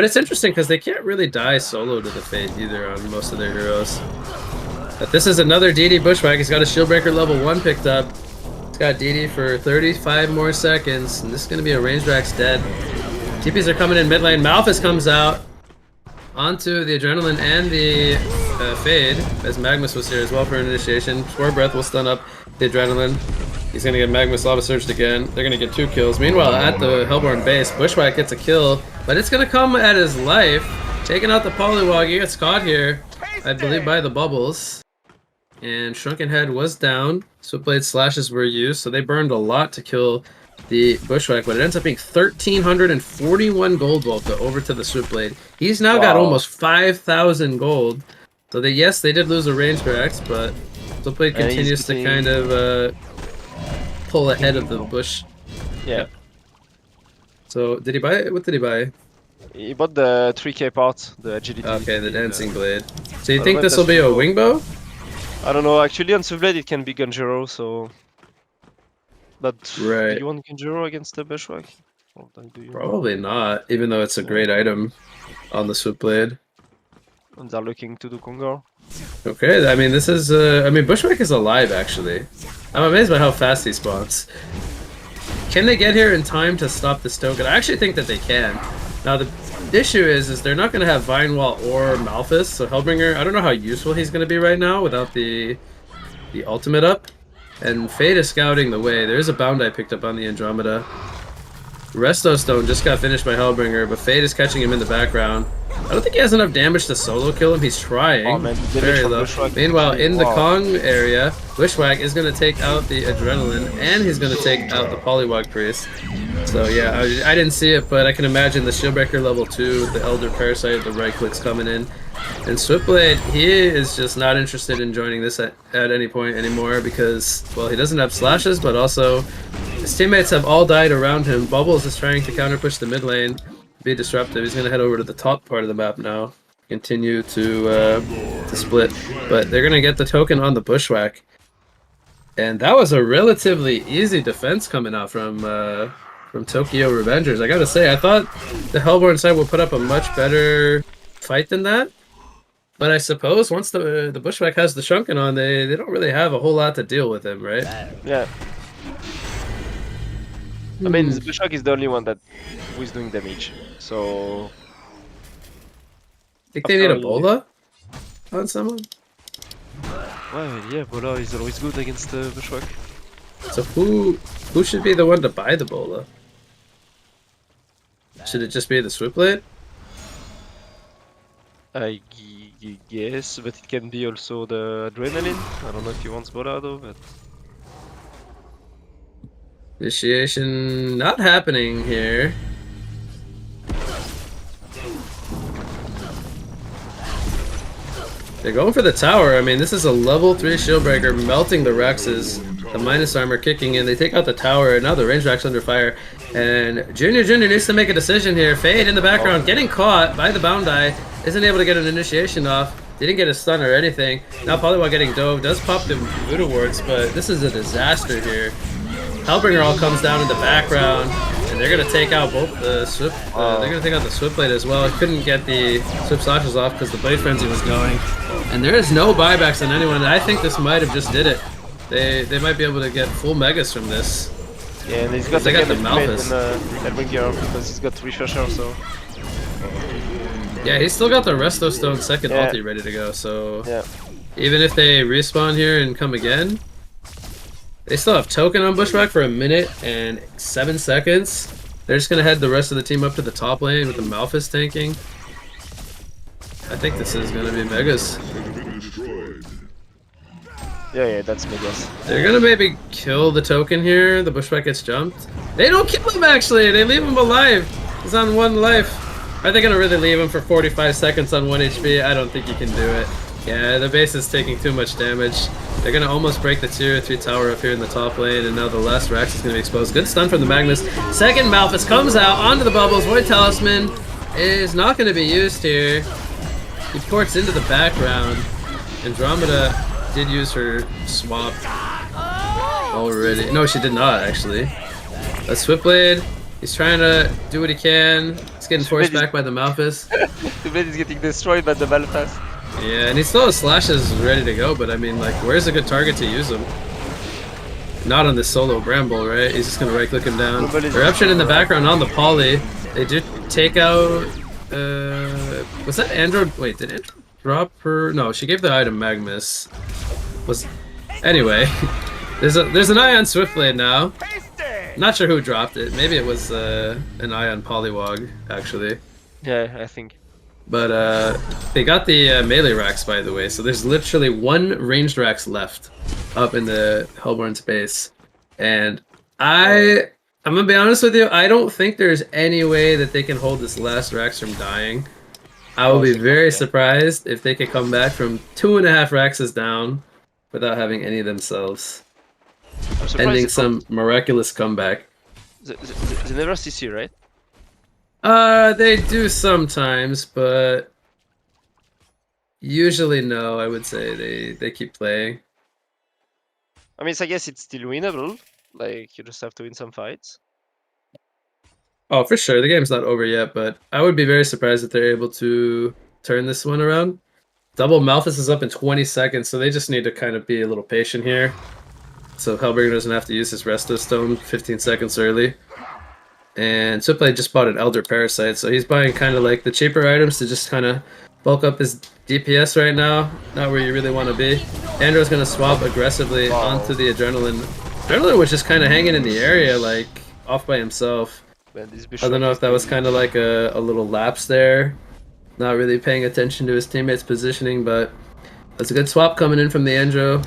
it's interesting because they can't really die solo to the Fade either on most of their heroes. But this is another DD Bushwhack. He's got a Shieldbreaker level 1 picked up. He's got DD for 35 more seconds, and this is going to be a range Rax dead. TPs are coming in mid lane. Malphus comes out onto the Adrenaline and the Fade, as Magmus was here as well for an initiation. Spore Breath will stun up the Adrenaline. He's going to get Magmus Lava Surged again. They're going to get 2 kills. Meanwhile, at the Hellborn base, Bushwhack gets a kill, but it's going to come at his life. Taking out the Polywog. He gets caught here, I believe, by the bubbles. And Shrunken Head was down. Swiftblade slashes were used, so they burned a lot to kill the Bushwhack, but it ends up being 1,341 gold Volta over to the Swiftblade. He's now got almost 5,000 gold. So yes, they did lose a range Rax, but Swiftblade continues to kind of pull ahead of the Bush. Yeah. So did he buy it? What did he buy? He bought the 3K part, the agility. Okay, the dancing blade. So I you don't think know if this will that's be a true. wing bow? I don't know. Actually, on Blade it can be Gunjiro, so. But Right. do you want Gunjiro against the Bushwhack? Or do you? Probably not, even though it's a great item on the Swiftblade. And they're looking to do Kongor. Okay, I mean, this is, I mean, Bushwhack is alive, actually. I'm amazed by how fast he spawns. Can they get here in time to stop this token? I actually think that they can. Now, the issue is they're not going to have Vine Wall or Malphus, so Hellbringer, I don't know how useful he's going to be right now without the ultimate up. And Fade is scouting the way. There is a Bound I picked up on the Andromeda. Resto Stone just got finished by Hellbringer, but Fade is catching him in the background. I don't think he has enough damage to solo kill him. He's trying. Oh man, the damage Very from low. Bushwhack. Meanwhile, in the Wow. Kong area, Bushwhack is going to take out the Adrenaline, and he's going to take out the Polywog Priest. So yeah, I didn't see it, but I can imagine the Shieldbreaker level 2, the Elder Parasite, the right clicks coming in. And Swiftblade, he is just not interested in joining this at any point anymore because, well, he doesn't have slashes, but also his teammates have all died around him. Bubbles is trying to counter push the mid lane, be disruptive. He's going to head over to the top part of the map now, continue to split. But they're going to get the token on the Bushwhack. And that was a relatively easy defense coming out from Tokyo Revengers. I gotta say, I thought the Hellborn side would put up a much better fight than that. But I suppose once the Bushwhack has the Shrunken on, they don't really have a whole lot to deal with him, right? Yeah. I mean, the Bushwhack is the only one who is doing damage. So. Think they need a Bola on someone? Well, yeah, Bola is always good against the Bushwhack. So who should be the one to buy the Bola? Should it just be the Swiftblade? I guess, but it can be also the Adrenaline. I don't know if he wants Bola though, but. Initiation not happening here. They're going for the tower. I mean, this is a level 3 Shieldbreaker melting the Rexes. The minus armor kicking in. They take out the tower. Now the range Rex under fire. And Junior needs to make a decision here. Fade in the background, getting caught by the Bound Eye. Isn't able to get an initiation off. Didn't get a stun or anything. Now Polywog getting dove. Does pop the Voodoo Wards, but this is a disaster here. Hellbringer all comes down in the background. And they're going to take out both the Swift. They're going to take out the Swiftblade as well. Couldn't get the Swift Slashes off because the Blade Frenzy was going. And there is no buybacks on anyone. And I think this might have just did it. They might be able to get full megas from this. Yeah, and he's got They got the Malphus Malphus. in Hellbringer because he's got refresher, so. Yeah, he's still got the Resto Stone second Yeah. ulti ready to go. So Yeah. even if they respawn here and come again, they still have token on Bushwhack for 1 minute and 7 seconds. They're just gonna head the rest of the team up to the top lane with the Malphus tanking. I think this is gonna be megas. Yeah, that's Megas. They're gonna maybe kill the token here. The Bushwhack gets jumped. They don't kill him actually. They leave him alive. He's on 1 life. Are they gonna really leave him for 45 seconds on 1 HP? I don't think you can do it. Yeah, the base is taking too much damage. They're gonna almost break the tier 3 tower up here in the top lane, and now the last Rax is gonna be exposed. Good stun from the Magnus. Second Malphus comes out onto the bubbles. Void Talisman is not gonna be used here. He ports into the background. Andromeda did use her swap already. No, she did not actually. A Swiftblade. He's trying to do what he can. He's getting forced back by the Malphus. The blade is getting destroyed by the Malphus. Yeah, and he still has slashes ready to go, but I mean, like, where's a good target to use them? Not on this solo Bramble, right? He's just gonna right-click him down. Eruption in the background on the Poly. They did take out... was that Android? Wait, did Android drop her? No, she gave the item Magmus. Anyway, there's an eye on Swiftblade now. Not sure who dropped it. Maybe it was an eye on Polywog, actually. Yeah, I think. But they got the melee racks, by the way, so there's literally 1 ranged racks left up in the Hellborn's base. And I'm gonna be honest with you, I don't think there's any way that they can hold this last racks from dying. I will be very surprised if they could come back from 2.5 Raxes down without having any themselves. Ending some miraculous comeback. The Newerth CC, right? They do sometimes, but usually no. I would say they keep playing. I mean, I guess it's still winnable. Like you just have to win some fights. Oh, for sure. The game's not over yet, but I would be very surprised if they're able to turn this one around. Double Malphus is up in 20 seconds, so they just need to kind of be a little patient here. So Hellbringer doesn't have to use his Resto Stone 15 seconds early. And Swipblade just bought an Elder Parasite, so he's buying kind of like the cheaper items to just kind of bulk up his DPS right now. Not where you really want to be. Andrew's going to swap aggressively onto the Adrenaline. Adrenaline was just kind of hanging in the area, like, off by himself. Man, I don't know if that was kind of like a little lapse there. Not really paying attention to his teammates' positioning, but that's a good swap coming in from the Andro.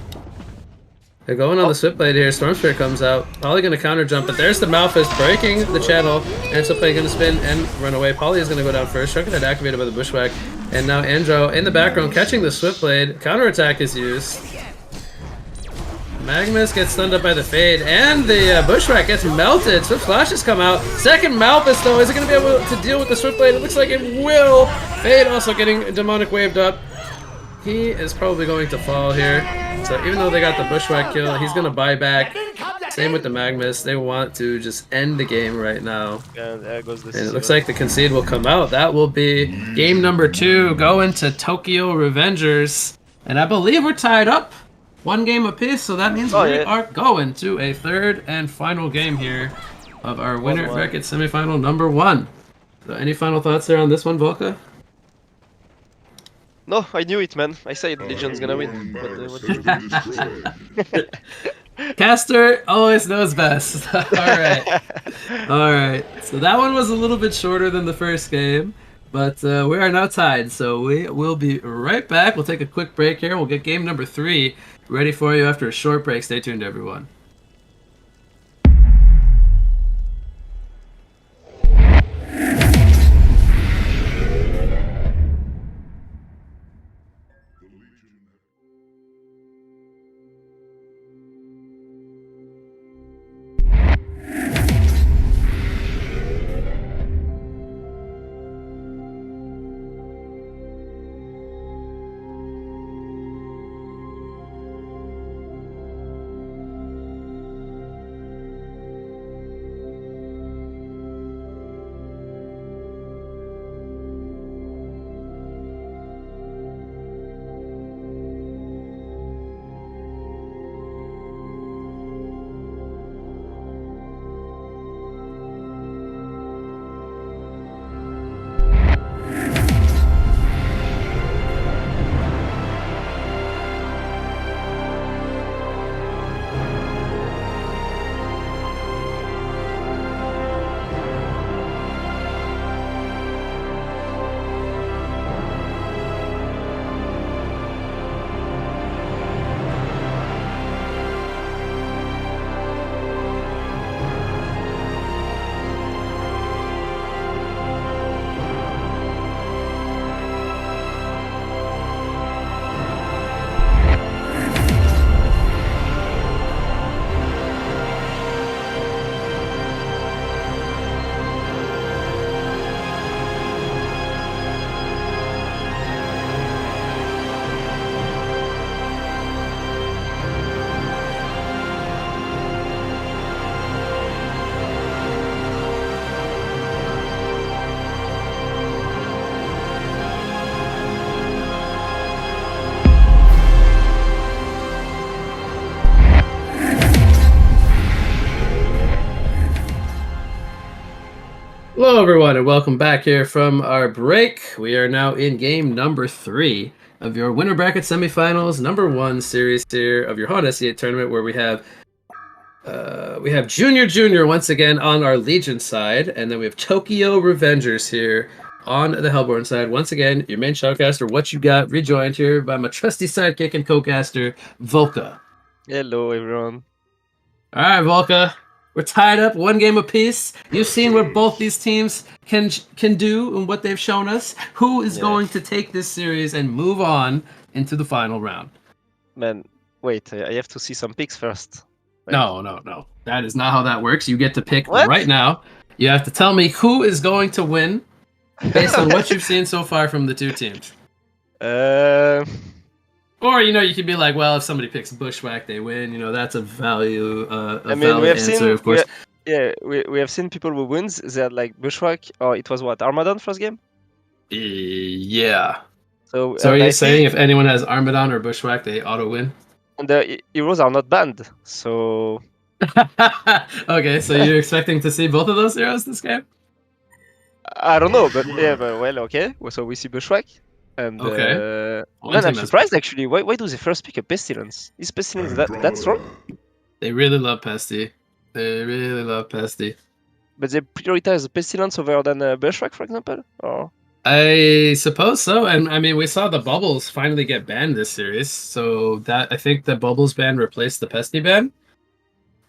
They're going on the Swipblade here. Stormspear comes out. Polly going to counter jump, but there's the Malphus breaking the channel. And Swipblade going to spin and run away. Polly is going to go down first. Shrunken Head activated by the Bushwhack. And now Andro in the background catching the Swipblade. Counterattack is used. Magnus gets stunned up by the Fade. And the Bushwhack gets melted. Swift Flashes come out. Second Malphus, though. Is it going to be able to deal with the Swipblade? It looks like it will. Fade also getting Demonic waved up. He is probably going to fall here. So even though they got the Bushwhack kill, he's going to buy back. Same with the Magnus. They want to just end the game right now. Yeah, there goes the And it looks like the concede will come out. That will be game number 2 going to Tokyo Revengers. And I believe we're tied up 1 game apiece. So that means we are going to a third and final game here of our winner bracket semifinal number 1. So any final thoughts there on this one, Volka? No, I knew it, man. I said Legion's gonna win. Caster always knows best. Alright. Alright. So that one was a little bit shorter than the first game. But we are now tied. So we will be right back. We'll take a quick break here. We'll get game number 3 ready for you after a short break. Stay tuned, everyone. Hello everyone and welcome back here from our break. We are now in game number 3 of your winner bracket semifinals number 1 series here of your HoN SE8 tournament, where we have Junior once again on our Legion side, and then we have Tokyo Revengers here on the Hellborn side. Once again, your main shoutcaster, What You Got, rejoined here by my trusty sidekick and co-caster, Volka. Hello everyone. Alright, Volka. We're tied up 1 game apiece. You've seen what both these teams can do and what they've shown us. Who is going to take this series and move on into the final round? Man, wait, I have to see some picks first. Right? No. That is not how that works. You get to pick right now. You have to tell me who is going to win based on what you've seen so far from the two teams. Or, you could be like, well, if somebody picks Bushwhack, they win. That's a valid we have answer, of course. we have seen people who wins. They had like Bushwhack, or it was what, Armadan first game? Yeah. So are you I saying see, if anyone has Armadan or Bushwhack, they auto win? and the heroes are not banned, so Okay, so you're expecting to see both of those heroes this game? I don't know, but well, okay. So we see Bushwhack, and Okay. One man, I'm team has- surprised actually. Why do they first pick a Pestilence? Is Pestilence that strong? They really love Pesty. They really love Pesty. But they prioritize the Pestilence over than Bushwhack, for example, or I suppose so, and I mean we saw the bubbles finally get banned this series, so that I think the bubbles ban replaced the Pesty ban,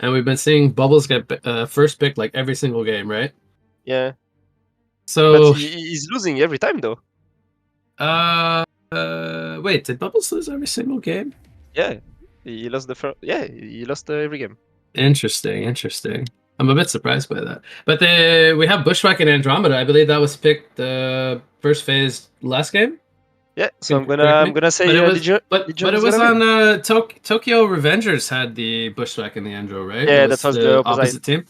and we've been seeing bubbles get first pick like every single game, right? yeah. So But he's losing every time though. wait, did bubbles lose every single game? Yeah, he lost the first. Yeah, he lost every game. Interesting. I'm a bit surprised by that. But we have Bushwhack and Andromeda. I believe that was picked first phase last game. Yeah, so Correct I'm me. gonna say But it was, Legion but Legion it is was gonna win. on Tokyo Revengers had the Bushwhack and the Andro, right? Yeah, It that was the opposite. team.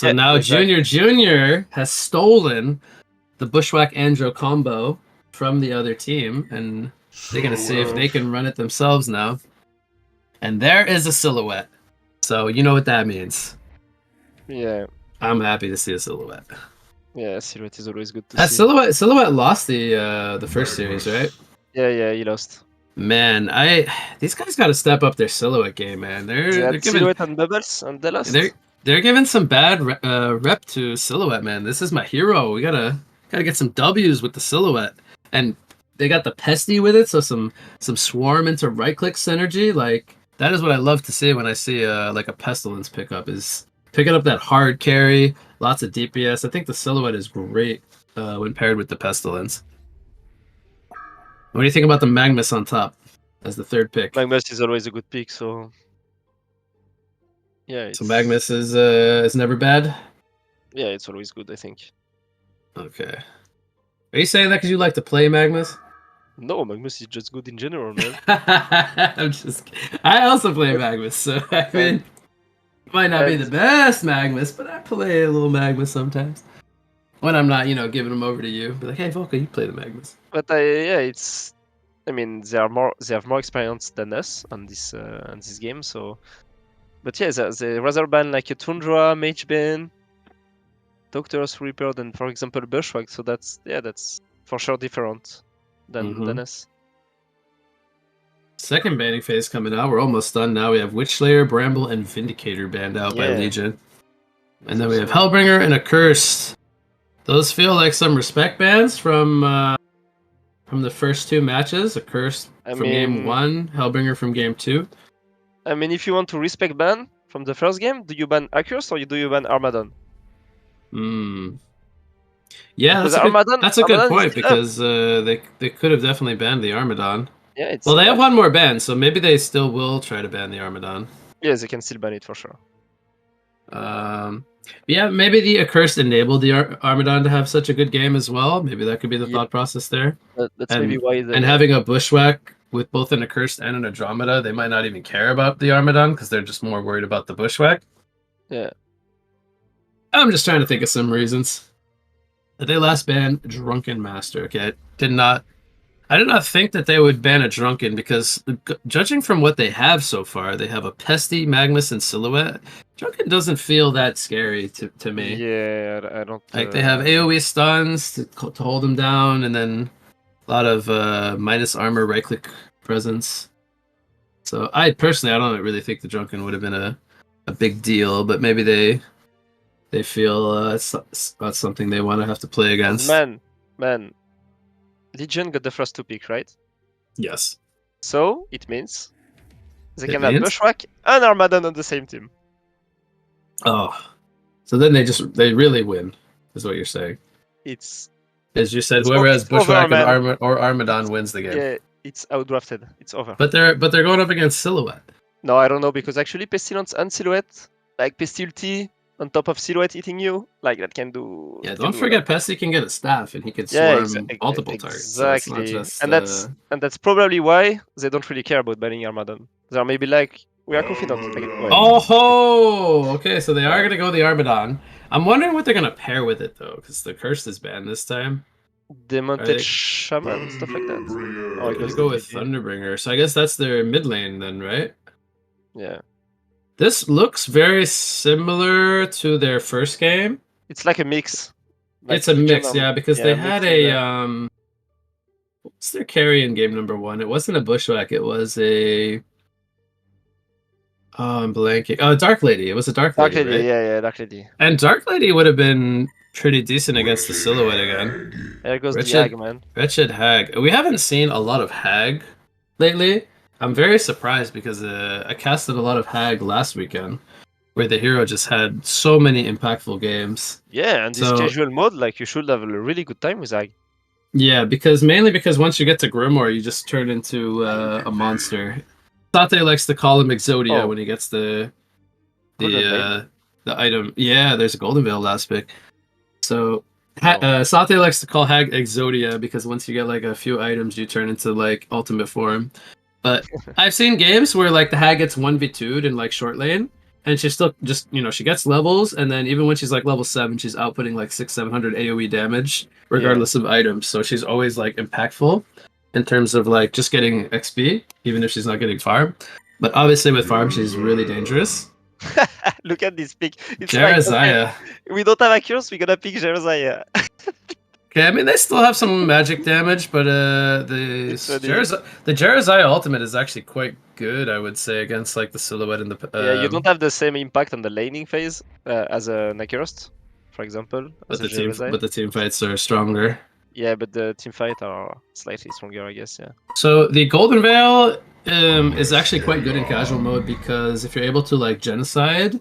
So Yeah, now exactly. Junior has stolen the Bushwhack Andro combo from the other team, and they're gonna see if they can run it themselves now. And there is a silhouette. So you know what that means. Yeah, I'm happy to see a silhouette. yeah. Silhouette is always good to That see. silhouette lost the first series, right? Yeah, he lost. Man, these guys got to step up their silhouette game, man. They They're had giving Silhouette and Bubbles, and they lost. they're giving some bad rep to silhouette, man. This is my hero. We gotta get some W's with the silhouette, and they got the pesty with it, so some swarm into right click synergy. Like that is what I love to see when I see like a pestilence pickup, is picking up that hard carry, lots of DPS. I think the silhouette is great when paired with the pestilence. What do you think about the Magnus on top as the third pick? Magnus is always a good pick, so yeah. So Magnus is never bad. Yeah, it's always good, I think. Okay. Are you saying that because you like to play Magnus? No, Magnus is just good in general, man. I also play Magnus, so I mean, might not be the best Magnus, but I play a little Magnus sometimes. When I'm not, giving them over to you. Be like, hey, Volka, you play the Magnus. But it's. I mean, they have more experience than us on this game, so. But yeah, they rather ban like a Tundra, Magebane, Doctor's Reaper than, for example, Bushwhack. So that's for sure different than us. Second banning phase coming out. We're almost done now. We have Witchslayer, Bramble, and Vindicator banned out by Legion. And then we have Hellbringer and Accursed. Those feel like some respect bans from the first two matches. Accursed from game 1, Hellbringer from game 2. I mean, if you want to respect ban from the first game, do you ban Accursed or do you ban Armadan? Yeah, that's a good point, because they could have definitely banned the Armadan. Yeah, well, they have one more ban, so maybe they still will try to ban the Armadan. Yeah, they can still ban it for sure. Yeah, maybe the Accursed enabled the Armadan to have such a good game as well. Maybe that could be the thought process there. That's maybe why. And having a Bushwhack with both an Accursed and an Andromeda, they might not even care about the Armadan because they're just more worried about the Bushwhack. Yeah. I'm just trying to think of some reasons. They last banned Drunken Master. Okay, I did not think that they would ban a Drunken, because judging from what they have so far, they have a Pesty, Magnus, and Silhouette. Drunken doesn't feel that scary to me. Yeah, I don't. Like they have AoE stuns to hold them down, and then a lot of minus armor right click presence. So I don't really think the Drunken would have been a big deal, but maybe they feel it's something they want to have to play against. Man. Legion got the first two picks, right? Yes. So it means they can have Bushwhack and Armadan on the same team. Oh, so then they really win, is what you're saying? It's, as you said, whoever has Bushwhack or Armadan wins the game. Yeah, it's outdrafted. It's over. But they're going up against Silhouette. No, I don't know, because actually Pestilence and Silhouette, like Pestility on top of Silhouette eating you, like that can do. Yeah, can don't do a forget lot. Pesty can get a staff and he can Yeah, swarm multiple targets. So it's not exactly. just And that's probably why they don't really care about banning Armadon. They're maybe like, we are confident. Like, wait. Oh ho! Okay, so they are gonna go the Armadon. I'm wondering what they're gonna pair with it though, because the Cursed is banned this time. Demonted they- Shaman, stuff like that. Oh, They're it gonna was go the with GG. Thunderbringer. So I guess that's their mid lane then, right? Yeah. This looks very similar to their first game. It's like a mix. Like It's a Legion mix, are- yeah, because they had mixing a what's their carry in game number 1? It wasn't a Bushwhack, it was a oh, I'm blanking. Oh, Dark Lady. It was a Dark Dark Lady, Lady, right? yeah, Dark Lady. And Dark Lady would have been pretty decent against the Silhouette again. There goes the Wretched, Hag, man. Wretched Hag. We haven't seen a lot of Hag lately. I'm very surprised because I casted a lot of Hag last weekend, where the hero just had so many impactful games. Yeah, and this So- casual mode, like you should have a really good time with Hag. Yeah, mainly because once you get to Grimoire, you just turn into a monster. Sate likes to call him Exodia Oh. when he gets the Golden Veil. item. Yeah, there's a Golden Veil last pick. So Oh. Sate likes to call Hag Exodia because once you get like a few items, you turn into like ultimate form. But I've seen games where like the Hag gets 1v2'd in like short lane, and she's still just she gets levels, and then even when she's like level 7, she's outputting like 600-700 AoE damage regardless of items. So she's always like impactful in terms of like just getting XP, even if she's not getting farm. But obviously with farm, she's really dangerous. Look at this pick. It's like, Jerizaya. okay, we don't have Accurus, we're gonna pick Jerizaya. Okay, I mean they still have some magic damage, but the Jerizaya ultimate is actually quite good, I would say, against like the Silhouette and the Yeah, you don't have the same impact on the laning phase as a Accurus, for example. but as a the team fights are stronger. Yeah, but the team fight are slightly stronger, I guess. Yeah. So the Golden Veil is actually quite good in casual mode because if you're able to like genocide,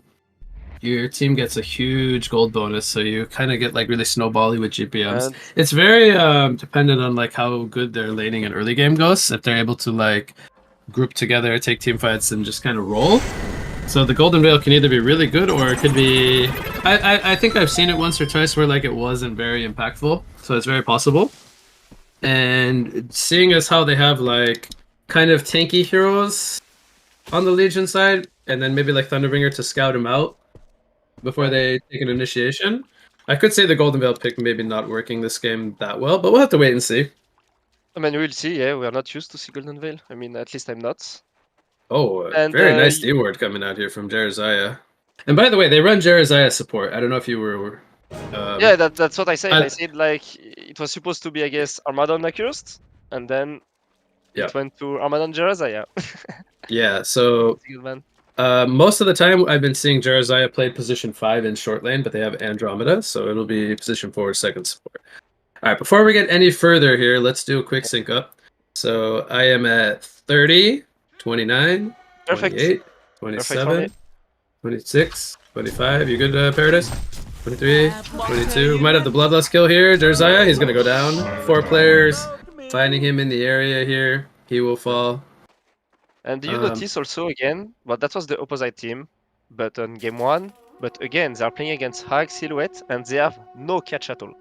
your team gets a huge gold bonus. So you kind of get like really snowbally with GPMs. And It's very dependent on like how good their laning and early game goes. If they're able to like group together, take team fights, and just kind of roll. So the Golden Veil can either be really good or it could be. I think I've seen it once or twice where like it wasn't very impactful. So it's very possible. And seeing as how they have like kind of tanky heroes on the Legion side, and then maybe like Thunderbringer to scout him out before they take an initiation, I could say the Golden Veil pick maybe not working this game that well, but we'll have to wait and see. I mean, we'll see. Yeah, we are not used to see Golden Veil. I mean, at least I'm not. Oh, And, very nice D-word coming out here from Jerizaya. And by the way, they run Jerizaya support. I don't know if you were. Yeah, that's what I said. I- I said like it was supposed to be, I guess, Armadon Accurus, and then Yeah. it went to Armadon Jerizaya. Yeah, so Good man. most of the time I've been seeing Jerizaya play position 5 in short lane, but they have Andromeda, so it'll be position 4 second support. Alright, before we get any further here, let's do a quick sync up. So I am at 30, 29, Perfect. 28, Perfect for 27, me. 26, 25. You good, Paradise? 23, 22. Might have the Bloodlust kill here. Jerizaya, he's gonna go down. 4 players. Finding him in the area here. He will fall. And do you notice also again? Well, that was the opposite team, but on game 1. But again, they are playing against Hag Silhouette, and they have no catch at all.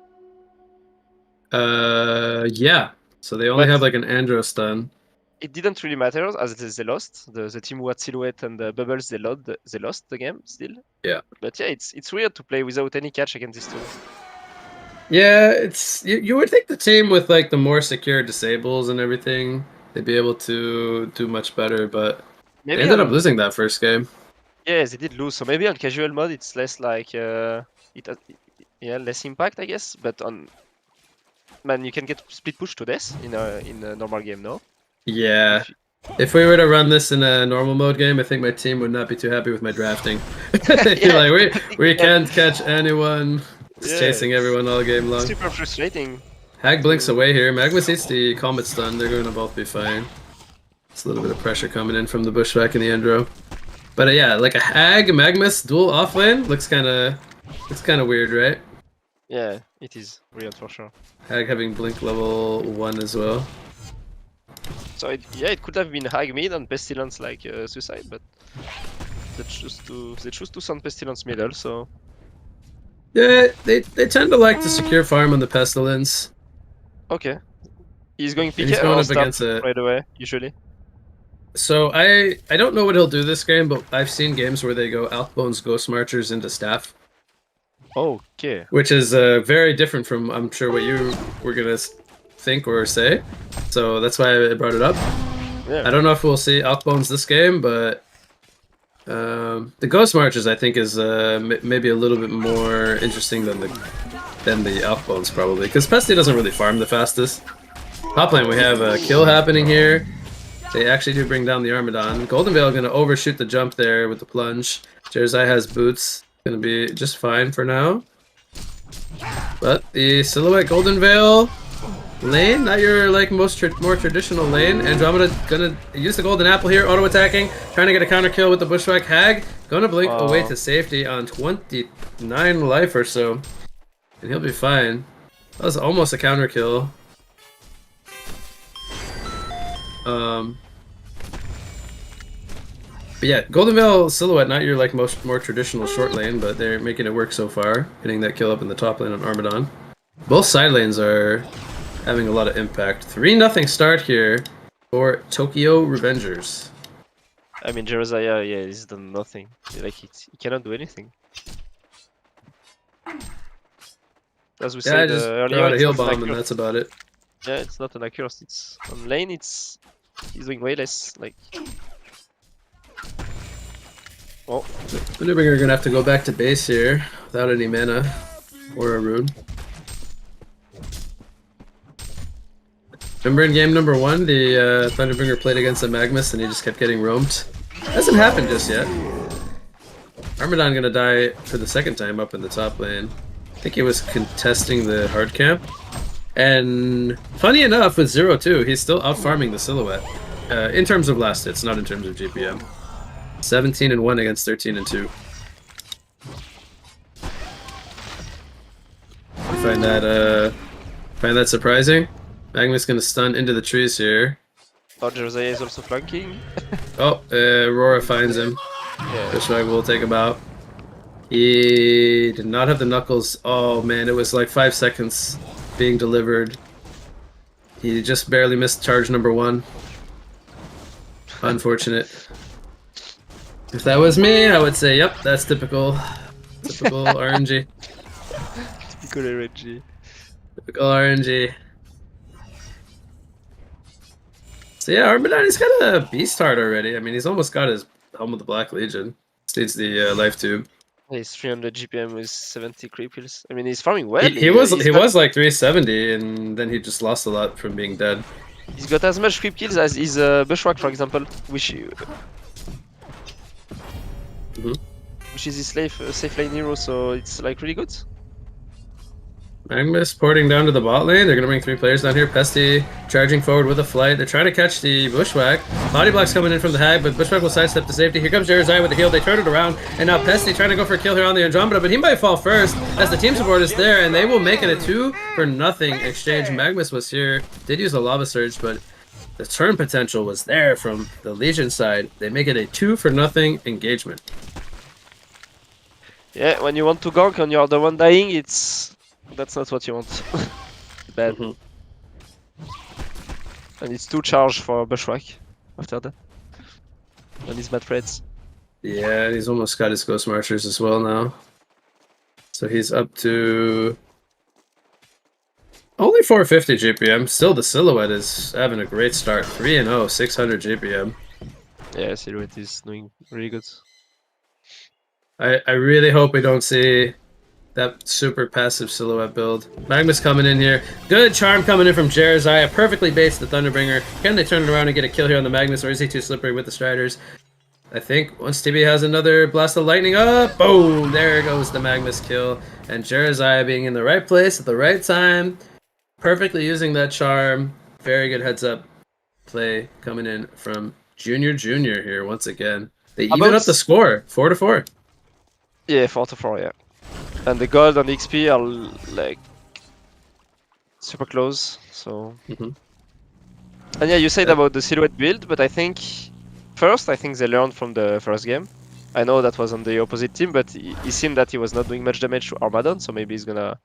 Yeah. So they only But- have like an Andro stun. It didn't really matter as they lost. The team who had Silhouette and Bubbles, they lost the game still. Yeah. But yeah, it's weird to play without any catch against these two. Yeah, it's you would think the team with like the more secure disables and everything, they'd be able to do much better, but Maybe they ended on- up losing that first game. Yeah, they did lose. So maybe on casual mode it's less like it has, less impact, I guess. But on man, you can get split push to death in a normal game, no? Yeah. If we were to run this in a normal mode game, I think my team would not be too happy with my drafting. They'd be Yeah, like, we can't catch anyone. Just Yeah, chasing it's everyone all game long. Super frustrating. Hag blinks away here. Magma eats the Comet stun. They're going to both be fine. It's a little bit of pressure coming in from the Bushwhack and the Endro. But yeah, like a Hag Magmus dual offlane looks kind of weird, right? Yeah, it is weird for sure. Hag having blink level 1 as well. So it could have been Hag mid and Pestilence like Suicide, but they choose to send Pestilence middle. So Yeah, they tend to like to secure farm on the Pestilence. Okay. He's going He's PK going or up stop against it. right away, usually? So I don't know what he'll do this game, but I've seen games where they go Alkbones Ghost Marchers into staff, Okay. which is very different from I'm sure what you were gonna think or say. So that's why I brought it up. Yeah. I don't know if we'll see Alkbones this game, but the Ghost Marchers I think is maybe a little bit more interesting than the Alkbones probably, because Pesty doesn't really farm the fastest. Top lane we have a kill happening here. They actually do bring down the Armadon. Golden Veil gonna overshoot the jump there with the plunge. Jersey has boots. Gonna be just fine for now. But the Silhouette Golden Veil lane, not your like more traditional lane. Andromeda gonna use the Golden Apple here, auto attacking, trying to get a counter kill with the Bushwhack. Hag gonna blink away to safety on 29 life or so, and he'll be fine. That was almost a counter kill. But yeah, Golden Veil Silhouette, not your like more traditional short lane, but they're making it work so far, getting that kill up in the top lane on Armadon. Both side lanes are having a lot of impact. 3-0 start here for Tokyo Revengers. I mean, Jeremiah, yeah, he's done nothing. Like, he cannot do anything. As we Yeah, said just earlier, throw out a it's heal not an bomb and accurate. that's about it. Yeah, it's not an accuracy. It's on lane. He's doing way less. Like, oh, Thunderbringer are gonna have to go back to base here without any mana or a rune. Remember in game number 1, the Thunderbringer played against the Magmus and he just kept getting roamed? Hasn't happened just yet. Armadon gonna die for the second time up in the top lane. I think he was contesting the hard camp. And funny enough, with 0-2, he's still out farming the Silhouette. In terms of last hits, not in terms of GPM. 17-1 against 13-2. Find that surprising? Magnus gonna stun into the trees here. oh, Jeremiah is also flanking. Oh, Aurora finds him. Yeah. Bushwhack will take him out. He did not have the knuckles. Oh man, it was like 5 seconds being delivered. He just barely missed charge number 1. Unfortunate. If that was me, I would say, yep, that's typical. Typical RNG. Typical RNG. Typical RNG. So yeah, Armadon, he's got a beast heart already. I mean, he's almost got his Helm of the Black Legion. Just needs the life tube. He's 300 GPM with 70 creep kills. I mean, he's farming well. He was like 370, and then he just lost a lot from being dead. He's got as much creep kills as his Bushwhack, for example, which is his safe lane hero, so it's like really good. Magnus porting down to the bot lane. They're gonna bring 3 players down here. Pesty charging forward with a flight. They're trying to catch the Bushwhack. Body block's coming in from the Hag, but Bushwhack will sidestep to safety. Here comes Jeremiah with the heal. They turn it around, and now Pesty trying to go for a kill here on the Andromeda, but he might fall first as the team support is there, and they will make it a 2-0 exchange. Magnus was here, did use a Lava Surge, but the turn potential was there from the Legion side. They make it a 2-0 engagement. Yeah, when you want to gank and you're the one dying, that's not what you want. Bad. And it's 2 charge for Bushwhack after that. And he's mad threats. Yeah, he's almost got his Ghost Marchers as well now. So he's up to only 450 GPM. Still, the Silhouette is having a great start. 3-0, 600 GPM. Yeah, Silhouette is doing really good. I really hope we don't see that super passive Silhouette build. Magnus coming in here. Good charm coming in from Jeremiah. Perfectly based the Thunderbringer. Can they turn it around and get a kill here on the Magnus, or is he too slippery with the Striders? I think once TB has another Blast of Lightning up, boom! There goes the Magnus kill. And Jeremiah being in the right place at the right time. Perfectly using that charm. Very good heads up play coming in from Junior here once again. They even up the score, 4-4. Yeah, 4-4, yeah. And the gold and the XP are like super close, so. And yeah, you said about the Silhouette build, but I think they learned from the first game. I know that was on the opposite team, but he seemed that he was not doing much damage to Armadon, so maybe he's gonna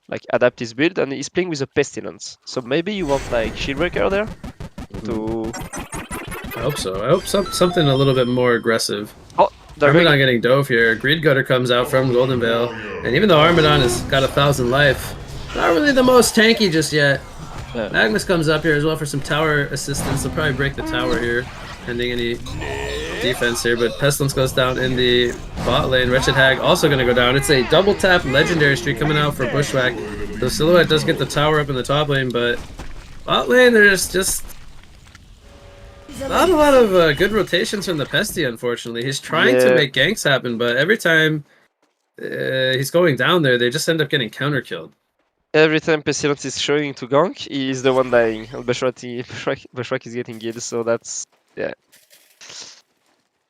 like adapt his build, and he's playing with a Pestilence. So maybe you want like Shieldbreaker there to. I hope so. I hope something a little bit more aggressive. Oh, they're Armadon going... getting dove here. Greed Gutter comes out from Golden Veil, and even though Armadon has got 1,000 life, not really the most tanky just yet. Yeah. Magnus comes up here as well for some tower assistance. They'll probably break the tower here, pending any defense here. But Pestilence goes down in the bot lane. Wretched Hag also going to go down. It's a double tap legendary streak coming out for Bushwhack. So Silhouette does get the tower up in the top lane, but bot lane there's just not a lot of good rotations from the Pesty, unfortunately. He's trying to make ganks happen, but every time he's going down there, they just end up getting counter-killed. Every time Pestilence is showing to gank, he is the one dying. And Bushwhack is getting killed, so that's... yeah.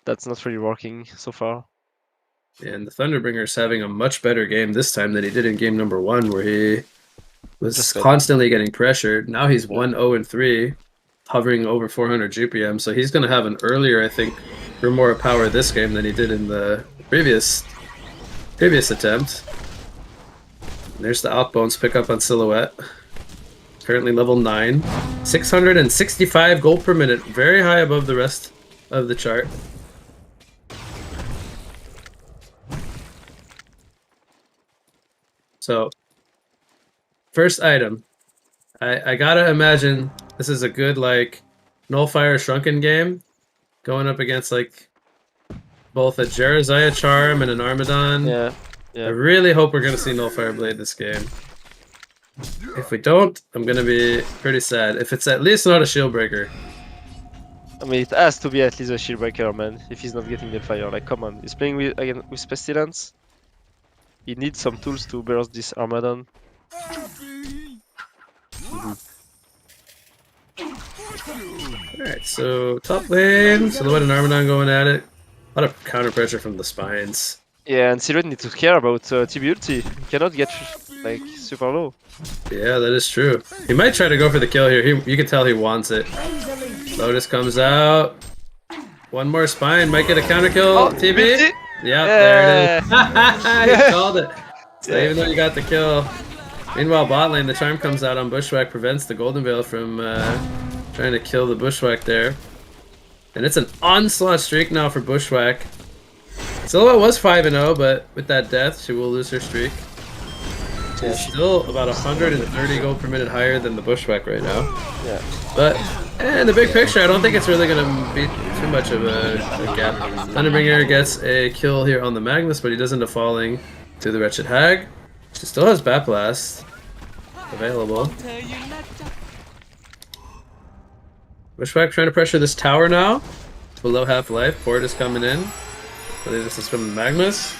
That's not really working so far. Yeah, and the Thunderbringer's having a much better game this time than he did in game number 1, where he was constantly getting pressured. Now he's 1-0-3, hovering over 400 GPM, so he's going to have an earlier, I think, for more power this game than he did in the previous attempt. And there's the Outbones pick up on Silhouette. Currently level 9. 665 gold per minute, very high above the rest of the chart. So, first item. I gotta imagine this is a good, like, Nullfire Shrunken game. Going up against, like, both a Jerizaiya Charm and an Armadon. Yeah. I really hope we're gonna see Nullfire Blade this game. If we don't, I'm gonna be pretty sad. If it's at least not a Shieldbreaker. I mean, it has to be at least a Shieldbreaker, man, if he's not getting the fire. Like, come on. He's playing with Pestilence. He needs some tools to burst this Armadon. Alright, so top lane, Silhouette and Armadon going at it. A lot of counter pressure from the spines. Yeah, and Silhouette needs to care about TB ulti. He cannot get like super low. Yeah, that is true. He might try to go for the kill here. You can tell he wants it. Lotus comes out. One more spine, might get a counter kill. Oh, TB? Yep, there it is. You called it. So even though you got the kill. Meanwhile, bot lane, the charm comes out on Bushwhack, prevents the Golden Veil from trying to kill the Bushwhack there. And it's an onslaught streak now for Bushwhack. Silhouette was 5-0, but with that death, she will lose her streak. She's still about 130 gold per minute higher than the Bushwhack right now. Yeah. But in the big picture, I don't think it's really going to be too much of a gap. Thunderbringer gets a kill here on the Magnus, but he does end up falling to the Wretched Hag. She still has Bat Blast available. Bushwhack trying to pressure this tower now. It's below half life. Port is coming in. I believe this is from the Magnus.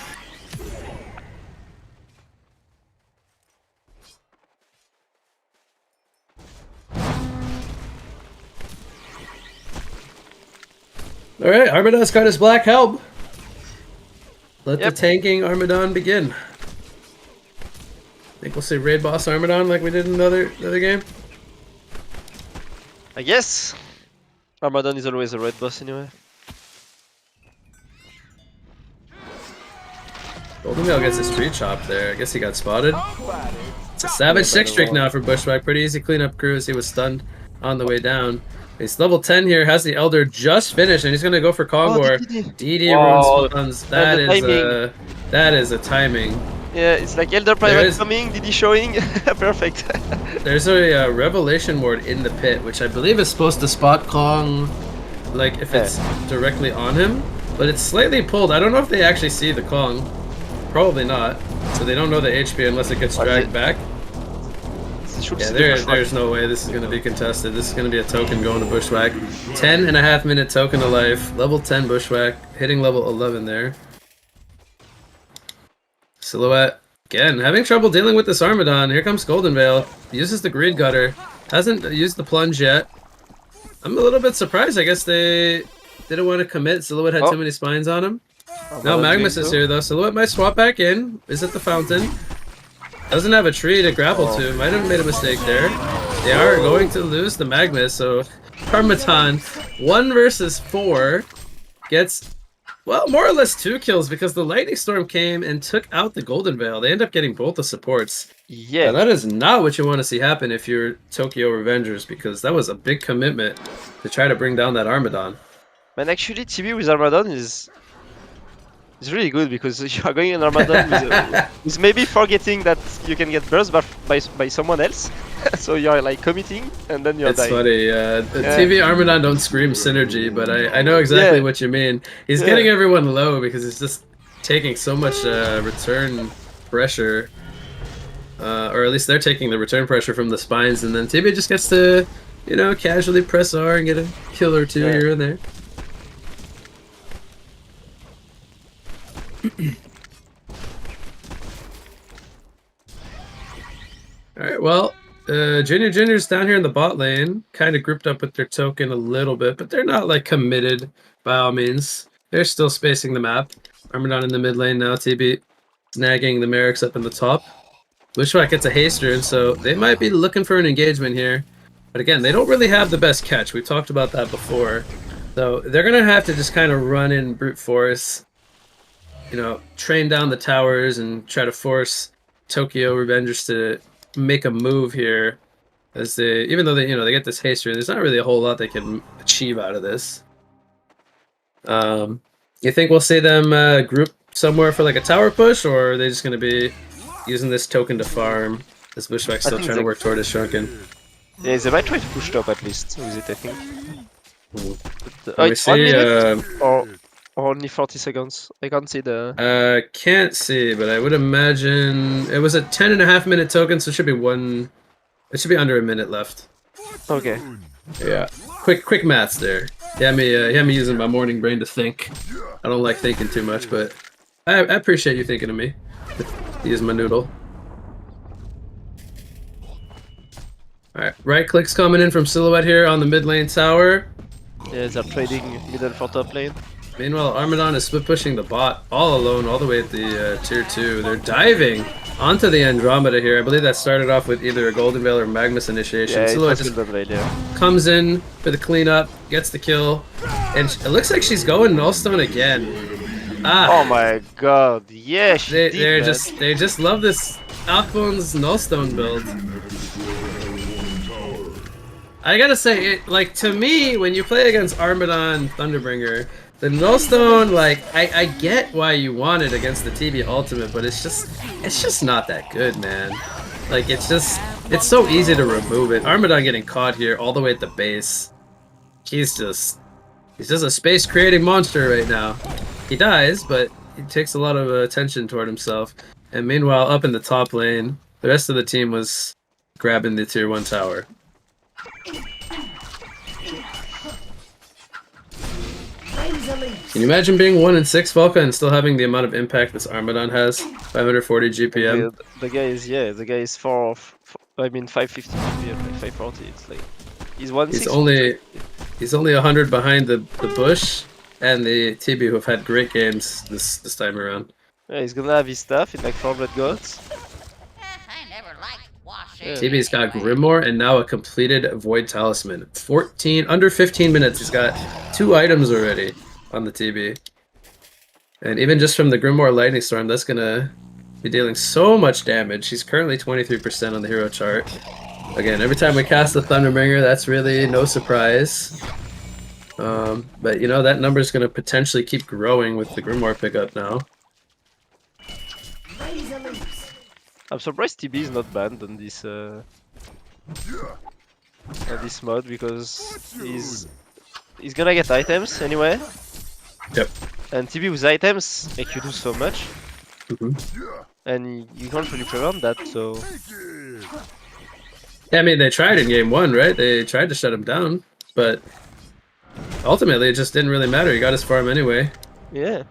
Alright, Armadon's got his black helm. Let the tanking Armadon begin. Think we'll see raid boss Armadon like we did in another game? I guess. Armadon is always a raid boss anyway. Golden Veil gets a street chop there. I guess he got spotted. It's a savage 6 streak now for Bushwhack. Pretty easy cleanup cruise. He was stunned on the way down. He's level 10 here, has the Elder just finished, and he's going to go for Kongor. DD runs. That is a timing. Yeah, it's like Elder Private coming, DD showing. Perfect. There's a Revelation Ward in the pit, which I believe is supposed to spot Kong, like if it's directly on him, but it's slightly pulled. I don't know if they actually see the Kong. Probably not. So they don't know the HP unless it gets dragged back. Yeah, there's no way this is going to be contested. This is going to be a token going to Bushwhack. 10.5 minute token to life. Level 10 Bushwhack. Hitting level 11 there. Silhouette. Again, having trouble dealing with this Armadon. Here comes Golden Veil. Uses the Greed Gutter. Hasn't used the plunge yet. I'm a little bit surprised. I guess they didn't want to commit. Silhouette had too many spines on him. Now Magnus is here though. Silhouette might swap back in. Is at the fountain. Doesn't have a tree to grapple to. Might have made a mistake there. They are going to lose the Magnus, so Armadon 1 versus 4 gets Well, more or less 2 kills because the Lightning Storm came and took out the Golden Veil. They end up getting both the supports. Yeah. And that is not what you want to see happen if you're Tokyo Revengers, because that was a big commitment to try to bring down that Armadon. And actually, TB with Armadon is really good because you are going in Armadon with maybe forgetting that you can get burst by someone else. So you're like committing and then you're dying. It's funny. The TV Armadon don't scream synergy, but I know exactly what you mean. He's getting everyone low because he's just taking so much return pressure. Or at least they're taking the return pressure from the spines, and then TB just gets to, casually press R and get a kill or 2 here and there. Alright, well, Junior's down here in the bot lane, kind of grouped up with their token a little bit, but they're not like committed by all means. They're still spacing the map. Armadon in the mid lane now, TB snagging the Merrick's up in the top. Bushwhack gets a haster, and so they might be looking for an engagement here. But again, they don't really have the best catch. We've talked about that before. So they're going to have to just kind of run in brute force, train down the towers and try to force Tokyo Revengers to make a move here. As even though they get this haster, there's not really a whole lot they can achieve out of this. You think we'll see them group somewhere for like a tower push, or are they just going to be using this token to farm, as Bushwhack's still trying to work toward his Shrunken? Yeah, they might try to push top at least with it, I think. Let me see, 1 minute or only 40 seconds? I can't see the... can't see, but I would imagine it was a 10.5 minute token, so it should be it should be under a minute left. Okay. Yeah. Quick maths there. You had me using my morning brain to think. I don't like thinking too much, but I appreciate you thinking of me. Use my noodle. Alright, right click's coming in from Silhouette here on the mid lane tower. Yeah, they're trading middle for top lane. Meanwhile, Armadon is split pushing the bot all alone, all the way at the tier 2. They're diving onto the Andromeda here. I believe that started off with either a Golden Veil or Magnus initiation. Yeah, Silhouette just comes in for the cleanup, gets the kill, and it looks like she's going Nullstone again. Oh my god, yeah, they just love this Alphonse Nullstone build. I gotta say, to me, when you play against Armadon Thunderbringer, the Nullstone, I get why you want it against the TB Ultimate, but it's just not that good, man. It's so easy to remove it. Armadon getting caught here all the way at the base. He's just a space creating monster right now. He dies, but he takes a lot of attention toward himself. And meanwhile, up in the top lane, the rest of the team was grabbing the tier 1 tower. Can you imagine being 1-6 Volca and still having the amount of impact this Armadon has? 540 GPM. The guy is 550 GPM, like 540. It's like he's 1-6. He's only 100 behind the Bush and the TB, who have had great games this time around. Yeah, he's gonna have his stuff in like 400 gods. TB's got Grimoire and now a completed Void Talisman. Under 15 minutes, he's got 2 items already on the TB. And even just from the Grimoire Lightning Storm, that's gonna be dealing so much damage. He's currently 23% on the hero chart. Again, every time we cast the Thunderbringer, that's really no surprise. But that number's gonna potentially keep growing with the Grimoire pickup now. I'm surprised TB is not banned on this mod, because he's gonna get items anyway. Yep. And TB with items make you do so much. And you can't really prevent that, so... Yeah, I mean, they tried in game 1, right? They tried to shut him down, but ultimately it just didn't really matter. He got his farm anyway. Yeah.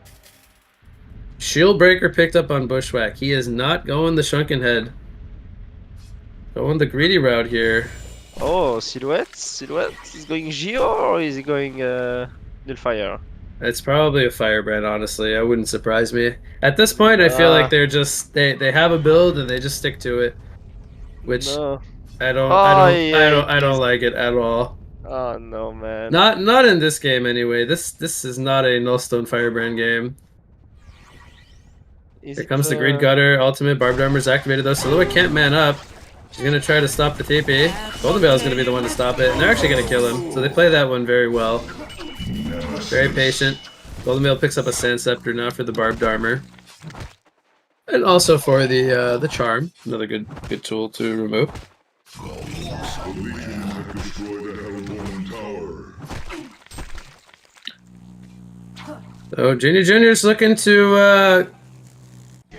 Shield Breaker picked up on Bushwhack. He is not going the Shrunken Head. Going the greedy route here. Oh, Silhouette is going Geo, or is he going Nilfire? It's probably a Firebrand, honestly. It wouldn't surprise me. At this point, I feel like they're just they have a build and they just stick to it, which I don't like it at all. Oh no, man. Not in this game anyway. This is not a Nullstone Firebrand game. Is Here it, comes the Greed Gutter. Ultimate Barbed Armor's activated though. Silhouette can't man up. She's gonna try to stop the TP. Golden Veil is gonna be the one to stop it, and they're actually gonna kill him. So they play that one very well. Very patient. Golden Veil picks up a Sand Scepter now for the Barbed Armor. And also for the Charm. Another good tool to remove. So Junior's looking to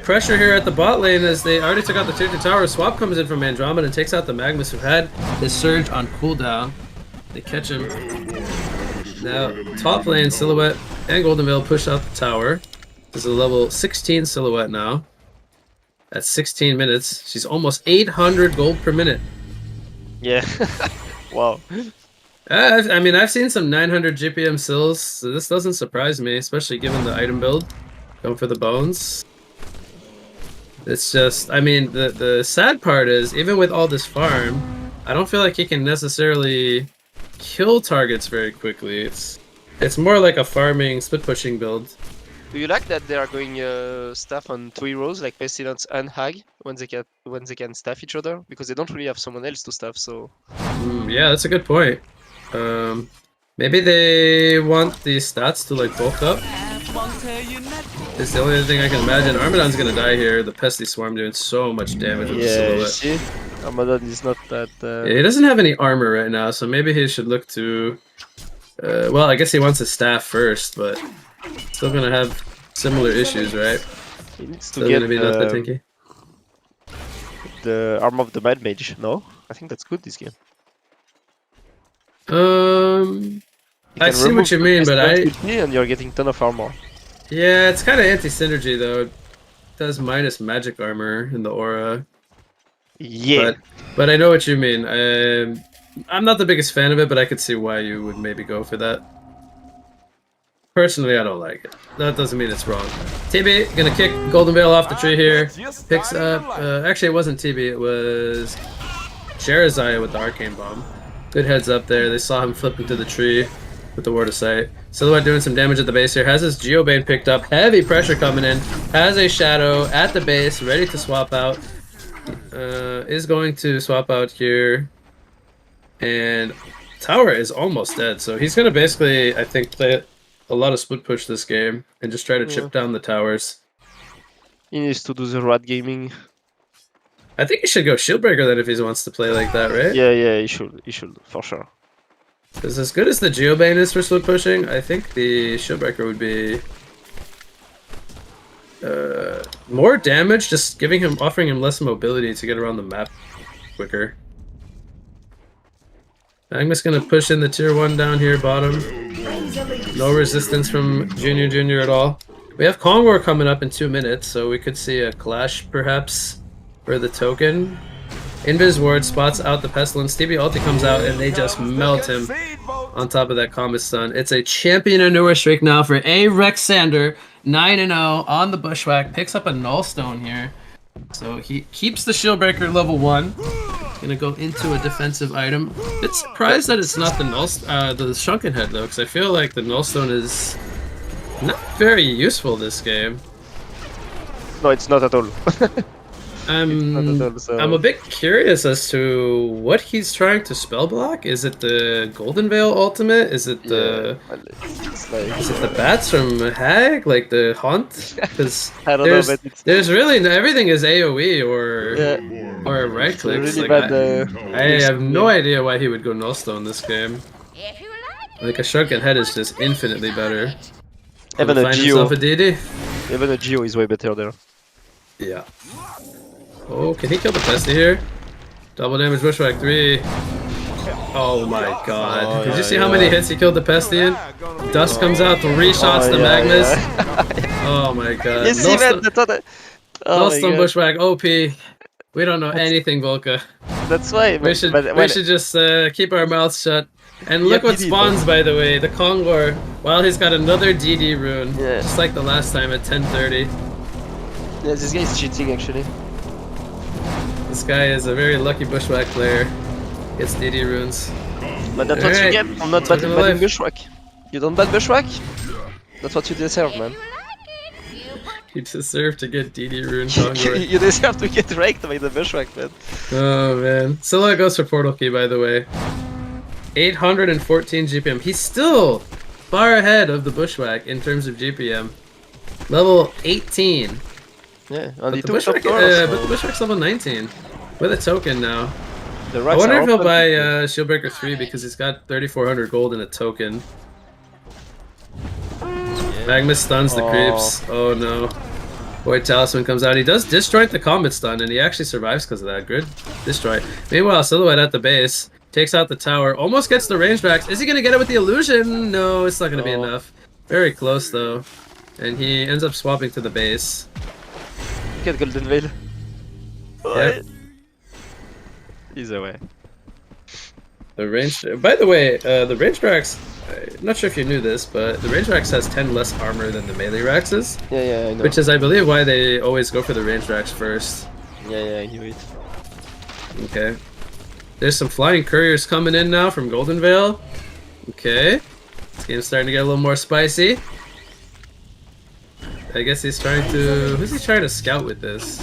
pressure here at the bot lane as they already took out the Tier 2 tower. Swap comes in from Andromeda and takes out the Magnus, who had his Surge on cooldown. They catch him. Now, top lane, Silhouette and Golden Veil push out the tower. This is a level 16 Silhouette now. At 16 minutes. She's almost 800 gold per minute. Yeah. Wow. I mean, I've seen some 900 GPM sills, so this doesn't surprise me, especially given the item build. Going for the bones. It's just, I mean, the sad part is, even with all this farm, I don't feel like he can necessarily kill targets very quickly. It's more like a farming, split pushing build. Do you like that they are going staff on 2 heroes like Pestilence and Hag when they can staff each other, because they don't really have someone else to staff? So yeah, that's a good point. Maybe they want the stats to like bulk up. It's the only thing I can imagine. Armadon's gonna die here. The Pesty Swarm doing so much damage with the Silhouette. See? Armadon is not that... Yeah, he doesn't have any armor right now, so maybe he should look to... well, I guess he wants his staff first, but still gonna have similar issues, right? He needs to Still get gonna be not that tanky. the Arm of the Mad Mage, no? I think that's good this game. I see what you mean, but and you're getting ton of armor. Yeah, it's kind of anti-synergy though. It does minus magic armor in the aura. Yeah. But I know what you mean. I'm not the biggest fan of it, but I could see why you would maybe go for that. Personally, I don't like it. That doesn't mean it's wrong. TB gonna kick Golden Veil off the tree here. Picks up. Actually, it wasn't TB. It was Jerizaiah with the Arcane Bomb. Good heads up there. They saw him flip into the tree with the Ward of Sight. Silhouette doing some damage at the base here. Has his Geobane picked up. Heavy pressure coming in. Has a Shadow at the base, ready to swap out. Is going to swap out here. And Tower is almost dead. So he's going to basically, I think, play a lot of split push this game and just try to chip down the towers. He needs to do the rat gaming. I think he should go Shieldbreaker then if he wants to play like that, right? Yeah, he should, for sure. Because as good as the Geobane is for split pushing, I think the Shieldbreaker would be more damage, just offering him less mobility to get around the map quicker. I'm just gonna push in the tier 1 down here bottom. No resistance from Junior at all. We have Kongor coming up in 2 minutes, so we could see a clash perhaps for the token. Invis Ward spots out the Pestilence. Stevie ulti comes out and they just melt him on top of that Comet Stun. It's a champion and Newerth streak now for A. Rexander, 9-0 on the Bushwhack. Picks up a Nullstone here. So he keeps the Shieldbreaker level 1. Gonna go into a defensive item. Bit surprised that it's not the Shrunken Head though, because I feel like the Nullstone is not very useful this game. No, it's not at all. I'm a bit curious as to what he's trying to spell block. Is it the Golden Veil ultimate? Is it the is it the bats from Hag, like the Haunt? Because there's really everything is AOE or a right click. Really like, I have no idea why he would go Nullstone this game. Like a Shrunken Head is just infinitely better. Even a Geo. DD. Even a Geo is way better there. Yeah. Oh, can he kill the Pesty here? Double damage Bushwhack 3. Oh my god. Did you see how many hits he killed the Pesty in? Dust comes out, 3 shots to Magnus. Oh my god. Nullstone Bushwhack OP. We don't know anything, Volka. That's why. We should just keep our mouths shut. And look what spawns, by the way. The Kongor. Well, he's got another DD rune. Yeah. Just like the last time at 10:30. Yeah, this guy is cheating actually. This guy is a very lucky Bushwhack player. Gets DD runes. But that's what you Alright. get from not Token of banning life. Bushwhack. You don't ban Bushwhack? That's what you deserve, man. You deserve to get DD Rune you, Convoy. you deserve to get raked by the Bushwhack, man. Oh man. Silhouette goes for Portal Key, by the way. 814 GPM. He's still far ahead of the Bushwhack in terms of GPM. Level 18. Yeah, But only the, two Bushwhack, top doors, but the Bushwhack's level 19. With a token now. The I racks wonder are if he'll open. buy Shieldbreaker 3 because he's got 3,400 gold in a token. Magnus stuns the creeps. Oh no. Void Talisman comes out. He does disjoint the combat stun, and he actually survives because of that. Good destroy. Meanwhile, Silhouette at the base takes out the tower. Almost gets the range racks. Is he going to get it with the illusion? No, it's not going to be enough. Very close though. And he ends up swapping to the base. Get Golden Veil. Yep. He's away. The range. By the way, the range racks. I'm not sure if you knew this, but the range racks has 10 less armor than the melee racks is. Yeah, I know. Which is, I believe, why they always go for the range racks first. Yeah, I knew it. Okay. There's some flying couriers coming in now from Golden Veil. Okay. This game's starting to get a little more spicy. I guess he's trying to... Who's he trying to scout with this?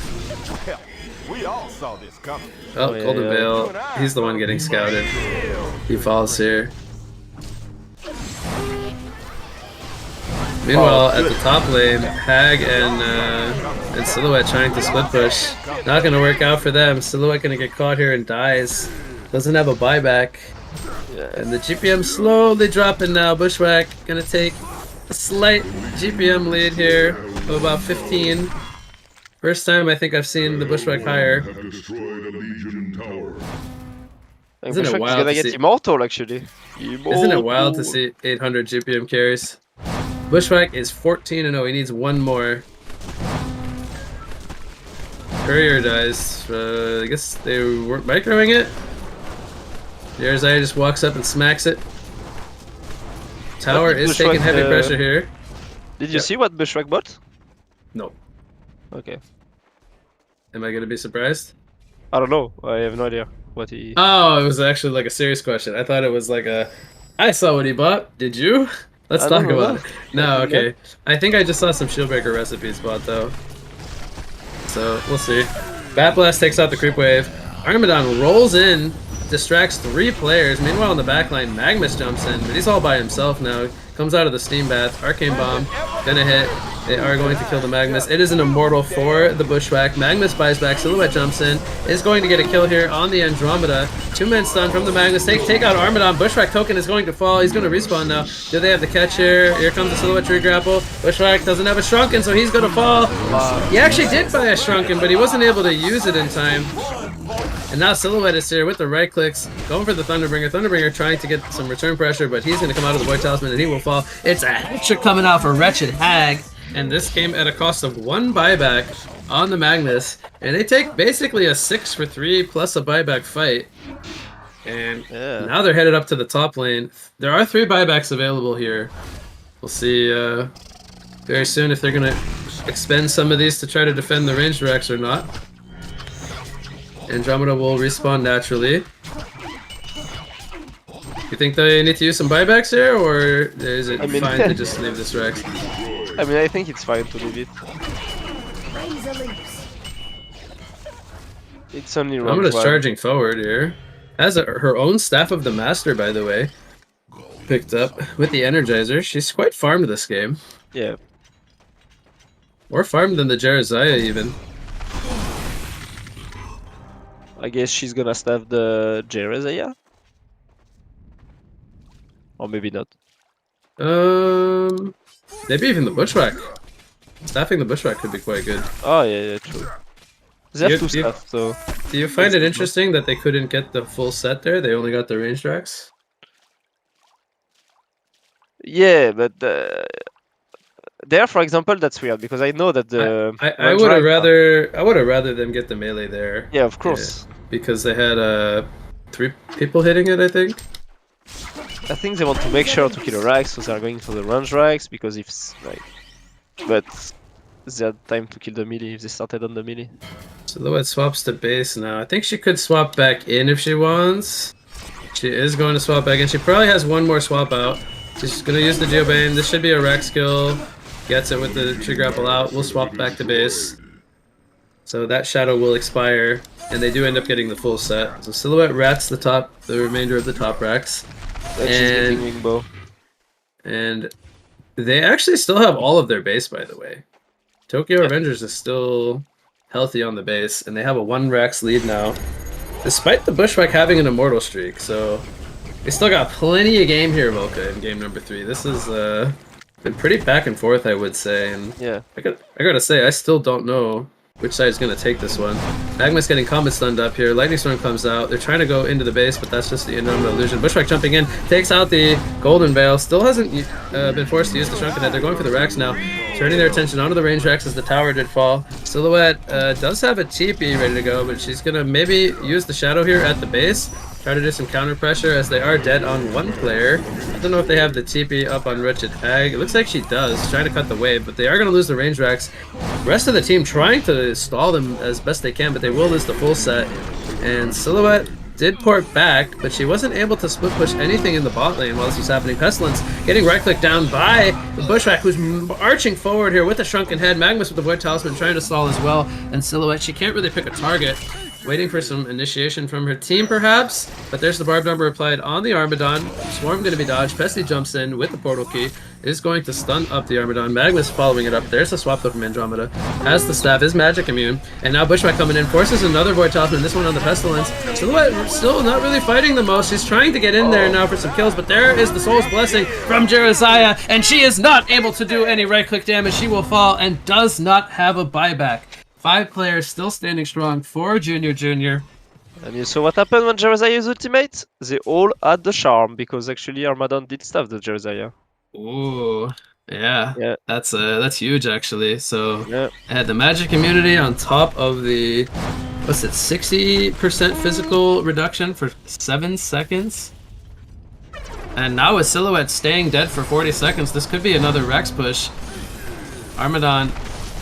We all saw this coming. Oh, yeah, Golden yeah. Veil. He's the one getting scouted. He falls here. Meanwhile, at the top lane, Hag and Silhouette trying to split push. Not gonna work out for them. Silhouette gonna get caught here and dies. Doesn't have a buyback. And the GPM slowly dropping now. Bushwhack gonna take a slight GPM lead here of about 15. First time I think I've seen the Bushwhack higher. Isn't it wild gonna to get see- Immortal, actually. Isn't it wild to see 800 GPM carries? Bushwhack is 14-0. He needs one more. Courier dies. I guess they weren't microing it. Yarzai just walks up and smacks it. Tower What did is taking Bushwhack, heavy pressure here. Did you see what Bushwhack bought? No. Okay. Am I gonna be surprised? I don't know. I have no idea what he... Oh, it was actually like a serious question. I thought it was like a... I saw what he bought. Did you? Let's I talk don't know. about it. No, okay. I think I just saw some Shieldbreaker recipes bought though. So, we'll see. Bat Blast takes out the creep wave. Armadon rolls in, distracts 3 players. Meanwhile, in the backline, Magnus jumps in, but he's all by himself now. Comes out of the Steam Bath. Arcane Bomb. Gonna hit. They are going to kill the Magnus. It is an Immortal for the Bushwhack. Magnus buys back. Silhouette jumps in. Is going to get a kill here on the Andromeda. 2-man stun from the Magnus. Take out Armadon. Bushwhack token is going to fall. He's going to respawn now. Do they have the catch here? Here comes the Silhouette tree grapple. Bushwhack doesn't have a Shrunken, so he's going to fall. He actually did buy a Shrunken, but he wasn't able to use it in time. And now Silhouette is here with the right clicks, going for the Thunderbringer. Thunderbringer trying to get some return pressure, but he's going to come out of the Void Talisman and he will fall. It's a headshot coming out for Wretched Hag. And this came at a cost of 1 buyback on the Magnus. And they take basically a 6 for 3 plus a buyback fight. And now they're headed up to the top lane. There are 3 buybacks available here. We'll see very soon if they're going to expend some of these to try to defend the ranged racks or not. Andromeda will respawn naturally. You think they need to use some buybacks here, or is it fine to just leave this Rex? I mean, I think it's fine to leave it. It's only round Andromeda's 1. charging forward here. Has her own Staff of the Master, by the way. Picked up with the Energizer. She's quite farmed this game. Yeah. More farmed than the Jerizaya, even. I guess she's gonna staff the Jerizaya? Or maybe not. Maybe even the Bushwhack. Staffing the Bushwhack could be quite good. Oh, yeah, true. They have 2 staff, so... Do you find it interesting that they couldn't get the full set there? They only got the ranged racks? Yeah, but... There, for example, that's weird, because I know that the... I would have rather them get the melee there. Yeah, of course. Yeah, because they had 3 people hitting it, I think. I think they want to make sure to kill the racks, so they are going for the range racks, because if like, but they had time to kill the melee if they started on the melee. Silhouette swaps to base now. I think she could swap back in if she wants. She is going to swap back, and she probably has one more swap out. She's going to use the Geobane. This should be a Rex skill. Gets it with the tree grapple out. We'll swap back to base. So that shadow will expire, and they do end up getting the full set. So Silhouette rats the remainder of the top racks. She's getting wing bow. And they actually still have all of their base, by the way. Tokyo Avengers is still healthy on the base, and they have a 1 Rex lead now, despite the Bushwhack having an immortal streak. So they still got plenty of game here, Volca, in game number 3. This has been pretty back and forth, I would say. And Yeah. I gotta say, I still don't know which side is going to take this one. Magma's getting combat stunned up here. Lightning Storm comes out. They're trying to go into the base, but that's just the Indomitable Illusion. Bushwhack jumping in, takes out the Golden Veil. Still hasn't been forced to use the Shrunken Head. They're going for the racks now, turning their attention onto the range racks as the tower did fall. Silhouette does have a TP ready to go, but she's going to maybe use the Shadow here at the base. Try to do some counter pressure as they are dead on one player. I don't know if they have the TP up on Wretched Hag. It looks like she does. She's trying to cut the wave, but they are going to lose the range racks. Rest of the team trying to stall them as best they can, but they will lose the full set. And Silhouette did port back, but she wasn't able to split push anything in the bot lane while this was happening. Pestilence getting right-clicked down by the Bushwhack, who's arching forward here with the Shrunken Head. Magnus with the Void Talisman trying to stall as well. And Silhouette, she can't really pick a target. Waiting for some initiation from her team, perhaps. But there's the Barb Number applied on the Armadon. Swarm going to be dodged. Pesty jumps in with the Portal Key. Is going to stun up the Armadon. Magnus following it up. There's the swap though from Andromeda. Has the staff, is magic immune. And now Bushwhack coming in. Forces another Void Talisman. This one on the Pestilence. Silhouette still not really fighting the most. She's trying to get in there now for some kills. But there is the Soul's Blessing from Jeremiah. And she is not able to do any right-click damage. She will fall and does not have a buyback. 5 players still standing strong for Junior. And you saw what happened when Jeremiah's ultimate? They all had the charm, because actually Armadon did stuff the Jeremiah. Ooh, yeah. Yeah. That's huge actually. So Yeah. I had the magic immunity on top of the 60% physical reduction for 7 seconds. And now with Silhouette staying dead for 40 seconds, this could be another Rex push. Armadon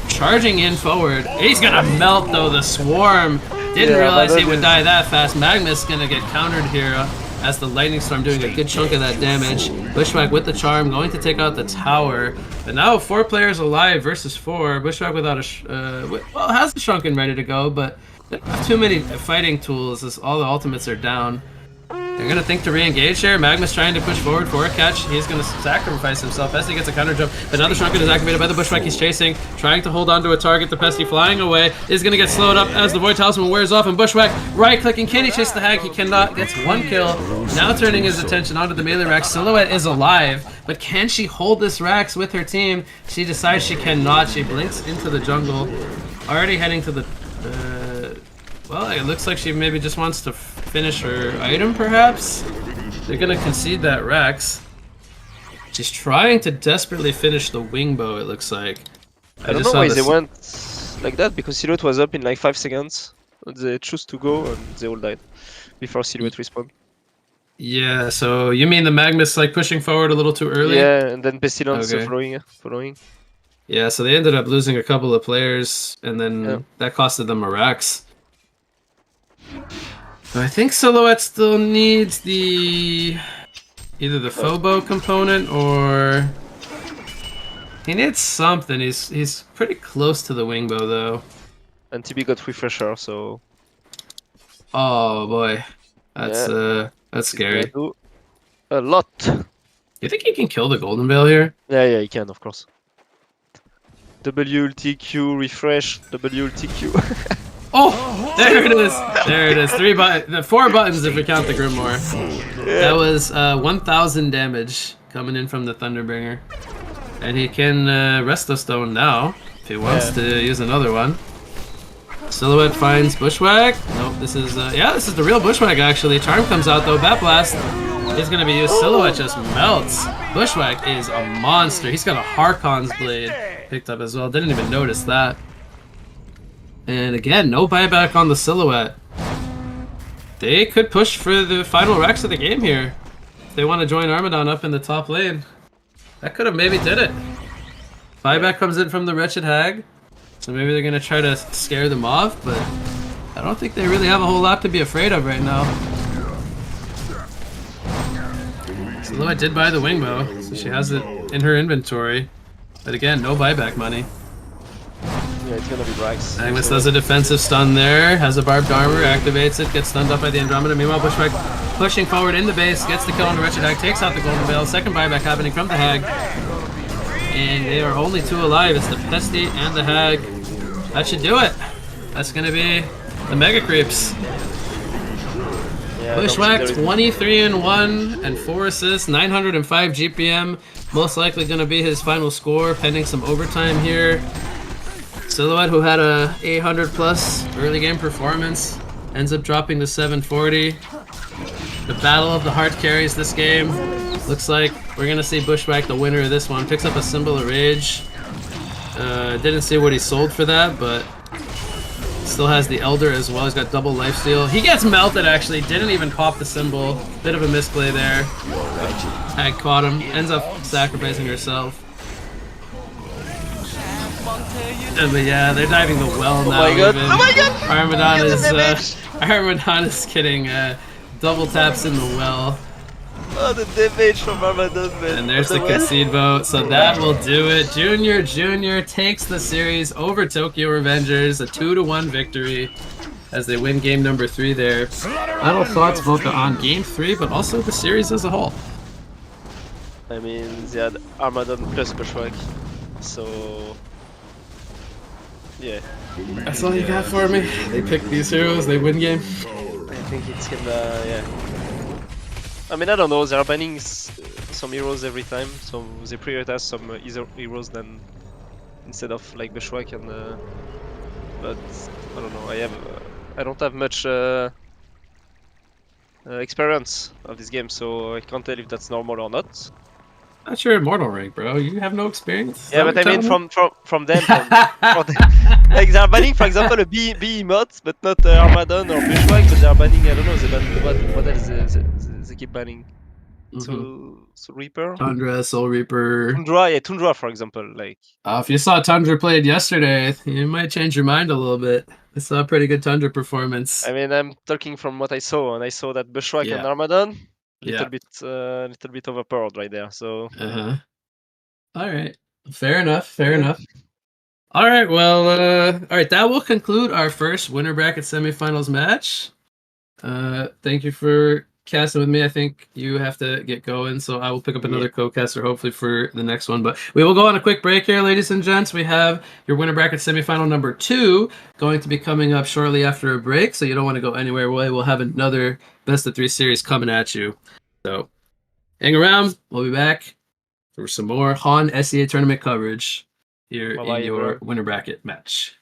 charging in forward. He's gonna melt though, the Swarm. Didn't realize he would die that fast. Magnus gonna get countered here as the Lightning Storm doing a good chunk of that damage. Bushwhack with the charm going to take out the tower. But now 4 players alive versus 4. Bushwhack without a has the Shrunken ready to go, but they don't have too many fighting tools as all the ultimates are down. They're gonna think to re-engage here. Magnus trying to push forward for a catch. He's gonna sacrifice himself. Pesty gets a counter jump, but now the Shrunken is activated by the Bushwhack he's chasing, trying to hold on to a target. The Pesty flying away is gonna get slowed up as the Void Talisman wears off, and Bushwhack right-clicking. Can he chase the Hag? He cannot. Gets 1 kill. Now turning his attention onto the melee racks. Silhouette is alive, but can she hold this racks with her team? She decides she cannot. She blinks into the jungle, already heading to the. Well, it looks like she maybe just wants to finish her item, perhaps? They're gonna concede that Rex. She's trying to desperately finish the wing bow, it looks like. I don't know why they went like that, because Silhouette was up in like 5 seconds. They chose to go and they all died before Silhouette respawned. Yeah, so you mean the Magnus like pushing forward a little too early? Yeah, and then Pestilence following. Yeah, so they ended up losing a couple of players, and then that costed them a Rex. I think Silhouette still needs either the Phobo component or he needs something. He's pretty close to the wing bow though. And TB got refresher, so oh boy, that's scary. A lot. You think he can kill the Golden Veil here? Yeah, he can, of course. W ulti Q refresh. W ulti Q. Oh, there it is. There it is. 4 buttons if we count the Grimoire. That was 1,000 damage coming in from the Thunderbringer. And he can Resto Stone now if he wants to use another one. Silhouette finds Bushwhack. Nope, this is the real Bushwhack actually. Charm comes out though. Bat Blast is going to be used. Silhouette just melts. Bushwhack is a monster. He's got a Harkon's Blade picked up as well. Didn't even notice that. And again, no buyback on the Silhouette. They could push for the final racks of the game here. If they want to join Armadon up in the top lane. That could have maybe did it. Buyback comes in from the Wretched Hag. So maybe they're going to try to scare them off, but I don't think they really have a whole lot to be afraid of right now. Although I did buy the wing bow, so she has it in her inventory. But again, no buyback money. Yeah, it's gonna be Brax. Agnes does a defensive stun there, has a barbed armor, activates it, gets stunned up by the Andromeda. Meanwhile, Bushwhack pushing forward in the base, gets the kill on the Wretched Hag, takes out the Golden Veil. Second buyback happening from the Hag. And they are only 2 alive. It's the Pesty and the Hag. That should do it. That's gonna be the Mega Creeps. Yeah, Bushwhack 23-1 and 4 assists, 905 GPM. Most likely gonna be his final score, pending some overtime here. Silhouette, who had a 800 plus early game performance, ends up dropping to 740. The battle of the heart carries this game. Looks like we're gonna see Bushwhack the winner of this one. Picks up a Symbol of Rage. Didn't see what he sold for that, but still has the Elder as well. He's got double lifesteal. He gets melted actually. Didn't even pop the symbol. Bit of a misplay there. Hag caught him. Ends up sacrificing herself. But yeah, they're diving the well now. my god! Even. Oh my god! Armadon is getting double taps in the well. Oh, the damage from Armadon, man. And there's the concede vote, so that will do it. Junior takes the series over Tokyo Revengers, a 2-1 victory as they win game number 3 there. Final thoughts both on game 3, but also the series as a whole. I mean, they had Armadon plus Bushwhack, so yeah. That's all you got for me. They pick these heroes, they win game. I think it's gonna, yeah. I mean, I don't know, they're banning some heroes every time, so they prioritize some easier heroes than instead of like Bushwhack and but I don't know, I don't have much experience of this game, so I can't tell if that's normal or not. That's your immortal rank, bro. You have no experience. Yeah, but I mean from them, like they're banning, for example, a B emote, but not Armadon or Bushwhack, but they're banning, I don't know, they ban what else they keep banning. Soul Reaper? Tundra, Soul Reaper. Tundra, for example, like. If you saw Tundra played yesterday, you might change your mind a little bit. I saw a pretty good Tundra performance. I mean, I'm talking from what I saw, and I saw that Bushwhack and Armadon, little bit overpowered right there. So. All right, fair enough. All right, well, that will conclude our first winner bracket semifinals match. Thank you for casting with me. I think you have to get going, so I will pick up another co-caster hopefully for the next one. But we will go on a quick break here, ladies and gents. We have your winner bracket semifinal number 2 going to be coming up shortly after a break, so you don't want to go anywhere away. We'll have another best of 3 series coming at you. So hang around. We'll be back for some more HoN SEA tournament coverage here in your winner bracket match.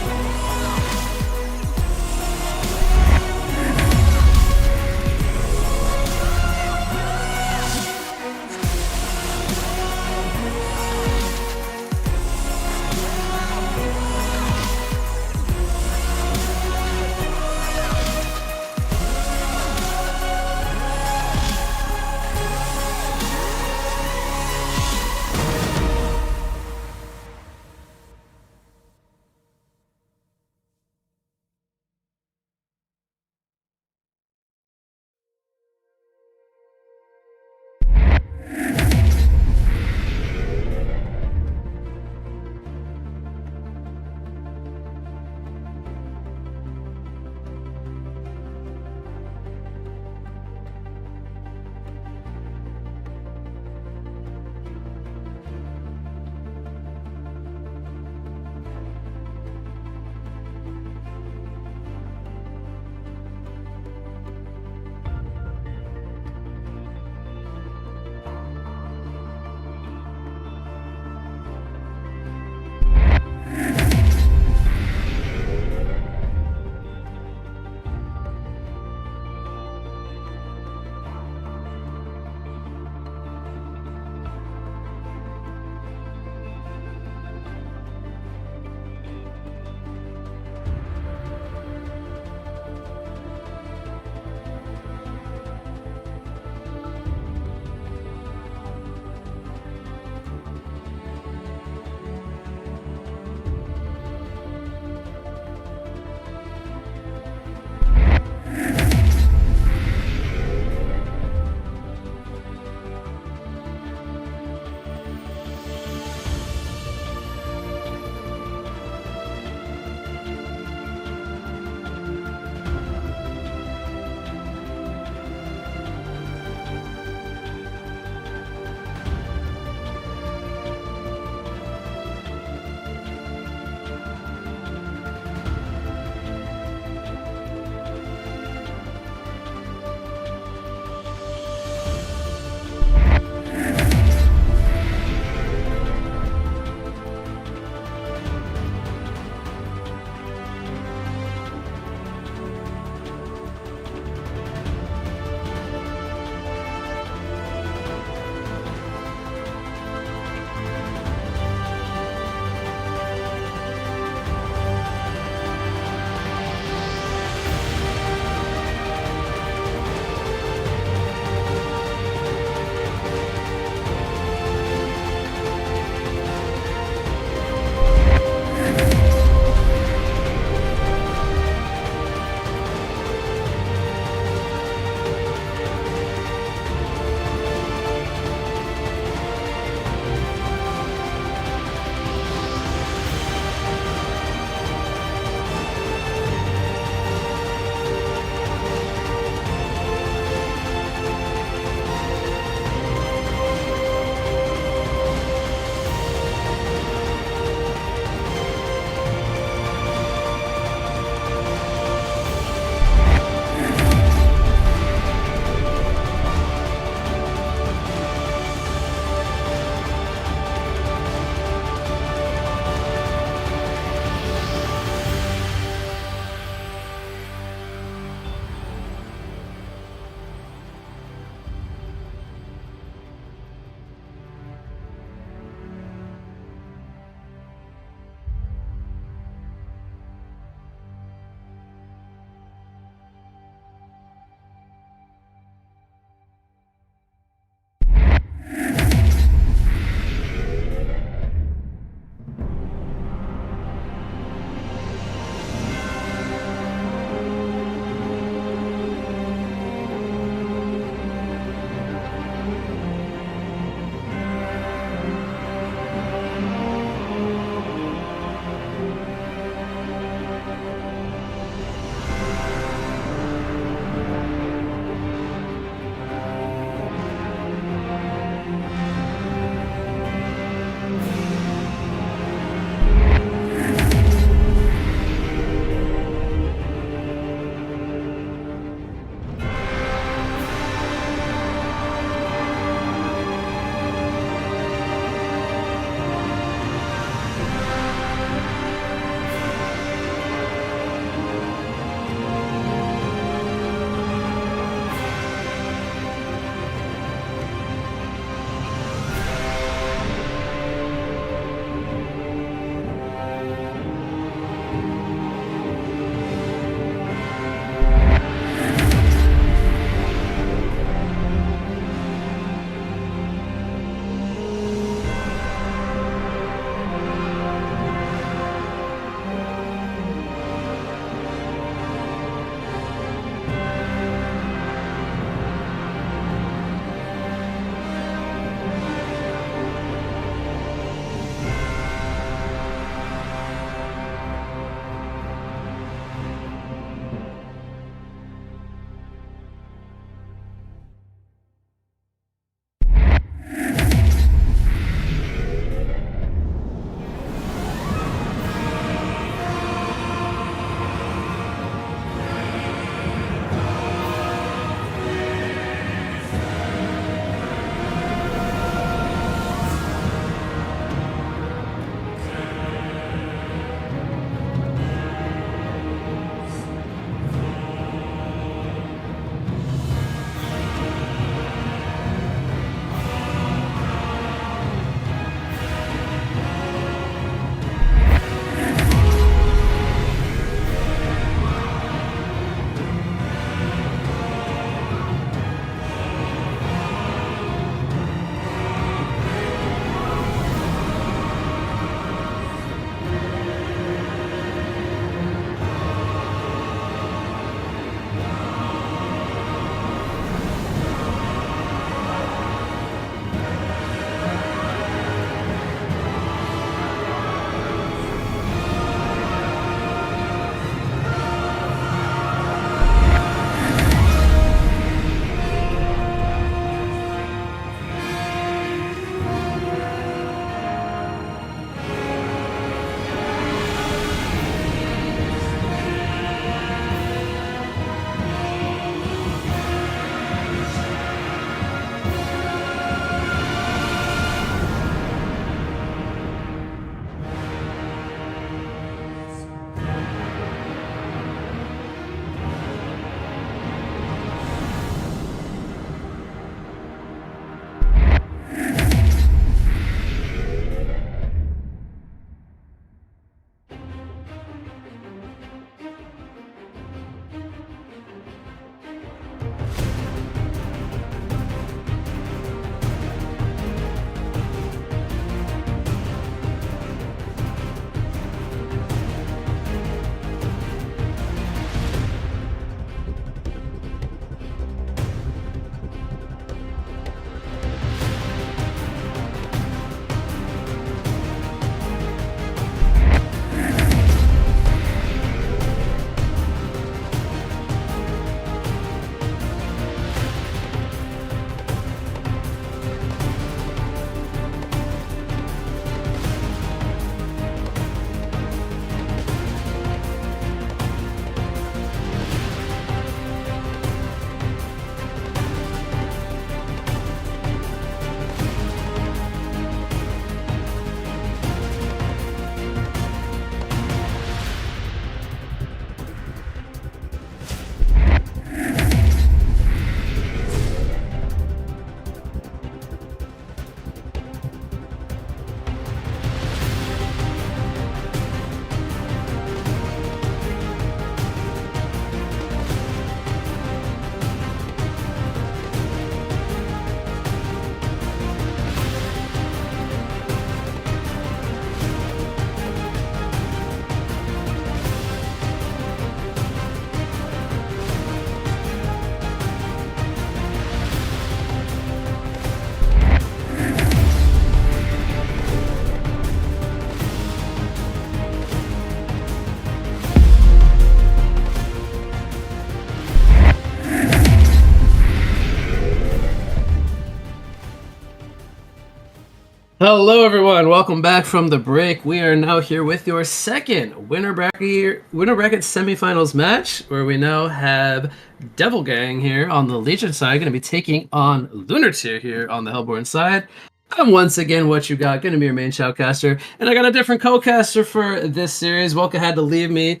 Hello, everyone. Welcome back from the break. We are now here with your second winner bracket semifinals match, where we now have Devil Gang here on the Legion side, going to be taking on Lunar Tier here on the Hellborn side. I'm once again what you got, going to be your main shoutcaster, and I got a different co-caster for this series. Welcome had to leave me.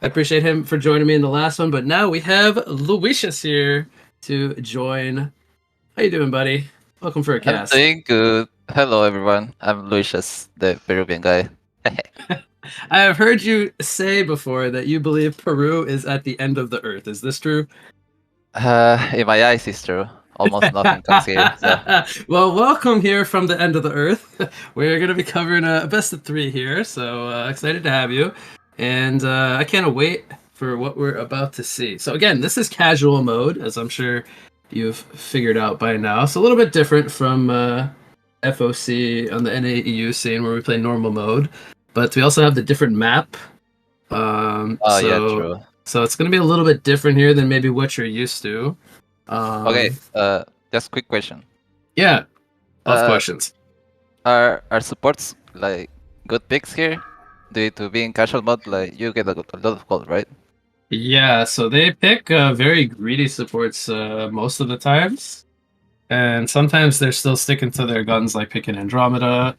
I appreciate him for joining me in the last one, but now we have Lucius here to join. How you doing, buddy? Welcome for a I'm cast. doing good. Hello, everyone. I'm Lucius, the Peruvian guy. I have heard you say before that you believe Peru is at the end of the earth. Is this true? In my eyes, it's true. Almost nothing comes here. So. Well, welcome here from the end of the earth. We're going to be covering a best of 3 here, so excited to have you. And I can't wait for what we're about to see. So again, this is casual mode, as I'm sure you've figured out by now. It's a little bit different from FOC on the NAEU scene where we play normal mode. But we also have the different map. Yeah, true. So it's going to be a little bit different here than maybe what you're used to. Okay, just quick question. Yeah, both questions. Are supports like good picks here? Due to being casual mode, like you get a lot of gold, right? Yeah, so they pick very greedy supports most of the times. And sometimes they're still sticking to their guns, like picking Andromeda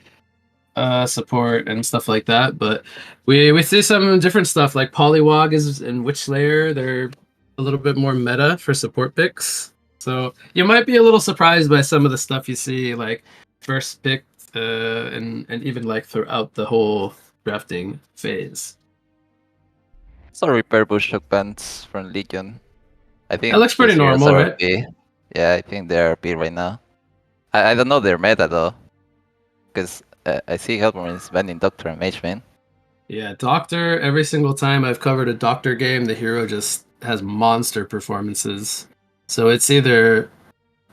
support and stuff like that. But we see some different stuff, like Polywog is in Witch Slayer. They're a little bit more meta for support picks. So you might be a little surprised by some of the stuff you see, like first pick and even like throughout the whole drafting phase. So repair bush hook bands from Legion. I think That looks pretty these heroes normal, are right? OP. Yeah, I think they're OP right now. I don't know their meta though, because I see Hellborn is banning Doctor and Mage Main. Yeah, Doctor, every single time I've covered a Doctor game, the hero just has monster performances. So it's either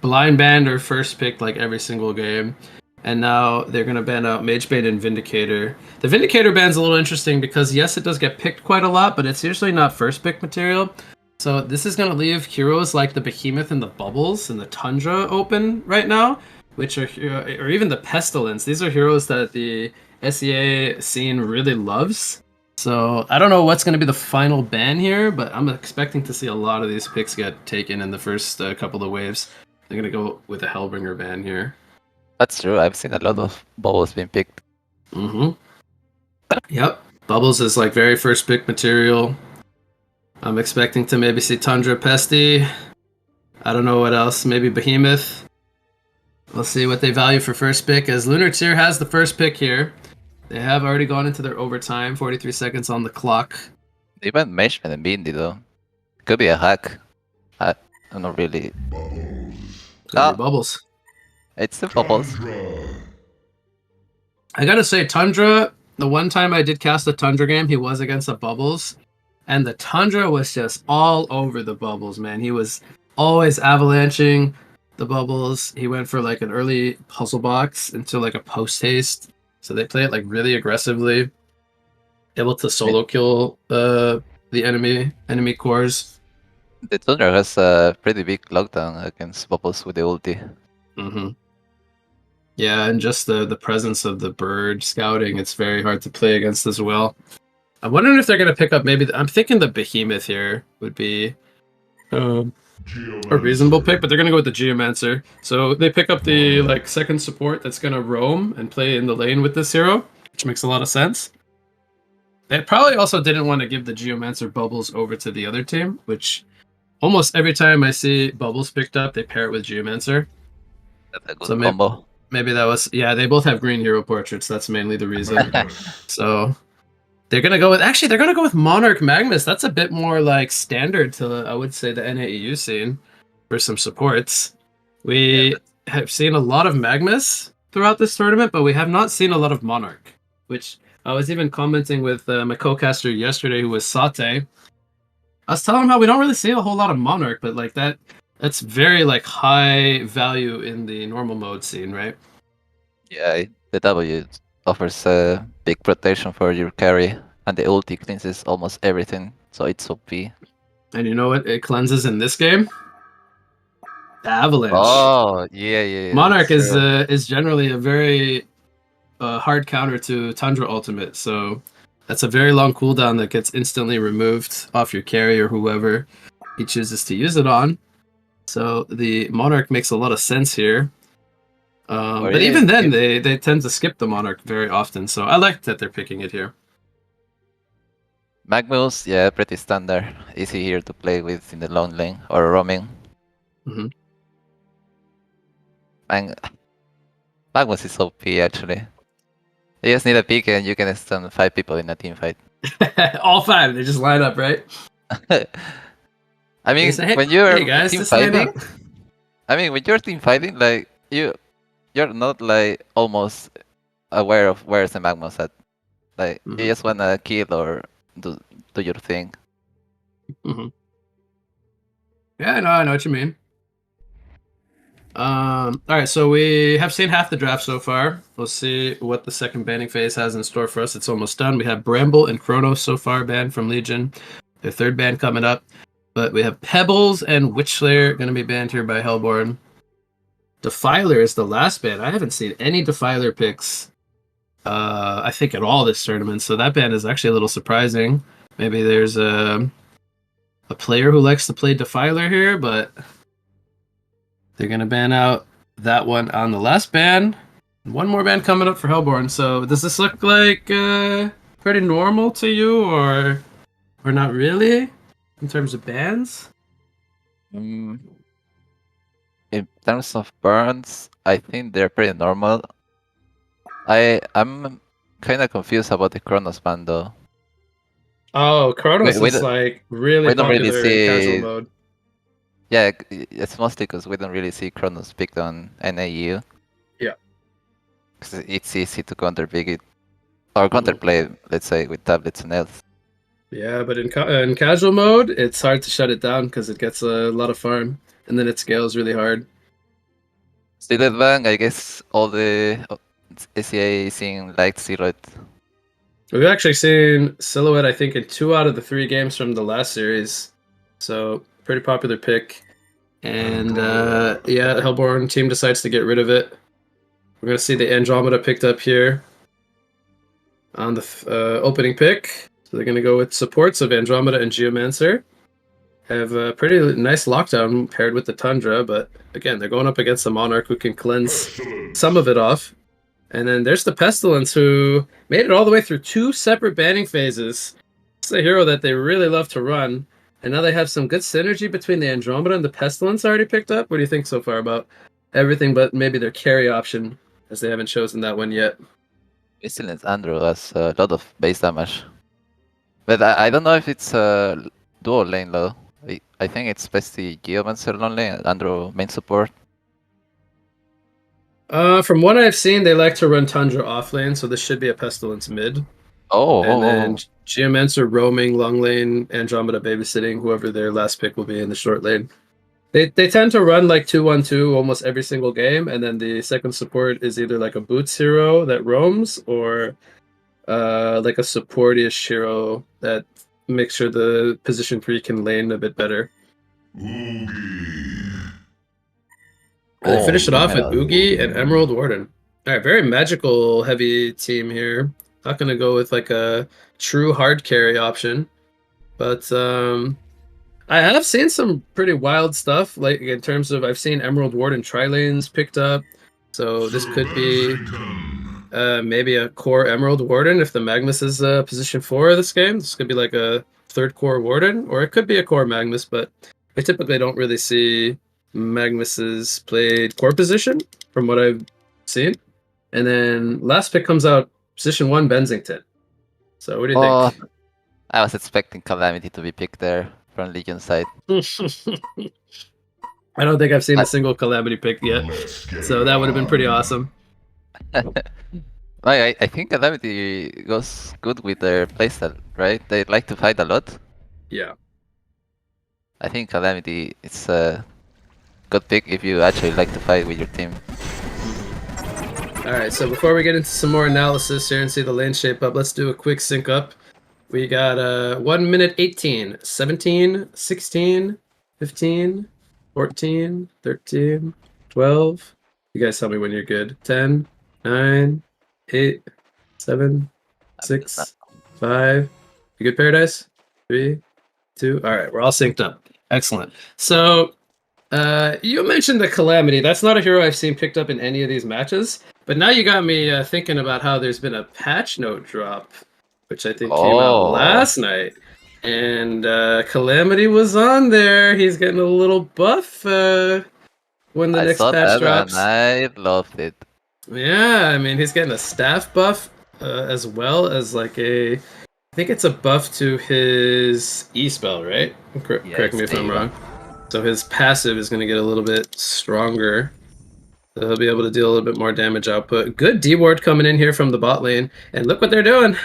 blind banned or first picked like every single game. And now they're going to ban out Mage Bane and Vindicator. The Vindicator ban's a little interesting because, yes, it does get picked quite a lot, but it's usually not first pick material. So this is going to leave heroes like the Behemoth and the Bubbles and the Tundra open right now, which are, or even the Pestilence. These are heroes that the SEA scene really loves. So I don't know what's going to be the final ban here, but I'm expecting to see a lot of these picks get taken in the first couple of waves. They're going to go with a Hellbringer ban here. That's true. I've seen a lot of bubbles being picked. Mm-hmm. Yep. Bubbles is like very first pick material. I'm expecting to maybe see Tundra, Pesty. I don't know what else. Maybe Behemoth. We'll see what they value for first pick, as Lunar Tier has the first pick here. They have already gone into their overtime. 43 seconds on the clock. They went Mage Main and Bindi though. Could be a hack. I'm not really. Could be Bubbles. It's the bubbles. I gotta say, Tundra, the one time I did cast a Tundra game, he was against the Bubbles. And the Tundra was just all over the Bubbles, man. He was always avalanching the Bubbles. He went for like an early puzzle box into like a post haste. So they play it like really aggressively. Able to solo kill the enemy cores. The Thunder has a pretty big lockdown against bubbles with the ulti. Mm-hmm. Yeah, and just the presence of the bird scouting, it's very hard to play against as well. I'm wondering if they're going to pick up maybe... I'm thinking the Behemoth here would be a reasonable pick, but they're going to go with the Geomancer. So they pick up the like second support that's going to roam and play in the lane with this hero, which makes a lot of sense. They probably also didn't want to give the Geomancer Bubbles over to the other team, which almost every time I see Bubbles picked up, they pair it with Geomancer. That's a good So combo. Maybe that was... Yeah, they both have green hero portraits. That's mainly the reason. So... They're going to go with... Actually, they're going to go with Monarch Magnus. That's a bit more, like, standard to, I would say, the NAEU scene for some supports. We have seen a lot of Magnus throughout this tournament, but we have not seen a lot of Monarch, which I was even commenting with my co-caster yesterday, who was Sate. I was telling him how we don't really see a whole lot of Monarch, but, like, that's very, like, high value in the normal mode scene, right? Yeah, the W offers a big protection for your carry, and the ulti cleanses almost everything, so it's OP. And you know what it cleanses in this game? Avalanche. Oh, yeah. Monarch is generally a very hard counter to Tundra ultimate, so that's a very long cooldown that gets instantly removed off your carry or whoever he chooses to use it on. So the Monarch makes a lot of sense here. But even then, they tend to skip the Monarch very often, so I like that they're picking it here. Magnus, yeah, pretty standard. Easy here to play with in the long lane or roaming. Mm-hmm. Magnus is OP actually. You just need a pick and you can stun 5 people in a team fight. All 5, they just line up, right? I mean, say, hey, when you're hey guys, team just line fighting, up. I mean, when you're team fighting, like you're not like almost aware of where's the Magnus at. Like you just wanna kill or do your thing. Mm-hmm. Yeah, no, I know what you mean. All right, so we have seen half the draft so far. We'll see what the second banning phase has in store for us. It's almost done. We have Bramble and Chronos so far banned from Legion. Their third ban coming up. But we have Pebbles and Witchslayer going to be banned here by Hellborn. Defiler is the last ban. I haven't seen any Defiler picks, I think, at all this tournament. So that ban is actually a little surprising. Maybe there's a player who likes to play Defiler here, but they're going to ban out that one on the last ban. One more ban coming up for Hellborn. So does this look like pretty normal to you, or not really in terms of bans? In terms of burns, I think they're pretty normal. I'm kind of confused about the Chronos ban though. Oh, Chronos is like really popular in casual mode. Yeah, it's mostly because we don't really see Chronos picked on NAU. Yeah. Because it's easy to counterpick it. Or counterplay, let's say, with tablets and else. Yeah, but in casual mode, it's hard to shut it down because it gets a lot of farm. And then it scales really hard. Silhouette ban, I guess all the SEA is seeing light silhouette. We've actually seen Silhouette, I think, in 2 out of the 3 games from the last series. So, pretty popular pick. And, yeah, the Hellborn team decides to get rid of it. We're going to see the Andromeda picked up here on the opening pick. So they're going to go with supports of Andromeda and Geomancer. Have a pretty nice lockdown paired with the Tundra, but again, they're going up against the Monarch who can cleanse some of it off. And then there's the Pestilence, who made it all the way through 2 separate banning phases. It's a hero that they really love to run. And now they have some good synergy between the Andromeda and the Pestilence already picked up. What do you think so far about everything but maybe their carry option, as they haven't chosen that one yet? Pestilence Andrew has a lot of base damage. But I don't know if it's a dual lane though. I think it's best the Geomancer long lane and Andrew main support. From what I've seen, they like to run Tundra off lane, so this should be a Pestilence mid. And then Geomancer roaming, long lane, Andromeda babysitting, whoever their last pick will be in the short lane. They tend to run like 2-1-2 almost every single game, and then the second support is either like a boots hero that roams, or like a supportish hero that makes sure the position 3 can lane a bit better. They finish it off with Oogie and Emerald Warden. All right, very magical heavy team here. Not going to go with like a true hard carry option. But I have seen some pretty wild stuff, like in terms of I've seen Emerald Warden tri-lanes picked up. So this could be maybe a core Emerald Warden if the Magnus is position 4 of this game. This could be like a 3rd core Warden, or it could be a core Magnus, but I typically don't really see Magnus's played core position from what I've seen. And then last pick comes out position 1 Bensington. So what do you think? I was expecting Calamity to be picked there from Legion side. I don't think I've seen a single Calamity pick yet. So that would have been pretty awesome. I think Calamity goes good with their playstyle, right? They like to fight a lot. Yeah. I think Calamity is a good pick if you actually like to fight with your team. Alright, so before we get into some more analysis here and see the lane shape up, let's do a quick sync up. We got 1 minute 18, 17, 16, 15, 14, 13, 12. You guys tell me when you're good. 10, 9, 8, 7, 6, 5. You good, Paradise? 3, 2. All right, we're all synced up. Excellent. So, you mentioned the Calamity. That's not a hero I've seen picked up in any of these matches. But now you got me thinking about how there's been a patch note drop, which I think came out last night. And Calamity was on there. He's getting a little buff when the next saw patch that drops. and I loved it. Yeah, I mean, he's getting a staff buff as well as like a... I think it's a buff to his E-spell, right? Correct me if I'm wrong. So his passive is going to get a little bit stronger. So he'll be able to deal a little bit more damage output. Good D-ward coming in here from the bot lane. And look what they're doing.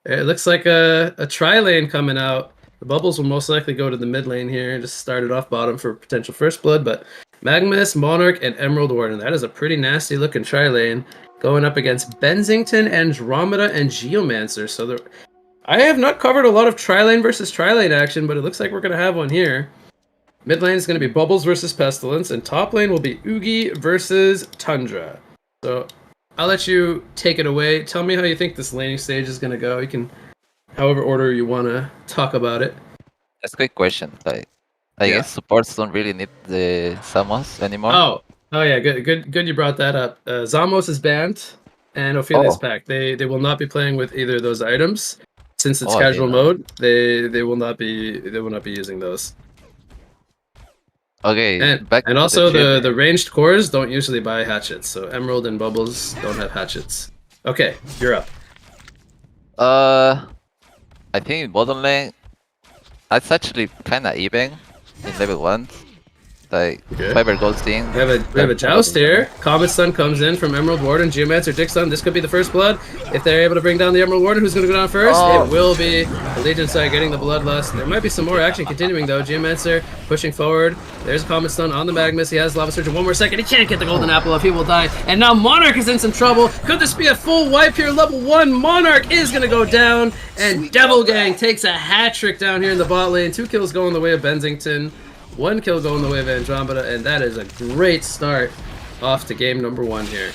It looks like a tri-lane coming out. The bubbles will most likely go to the mid lane here. Just started off bottom for potential first blood. But Magnus, Monarch, and Emerald Warden. That is a pretty nasty looking tri-lane. Going up against Benzington, Andromeda, and Geomancer. So I have not covered a lot of tri-lane versus tri-lane action, but it looks like we're going to have one here. Mid lane is going to be Bubbles versus Pestilence, and top lane will be Oogie versus Tundra. So I'll let you take it away. Tell me how you think this laning stage is going to go. You can, however order you want to talk about it. That's a great question. Like, I guess supports don't really need the Samos anymore. Oh yeah, good you brought that up. Zamos is banned, and Ophelia's back. They will not be playing with either of those items. Since it's casual mode, they will not be using those. Okay, and also the ranged cores don't usually buy hatchets, so Emerald and Bubbles don't have hatchets. Okay, you're up. I think bottom lane, it's actually kind of even in level 1. Like, Fiber Gold thing. We have a joust here. Comet Stun comes in from Emerald Warden. Geomancer, Dick Stun. This could be the first blood. If they're able to bring down the Emerald Warden, who's going to go down first? It will be the Legion side getting the Bloodlust. There might be some more action continuing, though. Geomancer pushing forward. There's a Comet Stun on the Magnus. He has Lava Surge in 1 more second. He can't get the Golden Apple off. He will die. And now Monarch is in some trouble. Could this be a full wipe here? Level 1. Monarch is going to go down. And Devil Gang takes a hat trick down here in the bot lane. 2 kills go in the way of Benzington. 1 kill going the way of Andromeda, and that is a great start off to game number 1 here.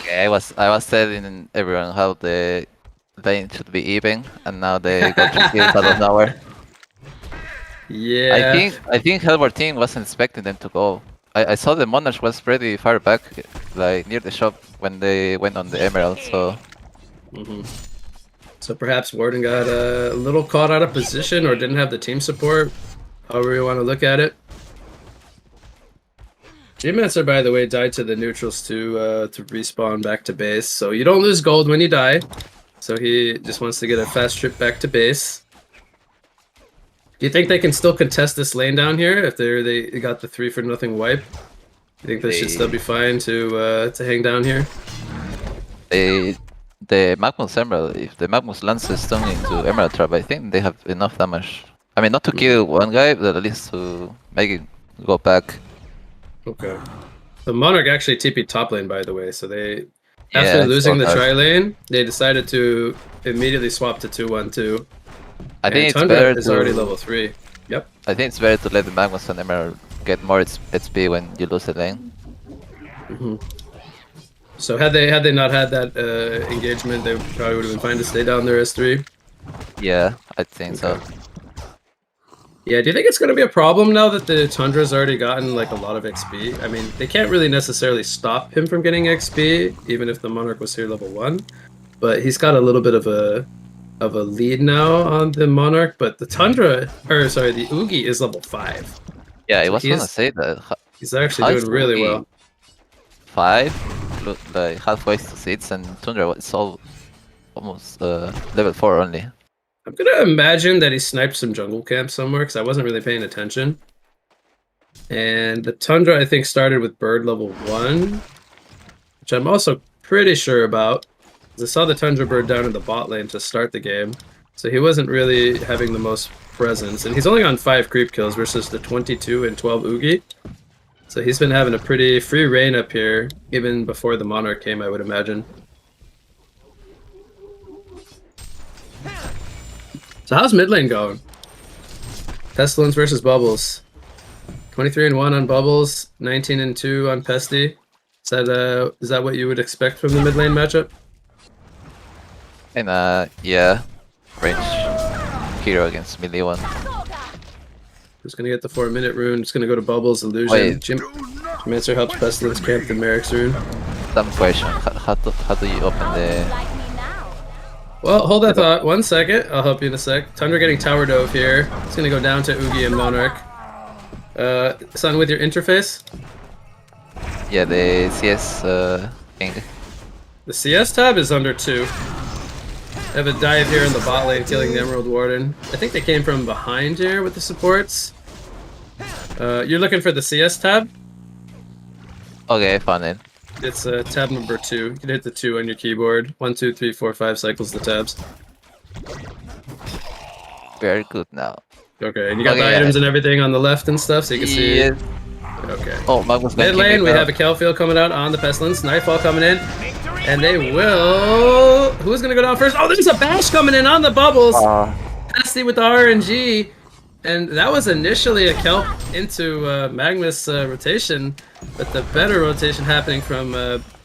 Okay, I was telling everyone how the lane should be even, and now they got 3 kills out of nowhere. Yeah. I think Hellboard team wasn't expecting them to go. I saw the Monarch was pretty far back, like near the shop when they went on the Emerald, so... So perhaps Warden got a little caught out of position or didn't have the team support. However you want to look at it. Geomancer, by the way, died to the neutrals to respawn back to base. So you don't lose gold when you die. So he just wants to get a fast trip back to base. Do you think they can still contest this lane down here if they got the 3-for-0 wipe? You think they should still be fine to hang down here? The Magnus Emerald, if the Magnus lands a stun into Emerald Trap, I think they have enough damage. I mean, not to kill one guy, but at least to make it go back. Okay. The Monarch actually TP'd top lane, by the way, so they... After losing the tri-lane, they decided to immediately swap to 2-1-2. I think it's Tundra better is already level 3. Yep. I think it's better to let the Magnus and Emerald get more HP when you lose the lane. So had they not had that engagement, they probably would have been fine to stay down there as 3. Yeah, I think so. Yeah, do you think it's going to be a problem now that the Tundra's already gotten like a lot of XP? I mean, they can't really necessarily stop him from getting XP, even if the Monarch was here level 1. But he's got a little bit of a lead now on the Monarch, but the Tundra, or sorry, the Oogie is level 5. Yeah, I was going to say that. He's actually doing really well. 5, look, like halfway to 6, and Tundra is all almost level 4 only. I'm gonna imagine that he sniped some jungle camp somewhere because I wasn't really paying attention. And the Tundra, I think, started with Bird level 1, which I'm also pretty sure about. I saw the Tundra Bird down in the bot lane to start the game, so he wasn't really having the most presence. And he's only on 5 creep kills versus the 22 and 12 Oogie. So he's been having a pretty free reign up here, even before the Monarch came, I would imagine. So how's mid lane going? Pestilence versus Bubbles. 23-1 on Bubbles, 19-2 on Pesty. Is that what you would expect from the mid lane matchup? And yeah, range hero against melee one. Who's gonna get the 4-minute rune? It's gonna go to Bubbles, Illusion. Wait. Jimancer helps Pestilence camp the Merrick's rune. Dumb question. How do you open the? Well, hold that thought. 1 second. I'll help you in a sec. Tundra getting Tower Dove here. It's gonna go down to Oogie and Monarch. Son, with your interface? Yeah, the CS thing. The CS tab is under 2. I have a dive here in the bot lane, killing the Emerald Warden. I think they came from behind here with the supports. You're looking for the CS tab? Okay, I found it. It's tab number 2. You can hit the 2 on your keyboard. 1, 2, 3, 4, 5 cycles the tabs. Very good now. Okay, and you got Okay, the yeah. items and everything on the left and stuff, so you can see. Yes. Okay. Oh, Magnus Mid lane, we have a Kelfield coming out on the Pestilence. Nightfall coming in. And they will... Who's going to go down first? Oh, there's a Bash coming in on the Bubbles. Pesty with the RNG. And that was initially a Kelp into Magnus rotation, but the better rotation happening from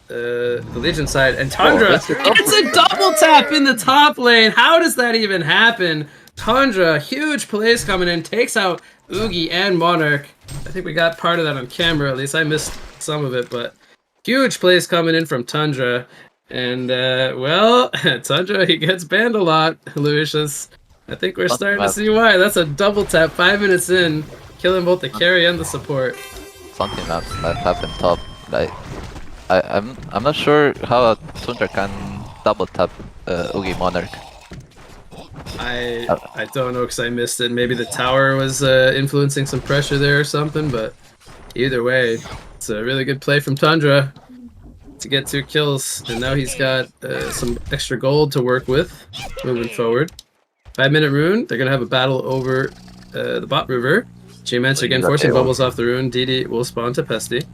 the Legion side. And Tundra that's a double. gets a double tap in the top lane. How does that even happen? Tundra, huge plays coming in, takes out Oogie and Monarch. I think we got part of that on camera, at least I missed some of it, but huge plays coming in from Tundra. And, well, Tundra, he gets banned a lot, Lucius. I think we're starting to see why. That's a double tap 5 minutes in, killing both the carry and the support. Something that happened top. Like, I'm not sure how Tundra can double tap Oogie Monarch. I don't know because I missed it. Maybe the tower was influencing some pressure there or something, but either way, it's a really good play from Tundra to get 2 kills. And now he's got some extra gold to work with moving forward. 5-minute rune. They're going to have a battle over the bot river. Geomancer again forcing bubbles off the rune. DD will spawn to Pesty.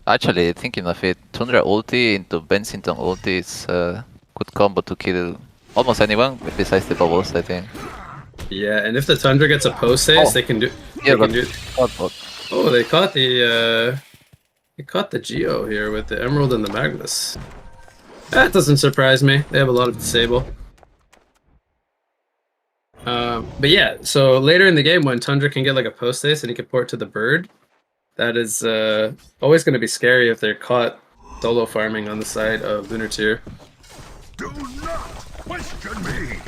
Actually, thinking of it, Tundra ulti into Bensington ulti is a good combo to kill almost anyone besides the bubbles, I think. Yeah, and if the Tundra gets a post haste, they can do. Yeah, they can do. Oh, they caught the Geo here with the Emerald and the Magnus. That doesn't surprise me. They have a lot of disable. But yeah, so later in the game when Tundra can get like a post haste and he can port to the bird, that is always going to be scary if they're caught solo farming on the side of Lunar Tier. Do not question me.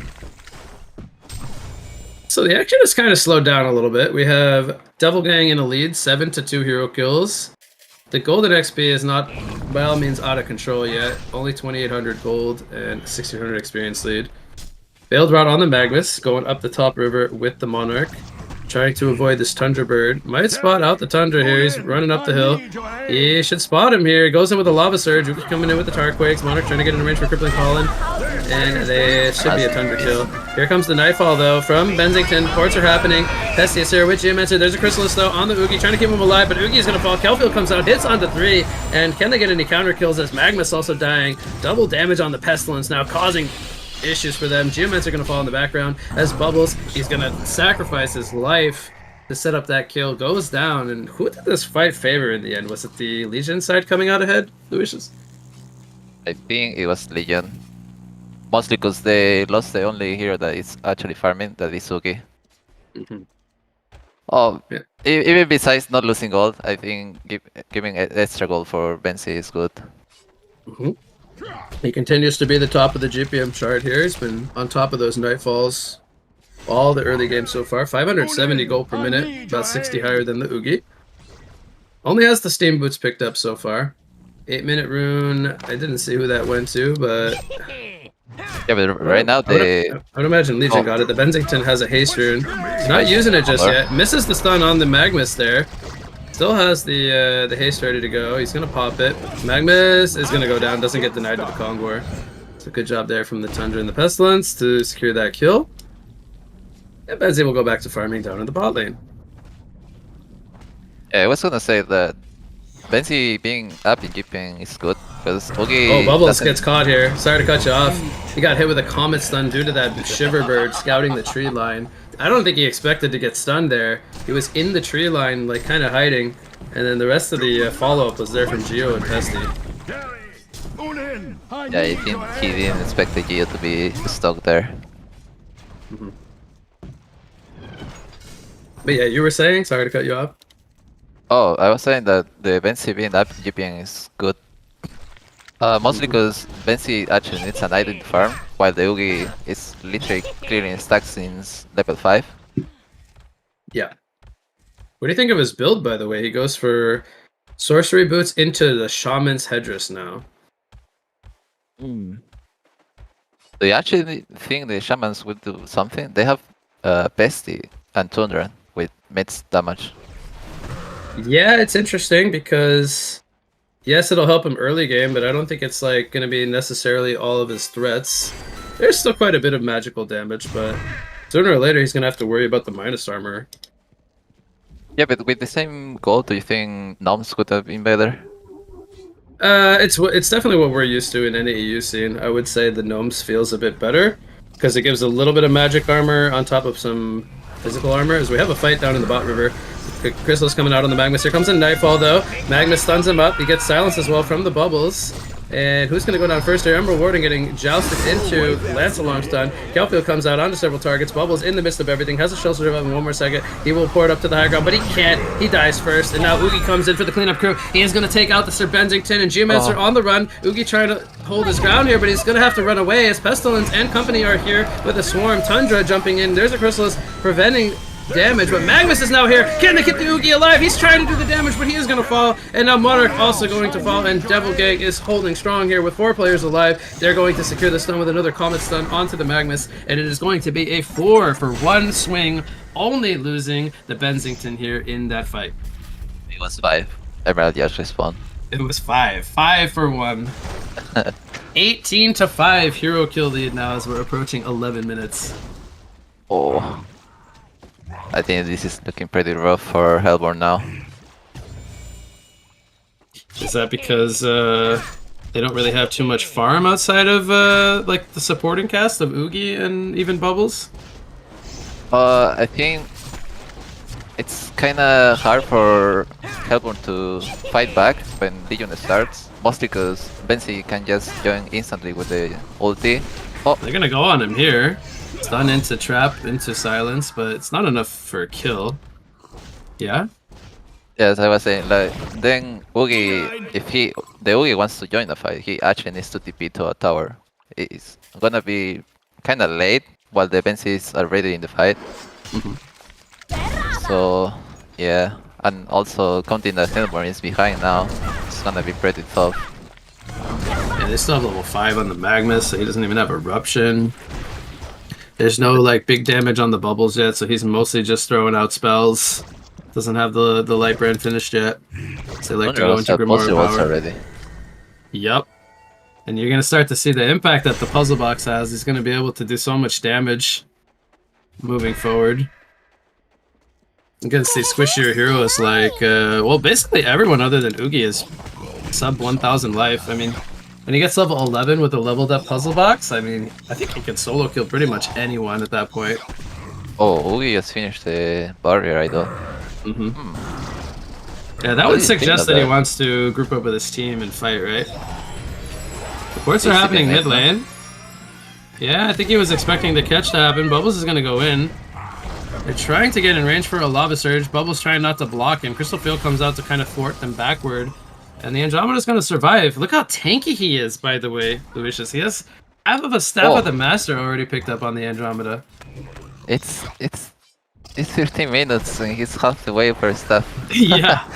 So the action has kind of slowed down a little bit. We have Devil Gang in a lead, 7-2 hero kills. The golden XP is not by all means out of control yet. Only 2,800 gold and 1,600 experience lead. Veiled Rod on the Magnus, going up the top river with the Monarch. Trying to avoid this Tundra bird. Might spot out the Tundra here. He's running up the hill. He should spot him here. Goes in with a Lava Surge. Uka's coming in with the Tarquakes. Monarch trying to get in range for Crippling Colin. And they should be a Tundra kill. Here comes the Nightfall though from Bensington. Ports are happening. Pesty is here with Geomancer. There's a Chrysalis though on the Oogie. Trying to keep him alive, but Oogie is going to fall. Kelfield comes out. Hits onto 3. And can they get any counter kills as Magnus also dying? Double damage on the Pestilence now causing issues for them. Geomancer going to fall in the background as Bubbles. He's going to sacrifice his life to set up that kill. Goes down. And who did this fight favor in the end? Was it the Legion side coming out ahead, Lucius? I think it was Legion. Mostly because they lost the only hero that is actually farming, that is Suki. Oh, Yeah. Even besides not losing gold, I think giving extra gold for Benzi is good. He continues to be the top of the GPM chart here. He's been on top of those Nightfalls all the early games so far. 570 gold per minute, about 60 higher than the Oogie. Only has the Steam Boots picked up so far. 8-minute rune, I didn't see who that went to, but... Yeah, but right now I would imagine Legion got it. The Bensington has a haste rune. He's not using it just yet. Misses the stun on the Magnus there. Still has the haste ready to go. He's gonna pop it. Magnus is gonna go down. Doesn't get denied to the Kongor. So good job there from the Tundra and the Pestilence to secure that kill. And Benzi will go back to farming down in the bot lane. Yeah, I was gonna say that Benzi being up in GPing is good because Oogie. Oh, Bubbles doesn't- gets caught here. Sorry to cut you off. He got hit with a Comet Stun due to that Shiver Bird scouting the tree line. I don't think he expected to get stunned there. He was in the tree line, like kind of hiding, and then the rest of the follow-up was there from Geo and Pesty. Yeah, I think he didn't expect the Geo to be stuck there. But yeah, you were saying? Sorry to cut you off. Oh, I was saying that the Bensi being up GPing is good. Mostly because Bensi actually needs an item to farm, while the Ugi is literally clearing stacks since level 5. Yeah. What do you think of his build, by the way? He goes for sorcery boots into the shaman's headdress now. Do you actually think the shamans would do something? They have Bestie and Tundra with mids damage. Yeah, it's interesting because yes, it'll help him early game, but I don't think it's like going to be necessarily all of his threats. There's still quite a bit of magical damage, but sooner or later he's going to have to worry about the minus armor. Yeah, but with the same goal, do you think Gnomes could have been better? It's definitely what we're used to in any EU scene. I would say the Gnomes feels a bit better because it gives a little bit of magic armor on top of some physical armor, as we have a fight down in the bot river. Crystal's coming out on the Magnus. Here comes a Nightfall, though. Magnus stuns him up. He gets silence as well from the bubbles. And who's going to go down first here? Ember Warden getting jousted into Lance Along stun. Kelfield comes out onto several targets. Bubbles in the midst of everything. Has a shell survive in 1 more second. He will pour it up to the high ground, but he can't. He dies first. And now Oogie comes in for the cleanup crew. He is going to take out the Sir Bensington, and Geomancer on the run. Oogie trying to hold his ground here, but he's going to have to run away as Pestilence and company are here with a swarm. Tundra jumping in. There's a Chrysalis preventing damage, but Magnus is now here. Can they keep the Oogie alive? He's trying to do the damage, but he is going to fall. And now Monarch also going to fall, and Devil Gang is holding strong here with 4 players alive. They're going to secure the stun with another Comet stun onto the Magnus, and it is going to be a 4 for 1 swing, only losing the Bensington here in that fight. It was 5. Emerald Yash respawn. It was 5. 5 for 1. 18 to 5 hero kill lead now as we're approaching 11 minutes. Oh. I think this is looking pretty rough for Hellborn now. Is that because they don't really have too much farm outside of like the supporting cast of Oogie and even Bubbles? I think it's kinda hard for Hellborn to fight back when Legion starts, mostly because Bensi can just join instantly with the ulti. Oh, They're gonna go on him here. Stun into trap, into silence, but it's not enough for a kill. Yeah? yes, I was saying, like, then Oogie, if the Oogie wants to join the fight, he actually needs to TP to a tower. It's gonna be kinda late while the Bensi is already in the fight. So, yeah, and also counting that Hellborn is behind now, it's gonna be pretty tough. Yeah, they still have level 5 on the Magnus, so he doesn't even have Eruption. There's no like big damage on the Bubbles yet, so he's mostly just throwing out spells. Doesn't have the light brand finished yet. So they like to go into Grimoire power. Already. Yep. And you're gonna start to see the impact that the puzzle box has. He's gonna be able to do so much damage moving forward. I'm gonna see squishier heroes like well, basically everyone other than Oogie is sub 1000 life. I mean, when he gets level 11 with a leveled up puzzle box, I mean, I think he can solo kill pretty much anyone at that point. Oh, Oogie just finished the barrier, I thought. Yeah, that What would do you think suggest of that he that? wants to group up with his team and fight, right? Reports are happening mid lane. Yeah, I think he was expecting the catch to happen. Bubbles is gonna go in. They're trying to get in range for a Lava Surge. Bubbles trying not to block him. Crystal Field comes out to kind of thwart them backward. And the Andromeda's gonna survive. Look how tanky he is, by the way, Lucius. He has half of a Staff of the Master already picked up on the Andromeda. It's 15 minutes and he's half the way for stuff. Yeah.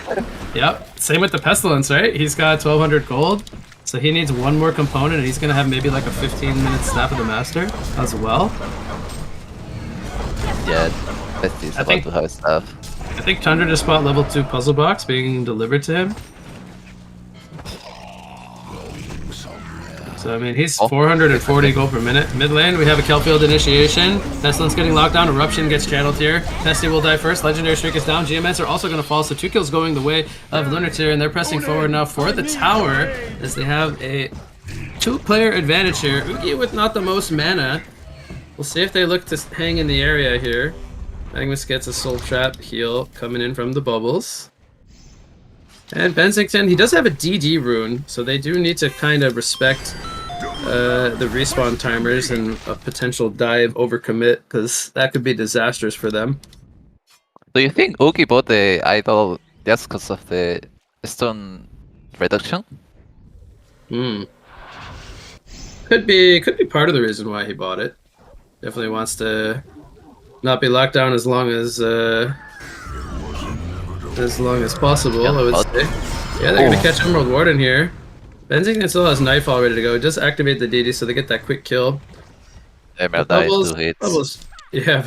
Yep. Same with the Pestilence, right? He's got 1200 gold. So he needs 1 more component and he's gonna have maybe like a 15-minute Staff of the Master as well. Yeah, Besti's about to have stuff. I think Tundra just bought level 2 puzzle box being delivered to him. So I mean, he's 440 gold per minute. Mid lane, we have a Kelfield initiation. Pestilence getting locked down. Eruption gets channeled here. Pesty will die first. Legendary Streak is down. Geomancer also going to fall. So 2 kills going the way of Lunatir, and they're pressing forward now for the tower as they have a 2-player advantage here. Oogie with not the most mana. We'll see if they look to hang in the area here. Magnus gets a Soul Trap heal coming in from the bubbles. And Bensington, he does have a DD rune, so they do need to kind of respect the respawn timers and a potential dive overcommit, because that could be disastrous for them. Do you think Uki bought the idol just because of the stun reduction? Could be part of the reason why he bought it. Definitely wants to not be locked down as long as possible, I would say. Yeah, they're gonna catch Emerald Warden here. Bensington still has Nightfall ready to go. Just activate the DD so they get that quick kill. Emerald died 2 hits. Bubbles. Yeah.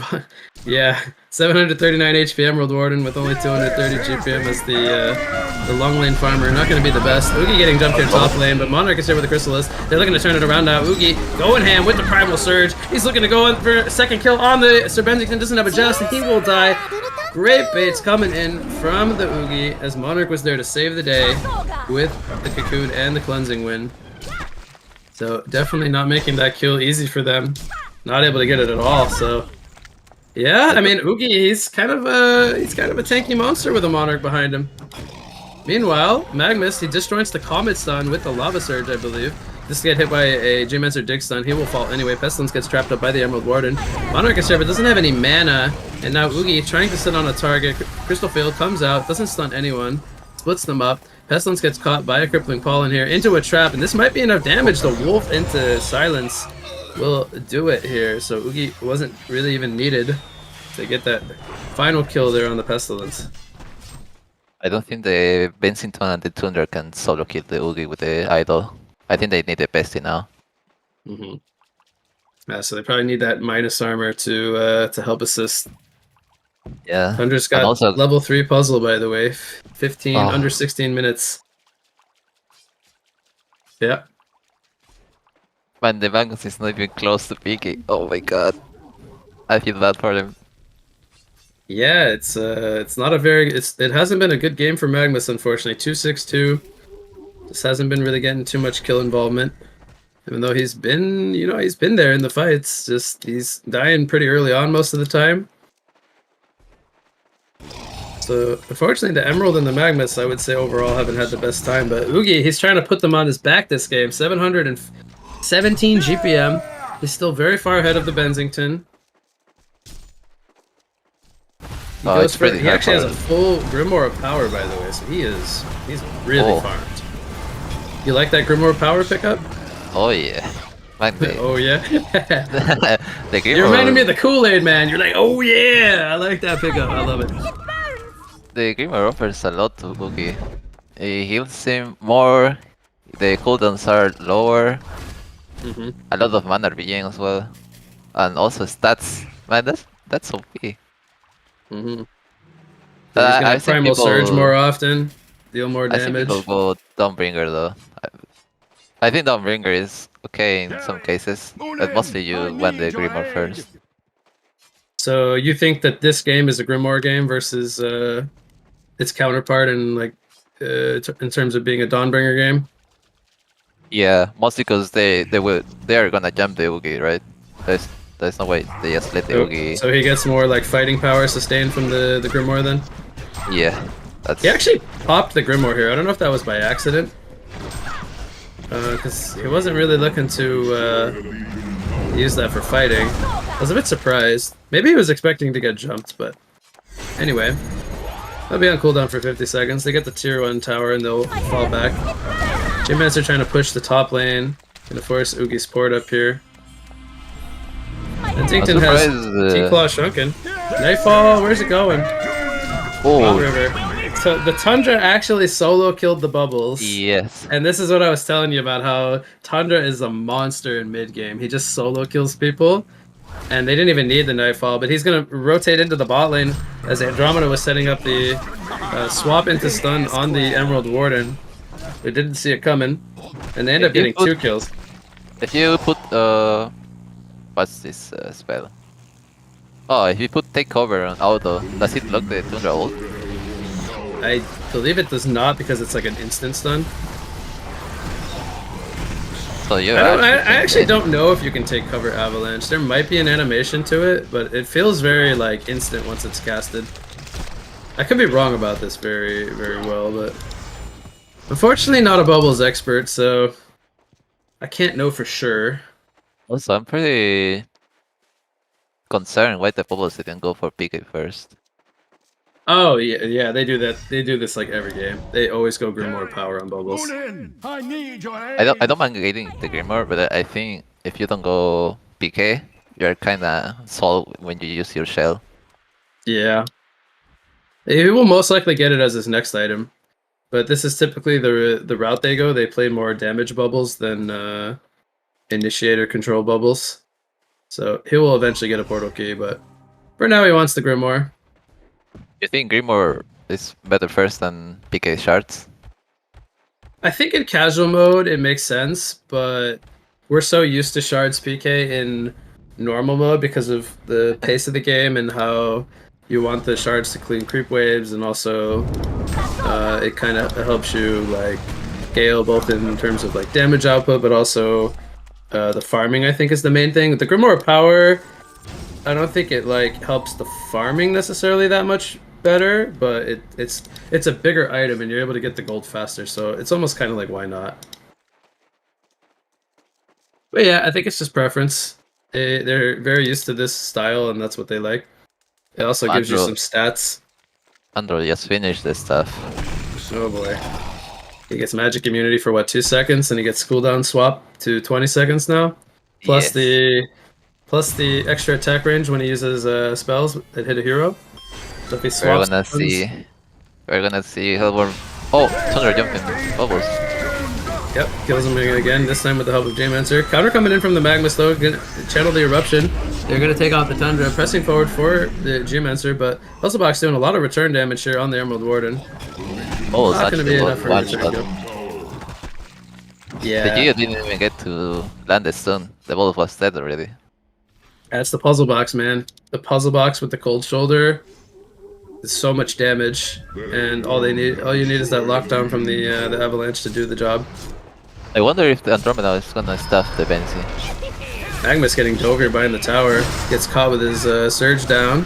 739 HP Emerald Warden with only 230 GPM as the long lane farmer. Not going to be the best. Oogie getting jumped here top lane, but Monarch is here with the Chrysalis. They're looking to turn it around now. Oogie going ham with the Primal Surge. He's looking to go in for a second kill on the Sir Bensington. Doesn't have a Just, and he will die. Great baits coming in from the Oogie as Monarch was there to save the day with the Cocoon and the Cleansing Wind. So definitely not making that kill easy for them. Not able to get it at all, so... Yeah, I mean, Oogie, he's kind of a tanky monster with a Monarch behind him. Meanwhile, Magnus, he disjoints the Comet Stun with the Lava Surge, I believe. This get hit by a G-Mancer Dig Stun, he will fall anyway. Pestilence gets trapped up by the Emerald Warden. Monarch is here, but doesn't have any mana. And now Oogie, trying to sit on a target. Crystal Field comes out, doesn't stun anyone. Splits them up. Pestilence gets caught by a Crippling Pollen here into a trap, and this might be enough damage. The Wolf into Silence will do it here, so Oogie wasn't really even needed to get that final kill there on the Pestilence. I don't think the Bensington and the Tundra can solo kill the Oogie with the idol. I think they need the bestie now. Yeah, so they probably need that minus armor to help assist. Yeah. Tundra's got also... level 3 puzzle, by the way. 15 under 16 minutes. Yeah. Man, the Magnus is not even close to peaking. Oh my god. I feel bad for them. Yeah, it's not a very it hasn't been a good game for Magnus, unfortunately. 2-6-2. Just hasn't been really getting too much kill involvement. Even though he's been there in the fights, just he's dying pretty early on most of the time. So unfortunately the Emerald and the Magnus, I would say overall haven't had the best time, but Oogie, he's trying to put them on his back this game. 717 GPM. He's still very far ahead of the Bensington. He actually has a full Grimoire of Power, by the way, so he's really farmed. You like that Grimoire of Power pickup? Oh yeah. Like the... Oh yeah. the Grimoire... You reminded me of the Kool-Aid man. You're like, oh yeah, I like that pickup. I love it. The Grimoire offers a lot to Oogie. He heals him more. The cooldowns are lower. A lot of mana regen as well, and also stats. Man, that's OP. He's gonna Primal Surge more often, deal more damage. I think people go Dawnbringer though. I think Dawnbringer is okay in some cases, but mostly you win the Grimoire first. So you think that this game is a Grimoire game versus its counterpart in in terms of being a Dawnbringer game? Yeah, mostly because they are gonna jump the Oogie, right? There's no way they just let the Oogie. So he gets more like fighting power sustained from the Grimoire then? Yeah. That's... He actually popped the Grimoire here. I don't know if that was by accident. Because he wasn't really looking to use that for fighting. I was a bit surprised. Maybe he was expecting to get jumped, but anyway. They'll be on cooldown for 50 seconds. They get the tier 1 tower and they'll fall back. G-Mans are trying to push the top lane. Gonna force Oogie's port up here. Huntington has T-Claw shrunken. Nightfall, where's it going? Oh. River. So the Tundra actually solo killed the bubbles. Yes. And this is what I was telling you about how Tundra is a monster in mid-game. He just solo kills people. And they didn't even need the Nightfall, but he's going to rotate into the bot lane as Andromeda was setting up the swap into stun on the Emerald Warden. We didn't see it coming, and they end up getting 2 kills. If you put, what's this spell? Oh, if you put Takeover on auto, does it block the Tundra ult? I believe it does not because it's like an instant stun. So you I actually actually don't know if you can take cover avalanche. There might be an animation to it, but it feels very like instant once it's casted. I could be wrong about this very, very well, but unfortunately not a bubbles expert, so I can't know for sure. Also, I'm pretty concerned why the bubbles didn't go for PK first. Oh yeah, they do that. They do this like every game. They always go Grimoire power on bubbles. Ronin, I need your aid. I don't mind getting the Grimoire, but I think if you don't go PK, you're kinda sold when you use your shell. Yeah. He will most likely get it as his next item. But this is typically the route they go. They play more damage bubbles than initiator control bubbles. So he will eventually get a portal key, but for now he wants the Grimoire. You think Grimoire is better first than PK shards? I think in casual mode it makes sense, but we're so used to shards PK in normal mode because of the pace of the game and how you want the shards to clean creep waves, and also it kind of helps you like scale both in terms of like damage output, but also the farming. I think is the main thing. The Grimoire power, I don't think it like helps the farming necessarily that much better, but it's a bigger item and you're able to get the gold faster, so it's almost kind of like why not. But yeah, I think it's just preference. They're very used to this style and that's what they like. It also gives you some stats. Andro just finished this stuff. Oh boy. He gets magic immunity for what, 2 seconds, and he gets cooldown swap to 20 seconds now. Plus Yes. the extra attack range when he uses spells that hit a hero. So if he swaps We're gonna see Hellborn. Oh, Thunder jumping bubbles. Yep, kills him again, this time with the help of Geomancer. Counter coming in from the Magnus though, gonna channel the Eruption. They're gonna take out the Tundra, pressing forward for the Geomancer, but Puzzlebox doing a lot of return damage here on the Emerald Warden. Oh, it's Not gonna be actually enough for a one return shot. kill. The Yeah, Geo didn't even get to land the stun. The ball was dead already. that's the Puzzlebox, man. The Puzzlebox with the cold shoulder. It's so much damage, and all you need is that lockdown from the avalanche to do the job. I wonder if the Andromeda is gonna stuff the Benzi. Magnus getting dove here behind the tower, gets caught with his surge down,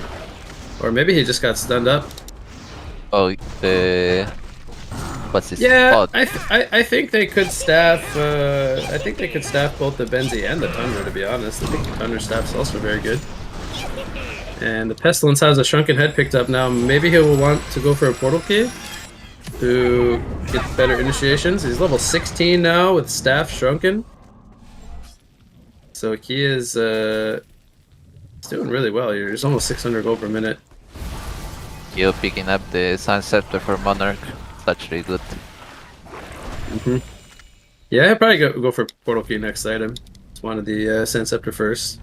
or maybe he just got stunned up. Oh, what's this? Yeah, Oh, I think they could staff. I think they could staff both the Benzi and the Tundra. To be honest, I think the Tundra staff's also very good. And the Pestilence has a shrunken head picked up now. Maybe he will want to go for a portal key to get better initiations. He's level 16 now with staff shrunken. So he is he's doing really well here. He's almost 600 gold per minute. Geo picking up the Sun Scepter for Monarch. It's actually good. Yeah, I'll probably go for portal key next item. It's one of the Sand Scepter first.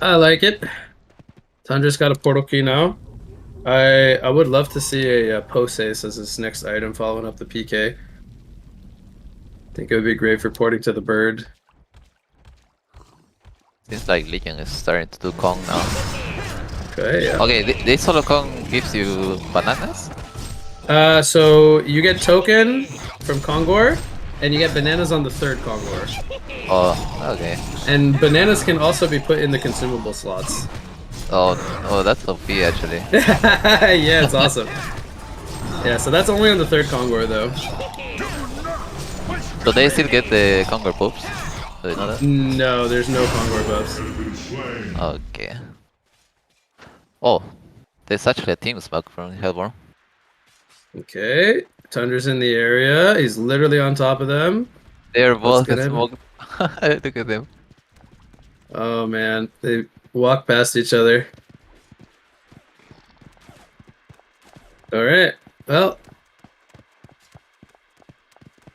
I like it. Tundra's got a portal key now. I would love to see a Pose as his next item following up the PK. I think it would be great for porting to the bird. Seems like Legion is starting to do Kong now. Okay, yeah. Okay, this solo Kong gives you bananas? So you get token from Kongor, and you get bananas on the third Kongor. Oh, okay. And bananas can also be put in the consumable slots. Oh, that's OP actually. Yeah, it's awesome. Yeah, so that's only on the third Kongor though. So they still get the Conquer Poops? Do you know that? No, there's no Kongor buffs. Okay. Oh, there's actually a team smoke from Hellborn. Okay, Tundra's in the area. He's literally on top of them. They're both gonna smoke. Look at them. Oh man, they walk past each other. Alright, well,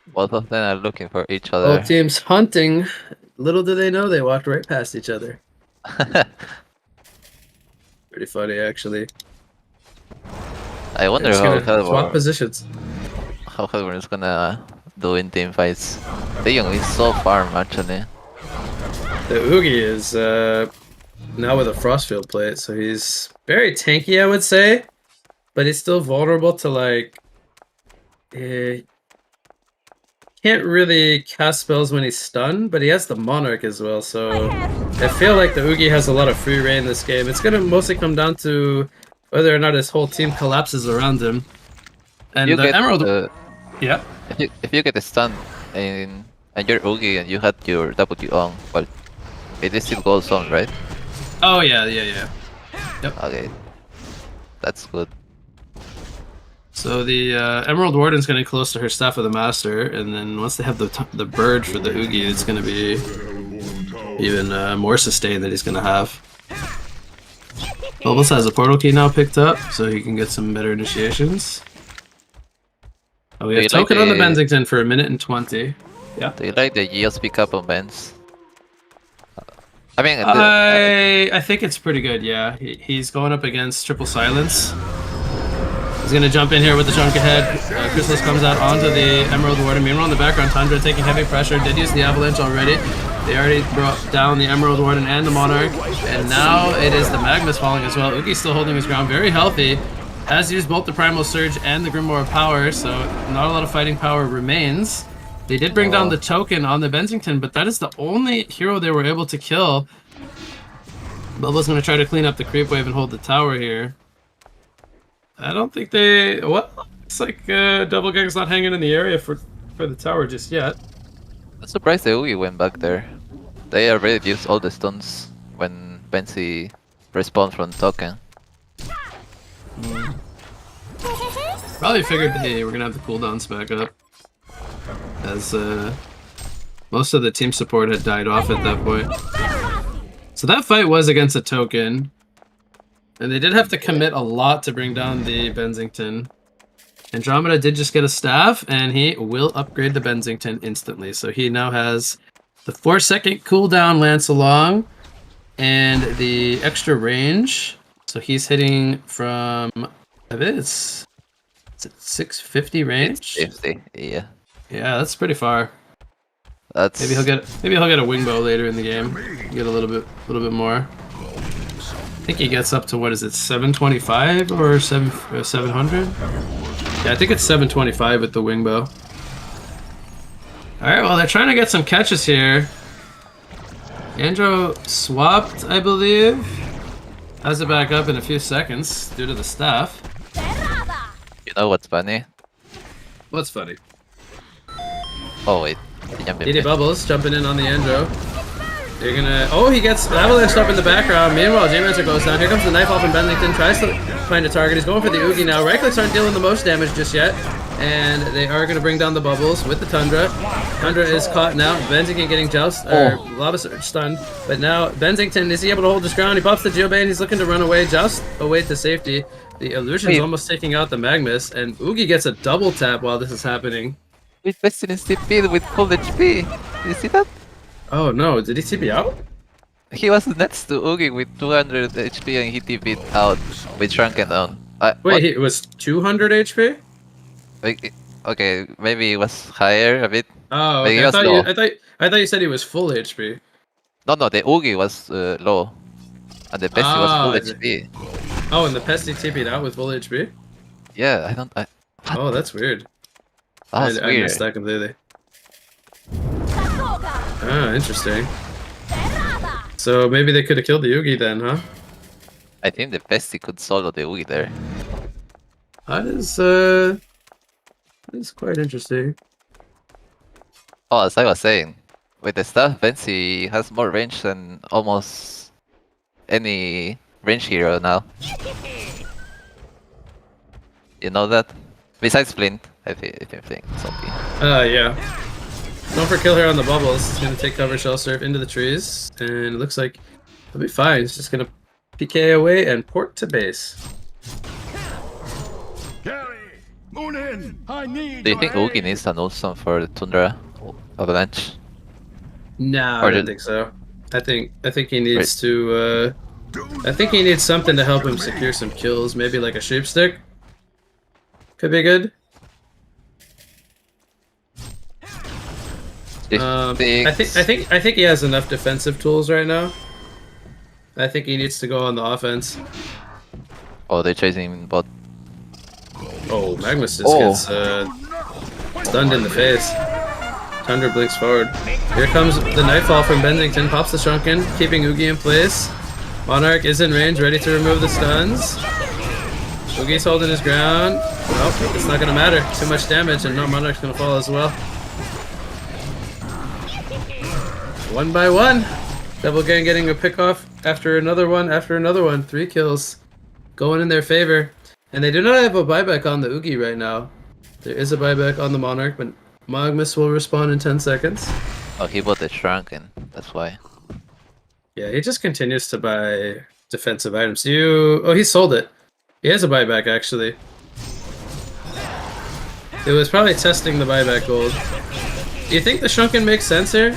Both of them are looking for each both other. teams hunting. Little do they know they walked right past each other. Pretty funny, actually. I wonder Just how gonna swap Hellborn, positions. how Hellborn is gonna do in team fights. Legion is so farm actually. The Oogie is now with a Frostfield plate, so he's very tanky, I would say, but he's still vulnerable to like. can't really cast spells when he's stunned, but he has the Monarch as well, so I feel like the Oogie has a lot of free reign this game. It's gonna mostly come down to whether or not his whole team collapses around him. And You the get Emerald... Yeah? if you get a stun and you're Oogie and you had your W on, well, it is still goes on, right? Oh, yeah. Okay, that's good. So the Emerald Warden's getting close to her Staff of the Master, and then once they have the bird for the Oogie, it's going to be even more sustain that he's going to have. Bubbles has a portal key now picked up, so he can get some better initiations. Oh, we have token on the Bensington for 1 minute and 20. Yeah. Do you like the Geos pickup on Benz? I mean, I think it's pretty good, yeah. He's going up against Triple Silence. He's going to jump in here with the chunk ahead. Chrysalis comes out onto the Emerald Warden. Meanwhile, in the background, Tundra taking heavy pressure. Did use the Avalanche already. They already brought down the Emerald Warden and the Monarch. And now it is the Magnus falling as well. Ugi's still holding his ground, very healthy. Has used both the Primal Surge and the Grimoire Power, so not a lot of fighting power remains. They did bring down the token on the Bensington, but that is the only hero they were able to kill. Bubba's going to try to clean up the creep wave and hold the tower here. I don't think they... Well, it's like Double Gang's not hanging in the area for the tower just yet. I'm surprised the Oogie went back there. They already used all the stuns when Benzi respawned from token. Probably figured they were going to have the cooldowns back up, as most of the team support had died off at that point. So that fight was against a token, and they did have to commit a lot to bring down the Bensington. Andromeda did just get a staff, and he will upgrade the Bensington instantly. So he now has the 4-second cooldown Lance Along, and the extra range. So he's hitting from, I bet it's 650 range. 50, yeah. Yeah, that's pretty far. That's Maybe he'll get a wing bow later in the game. Get a little bit more. I think he gets up to, what is it, 725 or 700? Yeah, I think it's 725 with the wing bow. All right, well, they're trying to get some catches here. Andro swapped, I believe. Has it back up in a few seconds due to the staff. You know what's funny? What's funny? Oh wait, he jumped in. DD Bubbles jumping in on the Andro. They're gonna... Oh, he gets Avalanche up in the background. Meanwhile, J-Mancer goes down. Here comes the knife off in Bensington. Tries to find a target. He's going for the Oogie now. Right clicks aren't dealing the most damage just yet. And they are going to bring down the Bubbles with the Tundra. Tundra is caught now. Bensington getting joust, or Lava Surge stunned. But now, Bensington, is he able to hold his ground? He pops the Geobane. He's looking to run away, joust away to safety. The Illusion's almost taking out the Magnus. And Oogie gets a double tap while this is happening. We invested in TP with full HP. Did you see that? Oh no, did he TP out? He was next to Oogie with 200 HP and he TP'd out with Shrunken on. Wait, it was 200 HP? Okay, maybe it was higher a bit. Oh, Maybe okay. it was low. I thought you said he was full HP. No, the Oogie was low. And the Bestie was full HP. Oh, and the Pesty TP'd out with full HP? Yeah, Oh, that's weird. That's I weird. missed that completely. Ah, interesting. So maybe they could have killed the Yugi then, huh? I think the Bestie could solo the Oogie there. That is quite interesting. Oh, as I was saying, with the staff, Benzi has more range than almost any range hero now. You know that? Besides Flint, I think something. Yeah. Going for kill here on the bubbles. He's gonna take cover, shell surf into the trees, and it looks like he'll be fine. He's just gonna PK away and port to base. Carry, moon in. I need. Do you think Oogie needs an ultimate for the Tundra Avalanche? No, Or I don't did- think so. I think he needs to. I think he needs something to help him secure some kills. Maybe like a shape stick. Could be good. I think he has enough defensive tools right now. I think he needs to go on the offense. Oh, they're chasing bot. Oh, Magnus just gets stunned in the face. Thunder blinks forward. Here comes the Nightfall from Bennington. Pops the Shrunken, keeping Oogie in place. Monarch is in range, ready to remove the stuns. Oogie's holding his ground. Nope, it's not gonna matter. Too much damage, and no, Monarch's gonna fall as well. One by one. Double Gang getting a pick off after another one, 3 kills. Going in their favor. And they do not have a buyback on the Oogie right now. There is a buyback on the Monarch, but Magmus will respawn in 10 seconds. Oh, he bought the Shrunken, that's why. Yeah, he just continues to buy defensive items. Oh, he sold it. He has a buyback, actually. It was probably testing the buyback gold. Do you think the Shrunken makes sense here?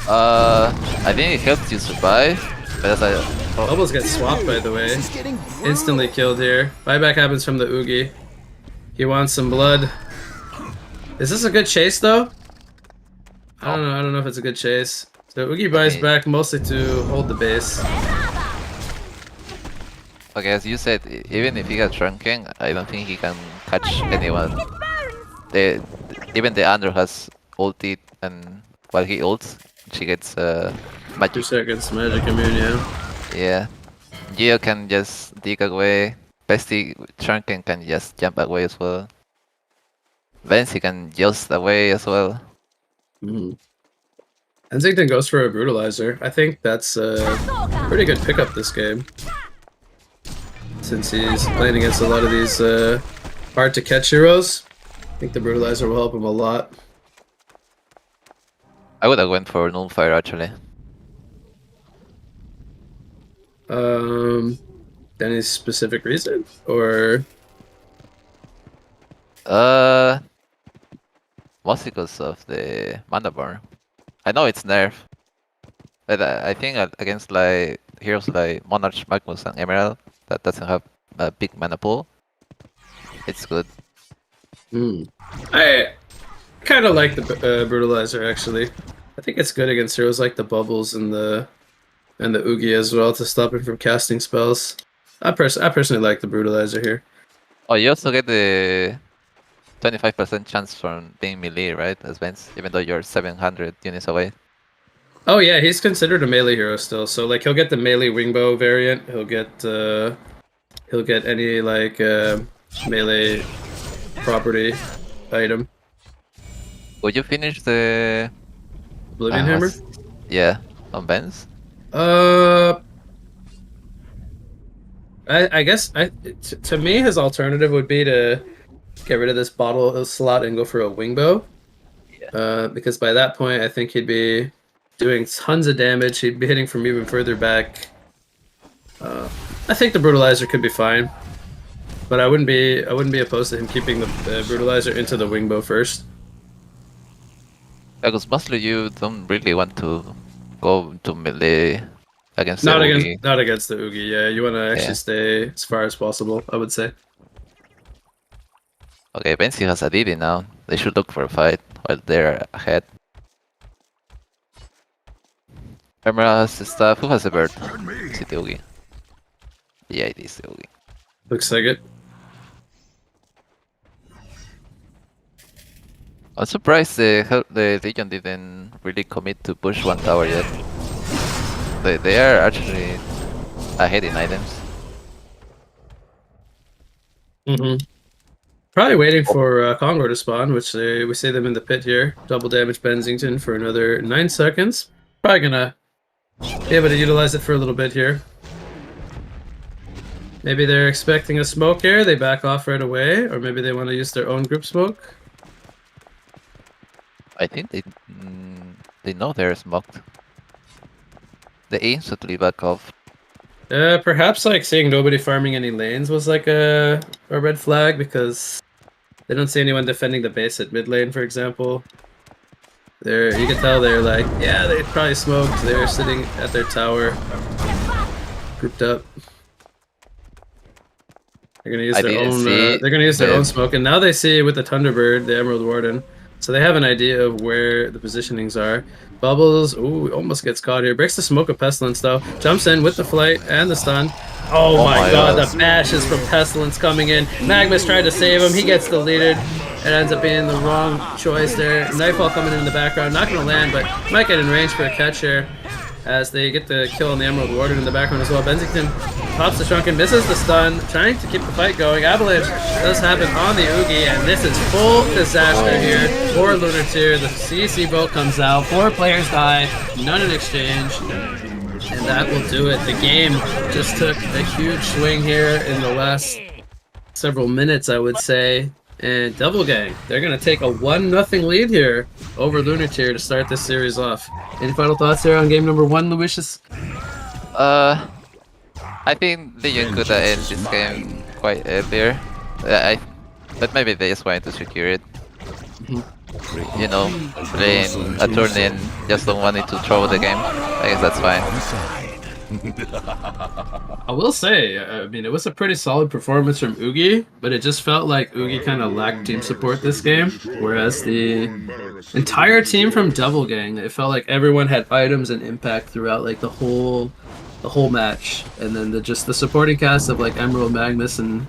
I think it helps you survive, but as I... Bubbles get swapped, by the way. Instantly killed here. Buyback happens from the Oogie. He wants some blood. Is this a good chase, though? I don't know if it's a good chase. So Oogie buys back mostly to hold the base. Okay, as you said, even if he got Shrunken, I don't think he can catch anyone. Even the Andrew has ulti, and while he ults, she gets magic. 2 seconds, magic immune, yeah. Yeah. Geo can just dig away. Bestie Shrunken can just jump away as well. Vancy can just away as well. Kensington goes for a Brutalizer. I think that's a pretty good pickup this game. Since he's playing against a lot of these hard to catch heroes. I think the Brutalizer will help him a lot. I would have went for Nullfire actually. Any specific reason? Or mostly because of the mana bar. I know it's nerf, but I think against like heroes like Monarch, Magnus, and Emerald that doesn't have a big mana pool, it's good. I kind of like the Brutalizer actually. I think it's good against heroes like the Bubbles and the Oogie as well to stop him from casting spells. I personally like the Brutalizer here. Oh, you also get the 25% chance from being melee, right, as Vance, even though you're 700 units away. Oh yeah, he's considered a melee hero still. So like he'll get the melee wingbow variant. He'll get any like melee property item. Would you finish the Oblivion Hammer? Yeah, on Vance? I guess to me his alternative would be to get rid of this bottle slot and go for a wingbow. Yeah. Because by that point I think he'd be doing tons of damage. He'd be hitting from even further back. I think the Brutalizer could be fine, but I wouldn't be opposed to him keeping the Brutalizer into the wingbow first. Because mostly you don't really want to go to melee against not the against Oogie. not against the Oogie. Yeah, you want to actually stay as far as possible, I would say. Okay, Bensi has a DD now. They should look for a fight while they're ahead. Emerald has the stuff. Who has a bird? Is it the Oogie? Yeah, it is the Oogie. Looks like it. I'm surprised the Legion didn't really commit to push one tower yet. They are actually ahead in items. Probably waiting for Congo to spawn, which we see them in the pit here. Double damage Bensington for another 9 seconds. Probably gonna be able to utilize it for a little bit here. Maybe they're expecting a smoke here, they back off right away, or maybe they want to use their own group smoke. I think they know they're smoked. They instantly back off. Perhaps like seeing nobody farming any lanes was like a red flag because they don't see anyone defending the base at mid lane, for example. You can tell they're like, yeah, they probably smoked. They're sitting at their tower, grouped up. They're gonna use their own. They're gonna use their own smoke, and now they see with the Thunderbird, the Emerald Warden, So they have an idea of where the positionings are. Bubbles, ooh, almost gets caught here. Breaks the smoke of Pestilence though. Jumps in with the flight and the stun. Oh, my god, the bashes from Pestilence coming in. Magmus tried to save him. He gets deleted. It ends up being the wrong choice there. Nightfall coming in the background. Not going to land, but might get in range for a catch here. As they get the kill on the Emerald Warden in the background as well. Benzington pops the Shrunken, misses the stun, trying to keep the fight going. Avalanche does happen on the Oogie, and this is full disaster here for Lunar Tier. The CC boat comes out, 4 players die, none in exchange, and that will do it. The game just took a huge swing here in the last several minutes, I would say. And Devil Gang, they're going to take a 1-0 lead here over Lunar Tier to start this series off. Any final thoughts here on game number 1, Lucius? I think Legion could have ended this game quite earlier. But maybe they just wanted to secure it. You know, playing a turn in, just don't want it to throw the game. I guess that's fine. I will say, I mean, it was a pretty solid performance from Oogie, but it just felt like Oogie kind of lacked team support this game, whereas the entire team from Devil Gang, it felt like everyone had items and impact throughout like the whole match, and then the supporting cast of like Emerald, Magnus, and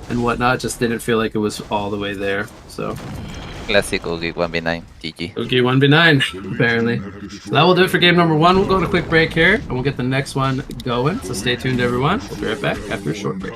whatnot just didn't feel like it was all the way there. So Classic Oogie 1v9, GG. Oogie 1v9, apparently. So that will do it for game number 1. We'll go on a quick break here, and we'll get the next one going. So stay tuned, everyone. We'll be right back after a short break.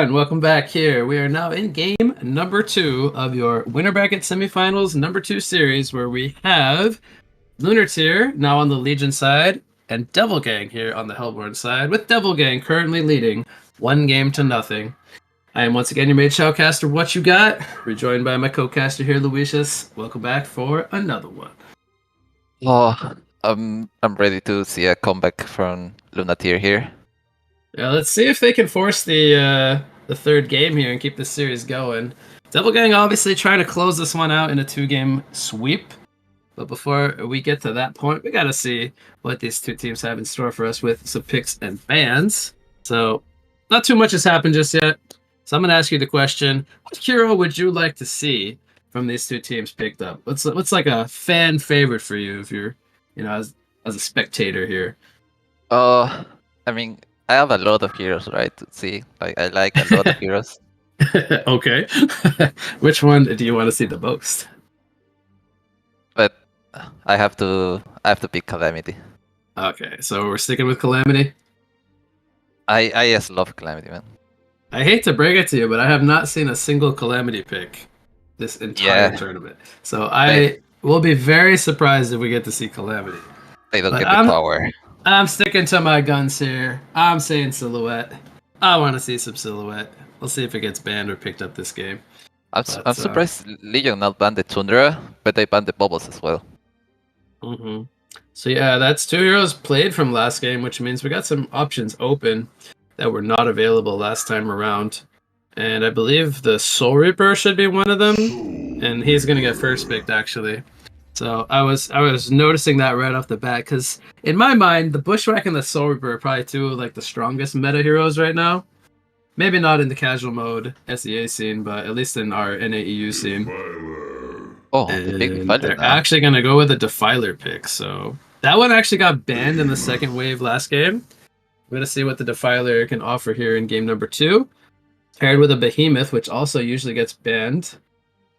everyone, welcome back here. We are now in game number 2 of your winner bracket semifinals number 2 series, where we have Lunar Tier now on the Legion side and Devil Gang here on the Hellborn side, with Devil Gang currently leading 1-0. I am once again your mate Shoutcaster. What you got? Rejoined by my co-caster here, Lucius. Welcome back for another one. Oh, I'm ready to see a comeback from Lunatir here. Yeah, let's see if they can force the third game here and keep this series going. Devil Gang obviously trying to close this one out in a 2-game sweep. But before we get to that point, we got to see what these two teams have in store for us with some picks and bans. So, not too much has happened just yet. So I'm going to ask you the question, what hero would you like to see from these two teams picked up? What's like a fan favorite for you if you're, as a spectator here? I mean, I have a lot of heroes, right? To see, I like a lot of heroes. Okay. Which one do you want to see the most? But I have to pick Calamity. Okay, so we're sticking with Calamity. I just love Calamity, man. I hate to break it to you, but I have not seen a single Calamity pick this entire tournament. So I will be very surprised if we get to see Calamity. They don't get the power. I'm sticking to my guns here. I'm saying Silhouette. I want to see some Silhouette. We'll see if it gets banned or picked up this game. I'm surprised Legion not banned the Tundra, but they banned the Bubbles as well. Mm-hmm. So yeah, that's 2 heroes played from last game, which means we got some options open that were not available last time around. And I believe the Soul Reaper should be one of them, and he's going to get first picked, actually. So I was noticing that right off the bat, because in my mind, the Bushwhack and the Soul Reaper are probably two of the strongest meta heroes right now. Maybe not in the casual mode SEA scene, but at least in our NAEU scene. Oh, they're actually going to go with a Defiler pick. So that one actually got banned in the second wave last game. We're going to see what the Defiler can offer here in game number 2. Paired with a Behemoth, which also usually gets banned.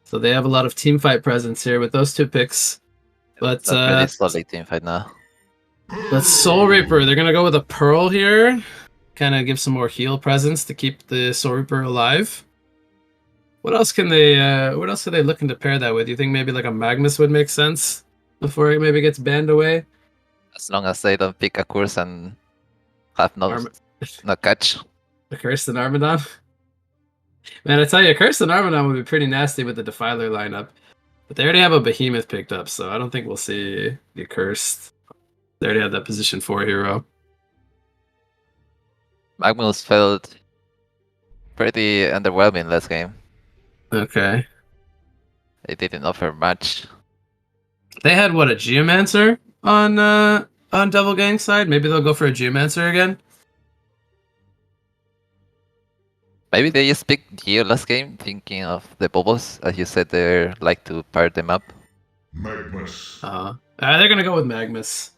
So they have a lot of teamfight presence here with those 2 picks. But pretty solid teamfight now. But Soul Reaper, they're going to go with a Pearl here. Kind of give some more heal presence to keep the Soul Reaper alive. What else are they looking to pair that with? You think maybe like a Magnus would make sense before it maybe gets banned away? As long as they don't pick a course and have no catch. A Cursed and Armadon? Man, I tell you, Cursed and Armadon would be pretty nasty with the Defiler lineup. But they already have a Behemoth picked up, so I don't think we'll see the Cursed. They already have that position 4 hero. Magnus felt pretty underwhelming last game. Okay. They didn't offer much. They had what, a Geomancer on Devil Gang side? Maybe they'll go for a Geomancer again? Maybe they just picked Geo last game, thinking of the Bubbles. As you said, they like to pair them up. Magnus. They're going to go with Magnus.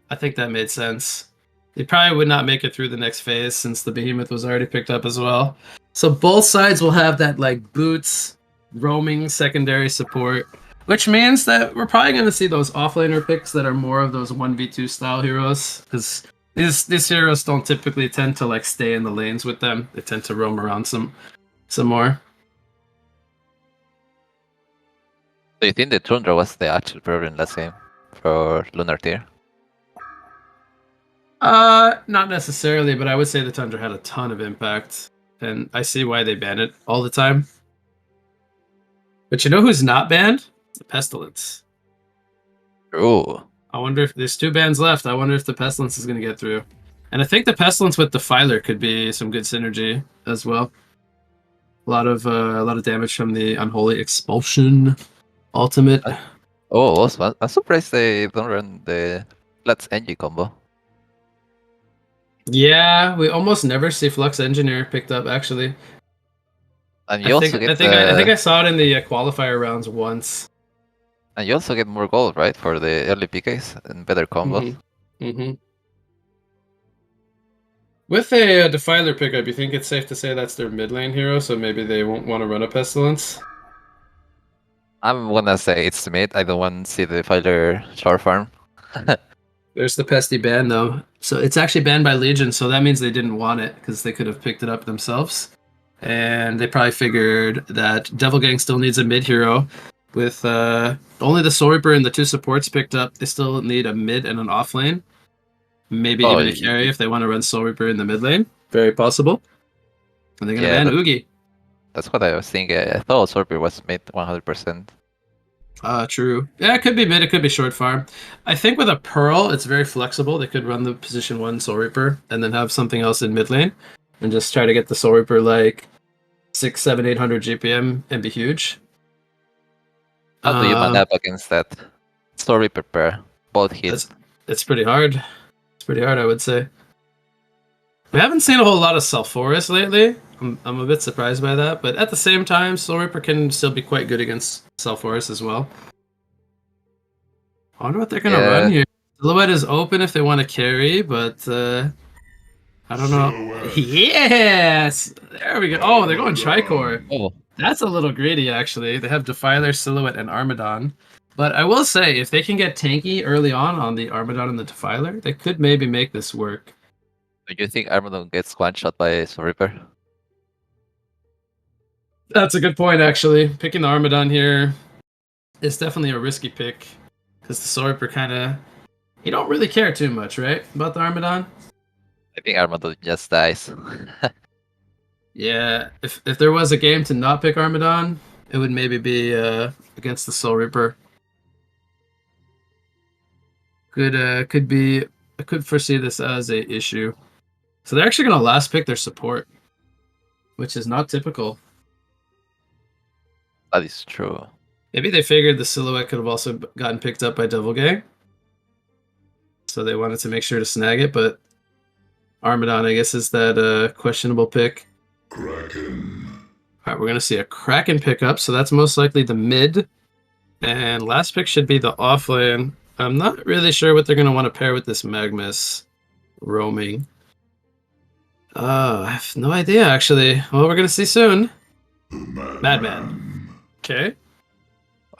I think that made sense. They probably would not make it through the next phase since the Behemoth was already picked up as well. So both sides will have that boots, roaming secondary support, which means that we're probably going to see those offlaner picks that are more of those 1v2 style heroes, because these heroes don't typically tend to stay in the lanes with them. They tend to roam around some more. Do you think the Tundra was the actual problem last game for Lunar Tier? Not necessarily, but I would say the Tundra had a ton of impact, and I see why they ban it all the time. But you know who's not banned? The Pestilence. Ooh. I wonder if there's 2 bans left. I wonder if the Pestilence is going to get through. And I think the Pestilence with Defiler could be some good synergy as well. A lot of damage from the Unholy Expulsion ultimate. Also, I'm surprised they don't run the Let's NG combo. Yeah, we almost never see Flux Engineer picked up, actually. And you I think I saw it in the qualifier rounds once. And you also get more gold, right, for the early PKs and better combos. Mm-hmm. With a Defiler pickup, you think it's safe to say that's their mid lane hero, so maybe they won't want to run a Pestilence? I'm gonna say it's mid. I don't want to see the Defiler short farm. There's the Pesty ban, though. So it's actually banned by Legion, so that means they didn't want it, because they could have picked it up themselves. and they probably figured that Devil Gang still needs a mid hero. With only the Soul Reaper and the 2 supports picked up, they still need a mid and an off lane. Maybe Oh, even a carry if they want to run Soul Reaper in the mid lane. Very possible. And they're going to Yeah, ban Oogie. that's what I was thinking. I thought Sorper was mid 100%. True. Yeah, it could be mid, it could be short farm. I think with a Pearl, it's very flexible. They could run the position 1 Soul Reaper and then have something else in mid lane and just try to get the Soul Reaper like 6, 7, 800 GPM and be huge. How do you man up against that? Story prepare. Both hits. It's pretty hard. It's pretty hard, I would say. We haven't seen a whole lot of Sulfuras lately. I'm a bit surprised by that, but at the same time, Soul Reaper can still be quite good against Sulfuras as well. I wonder what they're gonna run here. Silhouette is open if they want to carry, but I don't know. Silhouette. Yes! There we go. Oh, they're going Tricore. Oh, That's a little greedy, actually. They have Defiler, Silhouette, and Armadon. But I will say, if they can get tanky early on the Armadon and the Defiler, they could maybe make this work. do you think Armadon gets one shot by Soul Reaper? That's a good point, actually. Picking the Armadon here is definitely a risky pick. Because the Soul Reaper kind of... You don't really care too much, right? About the Armadon? I think Armadon just dies. Yeah, if there was a game to not pick Armadon, it would maybe be against the Soul Reaper. Could be... I could foresee this as a issue. So they're actually going to last pick their support, which is not typical. That is true. Maybe they figured the Silhouette could have also gotten picked up by Devil Gang. So they wanted to make sure to snag it, but Armadon, I guess, is that questionable pick. Kraken. Alright, we're going to see a Kraken pickup, so that's most likely the mid. And last pick should be the offlane. I'm not really sure what they're going to want to pair with this Magmus roaming. I have no idea, actually. Well, we're going to see soon. The Madman. Okay.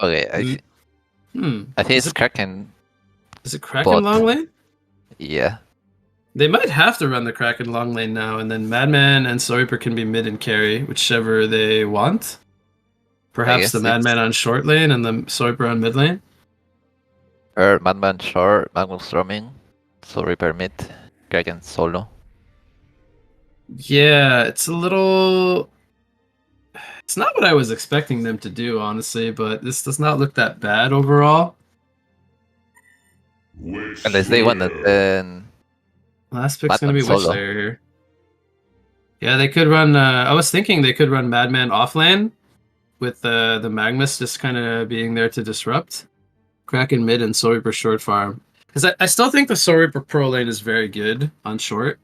Okay, I think Is it's Kraken. Is it Kraken Bot. long lane? Yeah. They might have to run the Kraken long lane now, and then Madman and Soul Reaper can be mid and carry, whichever they want. Perhaps guess the Madman on short lane and the Soul Reaper on mid lane. Or Madman short, Magnus roaming, Soul Reaper mid, Kraken solo. Yeah, it's a little... It's not what I was expecting them to do, honestly, but this does not look that bad overall. Unless they want it, then Last pick's going to be Madman Witch solo. Slayer here. Yeah, they could run... I was thinking they could run Madman offlane with the Magmus just kind of being there to disrupt. Kraken mid and Soul Reaper short farm. Because I still think the Soul Reaper pro lane is very good on short.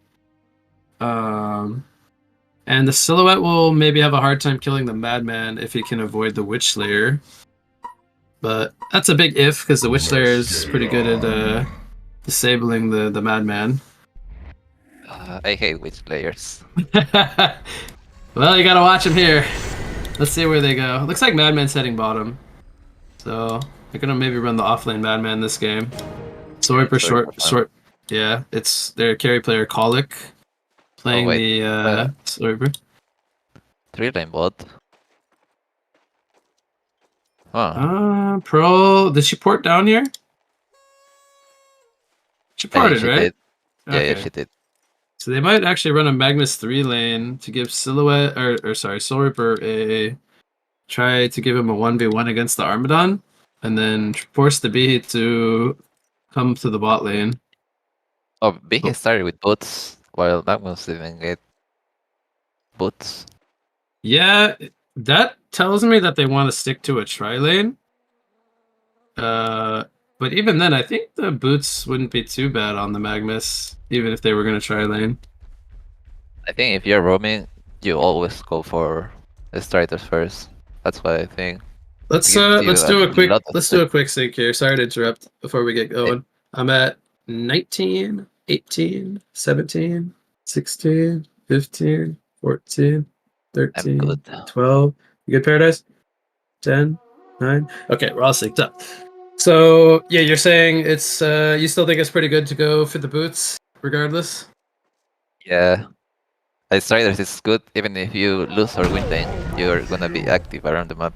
And the Silhouette will maybe have a hard time killing the Madman if he can avoid the Witch Slayer. But that's a big if, because the Witch Slayer is pretty good at disabling the Madman. I hate witch players. Well, you gotta watch him here. Let's see where they go. Looks like Madman's heading bottom. So, they're gonna maybe run the offlane Madman this game. Soul Reaper short. Yeah, it's their carry player Colic playing the Soul Reaper. 3-lane bot. Huh. Pro. Did she port down here? She ported, she right? did. Yeah, Okay. she did. So they might actually run a Magnus 3 lane to give Silhouette, or sorry, Soul Reaper try to give him a 1v1 against the Armadon, and then force the B to come to the bot lane. Oh, Big started with boots, while Magnus didn't get boots. Yeah, that tells me that they want to stick to a tri lane. But even then, I think the boots wouldn't be too bad on the Magmus, even if they were going to tri lane. I think if you're roaming, you always go for the striders first. That's what I think. Let's Gives you do a a quick lot of sync here. Sorry to interrupt before we get going. I'm at 19, 18, 17, 16, 15, 14, 13, I'm good. 12. You good, Paradise? 10, 9. Okay, we're all synced up. So, yeah, you're saying it's you still think it's pretty good to go for the boots regardless? Yeah. Striders is good, even if you lose or win lane, you're gonna be active around the map.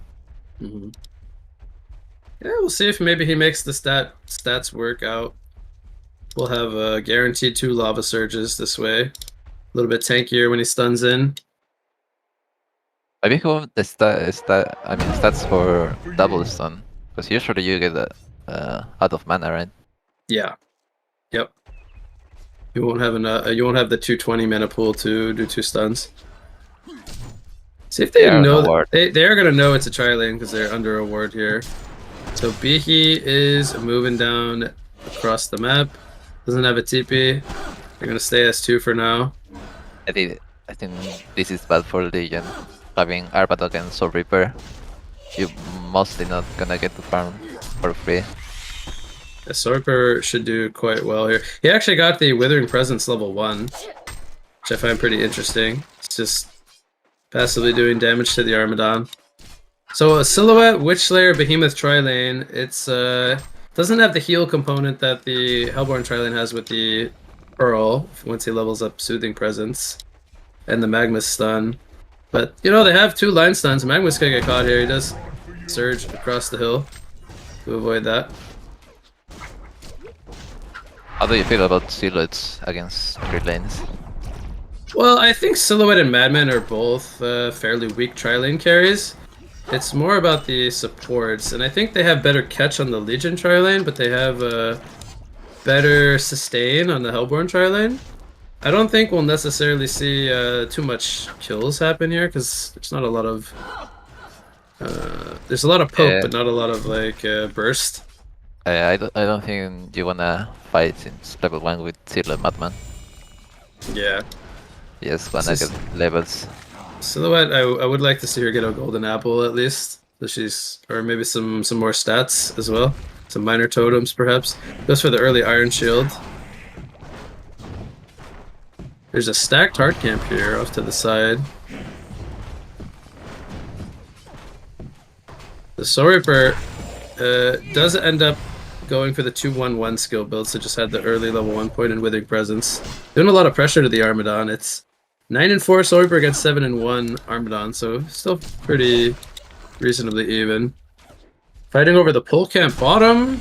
Yeah, we'll see if maybe he makes the stats work out. We'll have guaranteed 2 lava surges this way. A little bit tankier when he stuns in. Maybe go the stats for double stun, because usually you get out of mana, right? Yeah. Yep. You won't have enough. You won't have the 220 mana pool to do 2 stuns. See if they are know. on a ward. They are gonna know it's a tri lane because they're under a ward here. So Bihi is moving down across the map. Doesn't have a TP. They're gonna stay S2 for now. I think this is bad for Legion. Having Arbat against Soul Reaper, you mostly not gonna get to farm for free. The Sorper should do quite well here. He actually got the Withering Presence level 1, which I find pretty interesting. It's just passively doing damage to the Armadon. So a Silhouette, Witchlayer, Behemoth Tri-Lane, it's doesn't have the heal component that the Hellborn Tri-Lane has with the Pearl, once he levels up Soothing Presence, and the Magma Stun. But, you know, they have 2 line stuns. Magma's gonna get caught here. He does surge across the hill to avoid that. How do you feel about silhouettes against grid lanes? Well, I think Silhouette and Madman are both fairly weak tri-lane carries. It's more about the supports, and I think they have better catch on the Legion tri-lane, but they have better sustain on the Hellborn tri-lane. I don't think we'll necessarily see too much kills happen here, because there's not a lot of... there's a lot of poke, but not a lot of like burst. I don't think you wanna fight since level 1 with Silhouette Madman. Yeah. Yes, wanna get levels. Silhouette, I would like to see her get a golden apple at least. So she's, or maybe some more stats as well. Some minor totems perhaps. Goes for the early Iron Shield. There's a stacked hard camp here off to the side. The Soul Reaper does end up going for the 2-1-1 skill build, so just had the early level 1 point in Withering Presence. Doing a lot of pressure to the Armadon. It's 9-4 Soul Reaper against 7-1 Armadon, so still pretty reasonably even. Fighting over the pole camp bottom.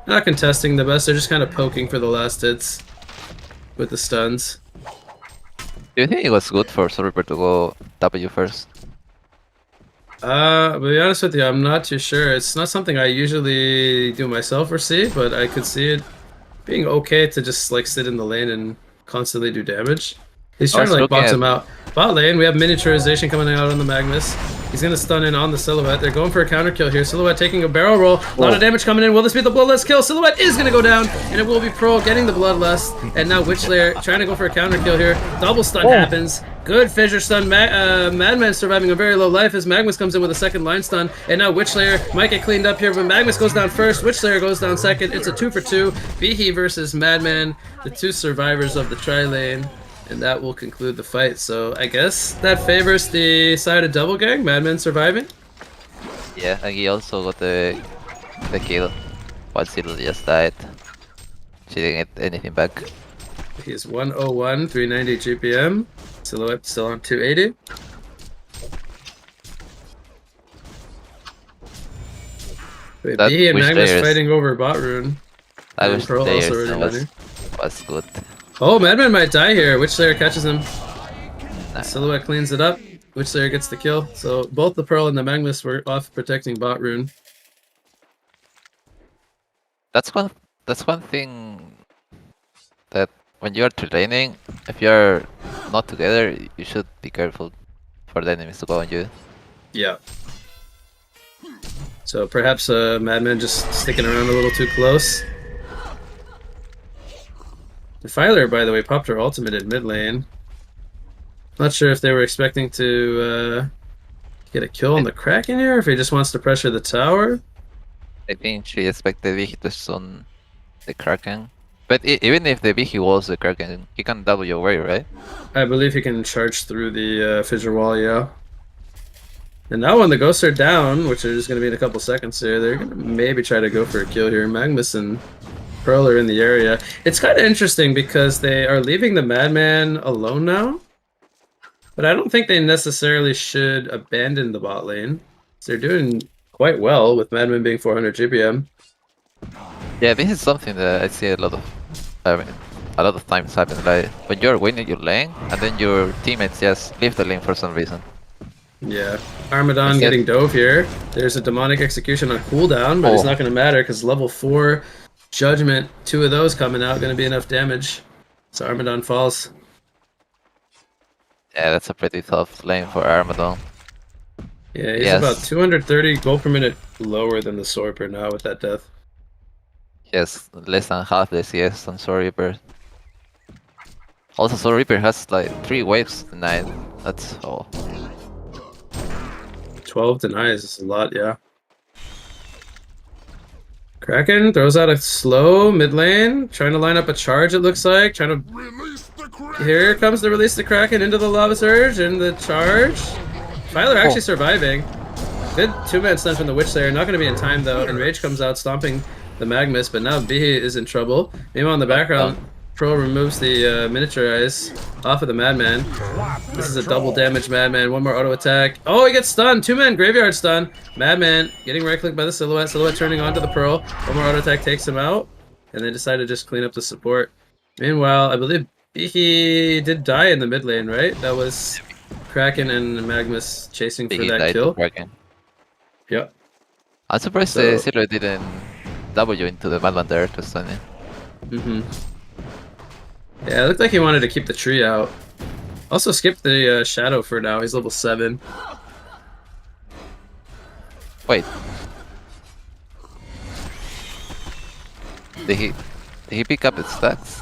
Not contesting the best, they're just kind of poking for the last hits with the stuns. Do you think it was good for Soul Reaper to go W first? To be honest with you, I'm not too sure. It's not something I usually do myself or see, but I could see it being okay to just like sit in the lane and constantly do damage. He's trying to like box him out. Bot lane, we have miniaturization coming out on the Magnus. He's gonna stun in on the Silhouette. They're going for a counter kill here. Silhouette taking a barrel roll. A lot of damage coming in. Will this be the Bloodlust kill? Silhouette is gonna go down, and it will be Pearl getting the Bloodlust. And now Witchlayer trying to go for a counter kill here. Double stun happens. Good fissure stun. Madman surviving a very low life as Magnus comes in with a second line stun. And now Witchlayer might get cleaned up here, but Magnus goes down first. Witchlayer goes down second. It's a 2-for-2. Bihi versus Madman, the 2 survivors of the tri-lane. And that will conclude the fight. So I guess that favors the side of Double Gang, Madman surviving. Yeah, and he also got the kill while Silhouette just died. She didn't get anything back. He is 101, 390 GPM. Silhouette still on 280. Wait, That Bihi and Magnus Witchlayer's- fighting over bot rune. I And wish Pearl players also already winning. was good. Oh, Madman might die here. Witchlayer catches him. Nice. Silhouette cleans it up. Witchlayer gets the kill. So both the Pearl and the Magnus were off protecting bot rune. That's one thing that when you are training, if you are not together, you should be careful for the enemies to go on you. Yeah. So perhaps Madman just sticking around a little too close. Defiler, by the way, popped her ultimate in mid lane. Not sure if they were expecting to get a kill on the Kraken here, or if he just wants to pressure the tower. I think she expected Vihi to stun the Kraken. But even if the Vihi was the Kraken, he can double your way, right? I believe he can charge through the fissure wall, yeah. And now when the ghosts are down, which are just going to be in a couple seconds here, they're going to maybe try to go for a kill here. Magnus and Pearl are in the area. It's kind of interesting because they are leaving the Madman alone now. But I don't think they necessarily should abandon the bot lane. They're doing quite well with Madman being 400 GPM. Yeah, this is something that I see I mean, a lot of times happen. Like when you're winning your lane, and then your teammates just leave the lane for some reason. Yeah, Armadon Instead- getting dove here. There's a demonic execution on cooldown, but it's Oh. not going to matter because level 4 judgment, 2 of those coming out, going to be enough damage. So Armadon falls. Yeah, that's a pretty tough lane for Armadon. Yeah, he's Yes. about 230 gold per minute lower than the Sorper now with that death. Yes, less than half the CS on Soul Reaper. Also, Soul Reaper has like 3 waves tonight. That's all. 12 denies is a lot, yeah. Kraken throws out a slow mid lane, trying to line up a charge, it looks like. Trying to. Release the Kraken. Here comes the release the Kraken into the Lava Surge and the charge. Filer actually surviving. Good 2-man stun from the Witch Slayer. Not going to be in time though. And Rage comes out stomping the Magnus, but now Bihi is in trouble. Meanwhile, in the background, Pro removes the miniaturize off of the Madman. This is a double damage Madman. One more auto attack. Oh, he gets stunned. 2-man graveyard stun. Madman getting right clicked by the Silhouette. Silhouette turning onto the Pearl. One more auto attack takes him out. And they decide to just clean up the support. Meanwhile, I believe Bihi did die in the mid lane, right? That was Kraken and Magnus chasing for He that died to kill. Kraken. Yep. I'm surprised So- the Silhouette didn't W into the Madman there to stun him. Yeah, it looked like he wanted to keep the tree out. Also skip the Shadow for now. He's level 7. Wait. Did he pick up his stacks?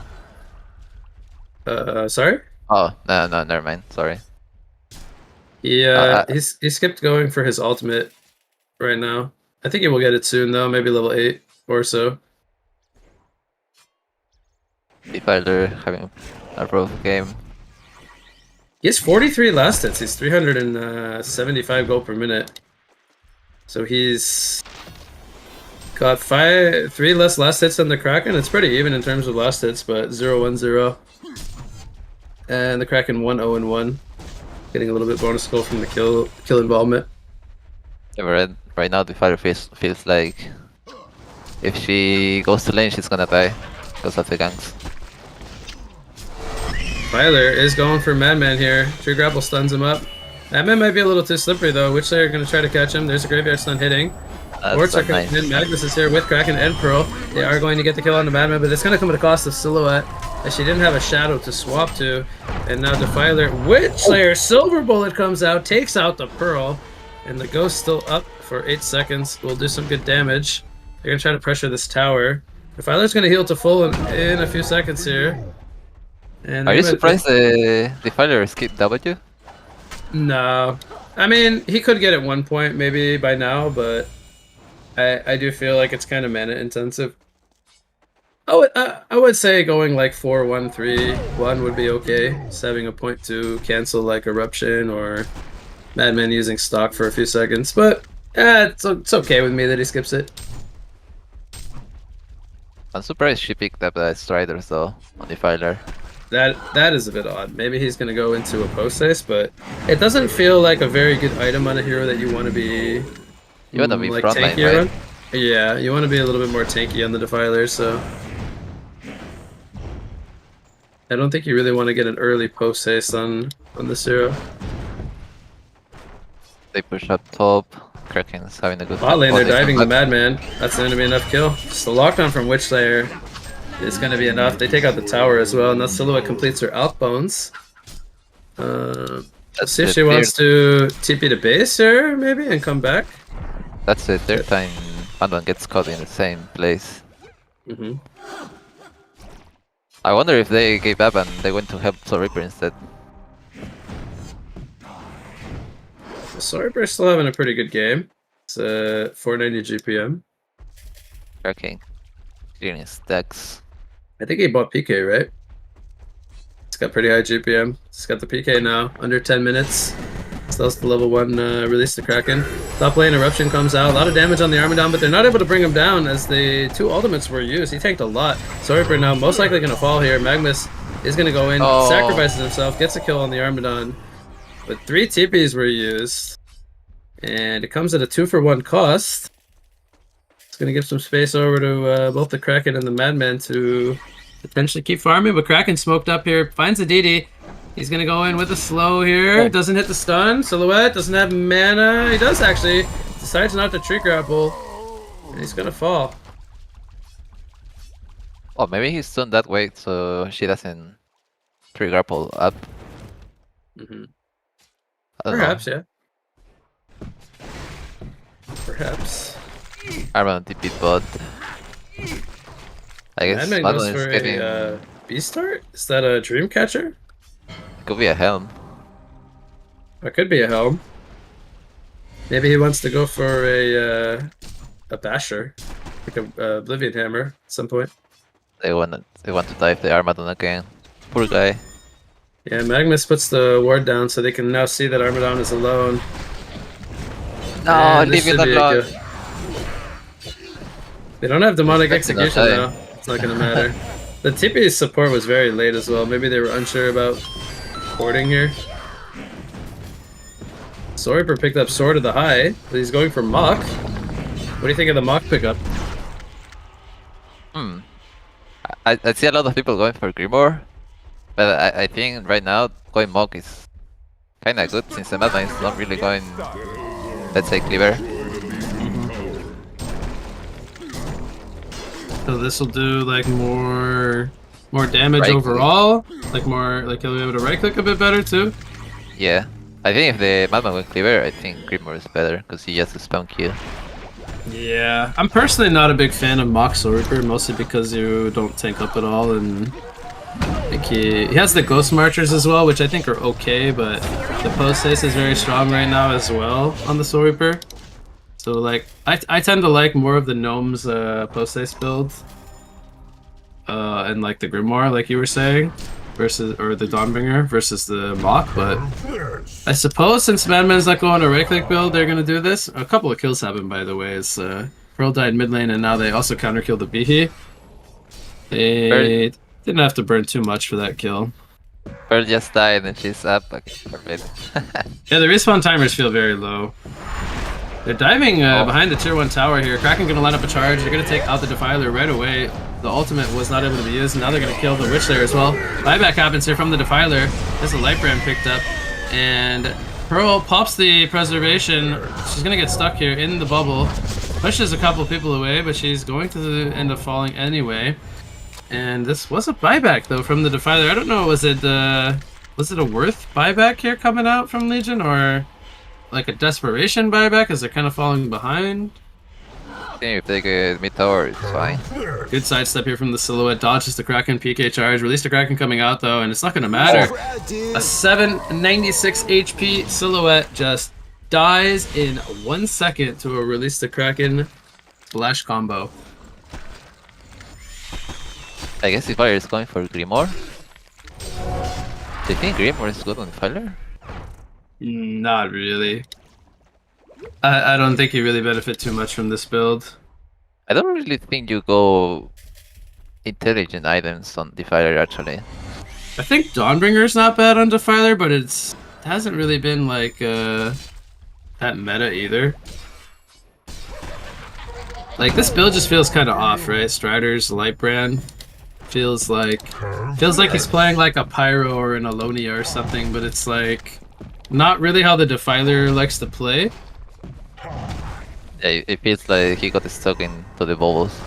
Sorry? Oh, no, never mind. Sorry. Yeah, he skipped going for his ultimate right now. I think he will get it soon though, maybe level 8 or so. Defiler having a rough game. He has 43 last hits. He's 375 gold per minute. So he's got 3 less last hits than the Kraken. It's pretty even in terms of last hits, but 0-1-0. And the Kraken 1-0-1. Getting a little bit bonus goal from the kill involvement. Yeah, right now Defiler feels like if she goes to lane, she's gonna die because of the ganks. Tyler is going for Madman here. Tree Grapple stuns him up. Madman might be a little too slippery though. Which they're going to try to catch him. There's a Graveyard Stun hitting. Orcs are coming in. Magnus is here with Kraken and Pearl. They are going to get the kill on the Madman, but it's going to come at the cost of Silhouette, as she didn't have a Shadow to swap to. And now Defiler, Witch Slayer, Silver Bullet comes out, takes out the Pearl, and the Ghost still up for 8 seconds. Will do some good damage. They're going to try to pressure this tower. Defiler's going to heal to full in a few seconds here. And Are you surprised the Defiler skipped W? No. I mean, he could get at one point, maybe by now, but I do feel like it's kind of mana intensive. I would say going like 4-1-3-1 would be okay. Just having a point to cancel like Eruption or Madman using stock for a few seconds, but it's okay with me that he skips it. I'm surprised she picked up the Striders though on Defiler. That is a bit odd. Maybe he's gonna go into a post haste, but it doesn't feel like a very good item on a hero that you want to be. You wanna be like frontline, tankier right? on. Yeah, you want to be a little bit more tanky on the Defiler, so I don't think you really want to get an early post haste on this hero. They push up top. Kraken's having a good Bot lane, they're position, diving the but Madman. That's going to be enough kill. Just the lockdown from Witch Slayer is going to be enough. They take out the tower as well, and that Silhouette completes her outbones. that's See if the she wants to TP to base here, maybe, and come back. That's the third time Madman gets caught in the same place. Mm-hmm. I wonder if they gave up and they went to help Soul Reaper instead. Sorry's still having a pretty good game. It's 490 GPM. Kraken clearing stacks. I think he bought PK, right? It's got pretty high GPM. It's got the PK now, under 10 minutes. Sells the level 1 release the Kraken. Top lane Eruption comes out. A lot of damage on the Armadon, but they're not able to bring him down as the 2 ultimates were used. He tanked a lot. Sorper now most likely going to fall here. Magnus is going to go in, sacrifices himself, gets a kill on the Armadon. But 3 TPs were used. And it comes at a 2-for-1 cost. It's going to give some space over to both the Kraken and the Madman to potentially keep farming. But Kraken smoked up here, finds a DD. He's gonna go in with a slow here. Doesn't hit the stun. Silhouette doesn't have mana. He does actually. Decides not to tree grapple. And he's gonna fall. Oh, maybe he's stunned that way so she doesn't tree grapple up. Perhaps, yeah. Perhaps. Armand TP bot. I guess Madman Madman goes is for getting... a B-start? Is that a Dreamcatcher? Could be a helm. Or could be a Helm. Maybe he wants to go for a Basher. Like a Oblivion Hammer at some point. They want to dive the Armadon again. Poor guy. Yeah, Magnus puts the ward down so they can now see that Armadon is alone. No, And this leave it should be a alone. good- They don't have Demonic Expecting no Execution time. though. It's not gonna matter. The TP support was very late as well. Maybe they were unsure about porting here. Sorper picked up Sword of the High, but he's going for Mach. What do you think of the Mach pickup? I see a lot of people going for Grimoire, but I think right now going Mog is kinda good since the Madman is not really going, let's say, cleaver. So this will do like more damage Right overall, like he'll be able to right click a bit better too. Yeah. I think if the Madman went cleaver, I think Grimoire is better because he just spam Q. Yeah, I'm personally not a big fan of Mach Sorper, mostly because you don't tank up at all, and like he has the Ghost Marchers as well, which I think are okay, but the post haste is very strong right now as well on the Sorper. So like I tend to like more of the Gnomes post haste build, and like the Grimoire, like you were saying, versus or the Dawnbringer versus the Mach, but I suppose since Madman's not going to right click build, they're gonna do this. A couple of kills happened by the way. As Pearl died mid lane, and now they also counter killed the Behe. They didn't have to burn too much for that kill. Pearl just died and she's up. Okay, perfect. Yeah, the respawn timers feel very low. They're diving behind the tier 1 tower here. Kraken gonna line up a charge. They're gonna take out the Defiler right away. The ultimate was not able to be used, and now they're gonna kill the Witch there as well. Buyback happens here from the Defiler. There's a Light Brand picked up, and Pearl pops the Preservation. She's gonna get stuck here in the bubble. Pushes a couple people away, but she's going to end up falling anyway. And this was a buyback though from the Defiler. I don't know, was it a worth buyback here coming out from Legion, or like a desperation buyback as they're kind of falling behind? I think if they get mid tower, it's fine. Good sidestep here from the Silhouette. Dodges the Kraken PK charge. Release the Kraken coming out though, and it's not going to matter. A 796 HP Silhouette just dies in 1 second to a Release the Kraken splash combo. I guess Defiler is going for Grimoire. Do you think Grimoire is good on Defiler? Not really. I don't think you really benefit too much from this build. I don't really think you go intelligent items on Defiler actually. I think Dawnbringer's not bad on Defiler, but it hasn't really been like that meta either. Like this build just feels kind of off, right? Strider's Light Brand feels like he's playing like a Pyro or an Alonia or something, but it's like not really how the Defiler likes to play. Yeah, it feels like he got stuck into the bubbles.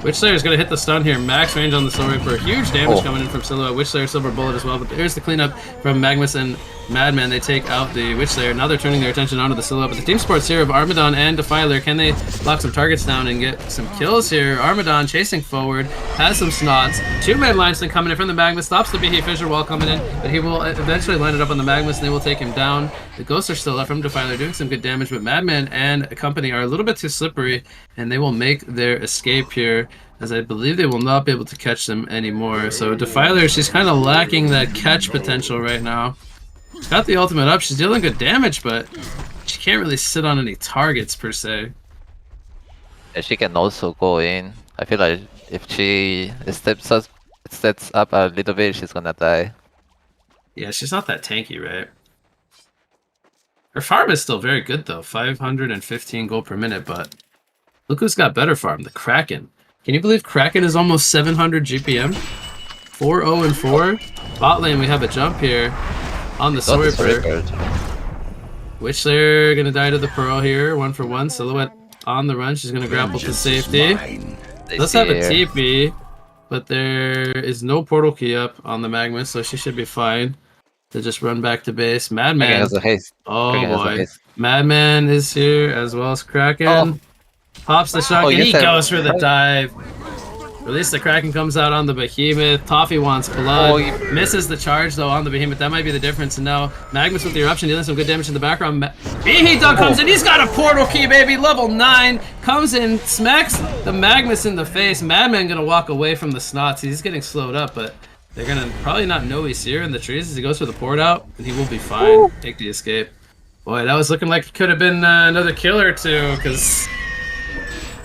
Witchslayer's gonna hit the stun here. Max range on the Soul Reaper. Huge damage coming in from Silhouette. Witchslayer Silver Bullet as well. But here's the cleanup from Magnus and Madman. They take out the Witchslayer. Now they're turning their attention onto the Silhouette. But the team sports here of Armadon and Defiler. Can they lock some targets down and get some kills here? Armadon chasing forward. Has some snots. 2-man Limestone coming in from the Magnus. Stops the Behe Fissure Wall coming in. But he will eventually line it up on the Magnus and they will take him down. The Ghosts are still up from Defiler doing some good damage. But Madman and company are a little bit too slippery. And they will make their escape here, as I believe they will not be able to catch them anymore. So Defiler, she's kind of lacking that catch potential right now. Got the ultimate up. She's dealing good damage, but she can't really sit on any targets per se. And she can also go in. I feel like if she steps up a little bit, she's gonna die. Yeah, she's not that tanky, right? Her farm is still very good though, 515 gold per minute, but look who's got better farm, the Kraken. Can you believe Kraken is almost 700 GPM? 4-0 and 4. Bot lane, we have a jump here on the Sorcerer. Witchslayer gonna die to the Pearl here, 1 for 1. Silhouette on the run, she's gonna grapple to safety. Let's have a TP, but there is no portal key up on the Magma, so she should be fine to just run back to base. Madman. Oh boy. Madman is here as well as Kraken. Oh. Pops the shotgun. He goes for the dive. Release the Kraken comes out on the Behemoth. Toffee wants blood. Misses the charge though on the Behemoth. That might be the difference. And now Magnus with the eruption dealing some good damage in the background. Behe Dog comes in. He's got a portal key, baby. Level 9. Comes in, smacks the Magnus in the face. Madman gonna walk away from the snots. He's getting slowed up, but they're gonna probably not know he's here in the trees as he goes for the port out, and he will be fine. Take the escape. Boy, that was looking like it could have been another kill or two, because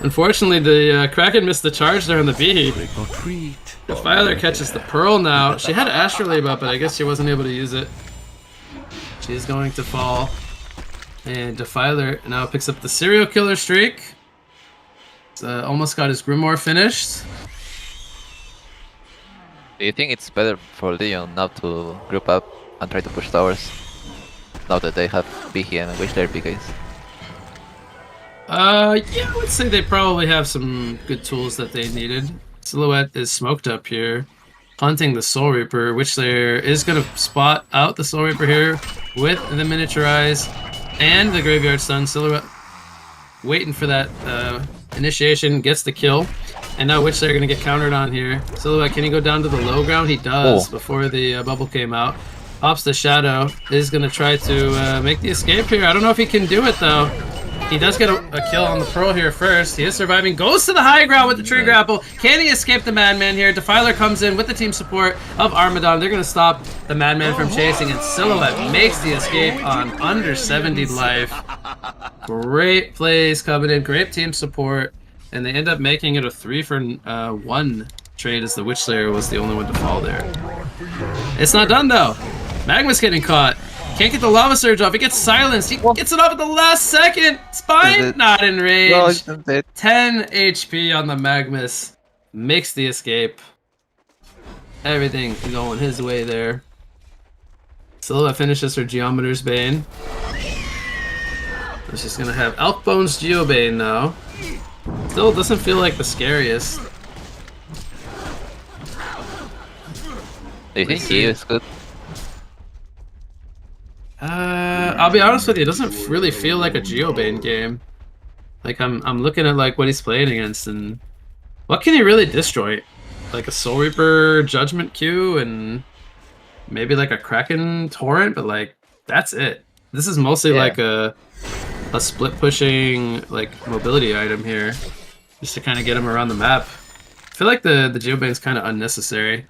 unfortunately the Kraken missed the charge there on the Behe. Defiler catches the Pearl now. She had Astrolabe up, but I guess she wasn't able to use it. She's going to fall. And Defiler now picks up the serial killer streak. Almost got his Grimoire finished. Do you think it's better for Leon now to group up and try to push towers? Now that they have Behe and Witchslayer PKs? Yeah, I would say they probably have some good tools that they needed. Silhouette is smoked up here, hunting the Soul Reaper. Witchslayer is going to spot out the Soul Reaper here with the Miniaturize and the Graveyard Sun. Silhouette waiting for that initiation, gets the kill. And now Witchslayer going to get countered on here. Silhouette, can he go down to the low ground? He does before the bubble came out. Pops the Shadow, is going to try to make the escape here. I don't know if he can do it though. He does get a kill on the Pearl here first. He is surviving. Goes to the high ground with the tree grapple. Can he escape the Madman here? Defiler comes in with the team support of Armadon. They're going to stop the Madman from chasing. And Silhouette makes the escape on under 70 life. Great plays coming in. Great team support. And they end up making it a 3-for-1 trade as the Witchslayer was the only one to fall there. It's not done though. Magma's getting caught. Can't get the Lava Surge off. He gets silenced. He gets it off at the last second. Spine not in range. 10 HP on the Magmus. Makes the escape. Everything going his way there. Silhouette finishes her Geometer's Bane. She's going to have Elkbone's Geobane now. Still doesn't feel like the scariest. Do you think he is good? I'll be honest with you, it doesn't really feel like a Geobane game. Like I'm looking at like what he's playing against, and what can he really destroy? Like a Soul Reaper Judgment Q and maybe like a Kraken Torrent, but like that's it. This is mostly like a split pushing like mobility item here, just to kind of get him around the map. I feel like the Geobane's kind of unnecessary.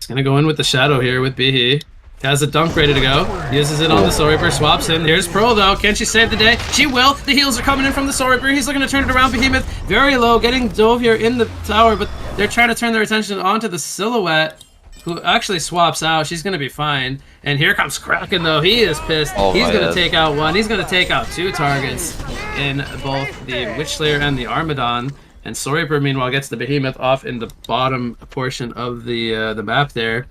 Gonna go in with the Shadow here with Behe. Has a dunk ready to go. Uses it on the Soul Reaper, swaps him. Here's Pearl though. Can she save the day? She will. The heals are coming in from the Soul Reaper. He's looking to turn it around. Behemoth very low, getting dove here in the tower, but they're trying to turn their attention onto the Silhouette, who actually swaps out. She's gonna be fine. And here comes Kraken though. He is pissed. He's gonna take out one. He's gonna take out 2 targets in both the Witchslayer and the Armadon. And Soul Reaper, meanwhile, gets the Behemoth off in the bottom portion of the map there.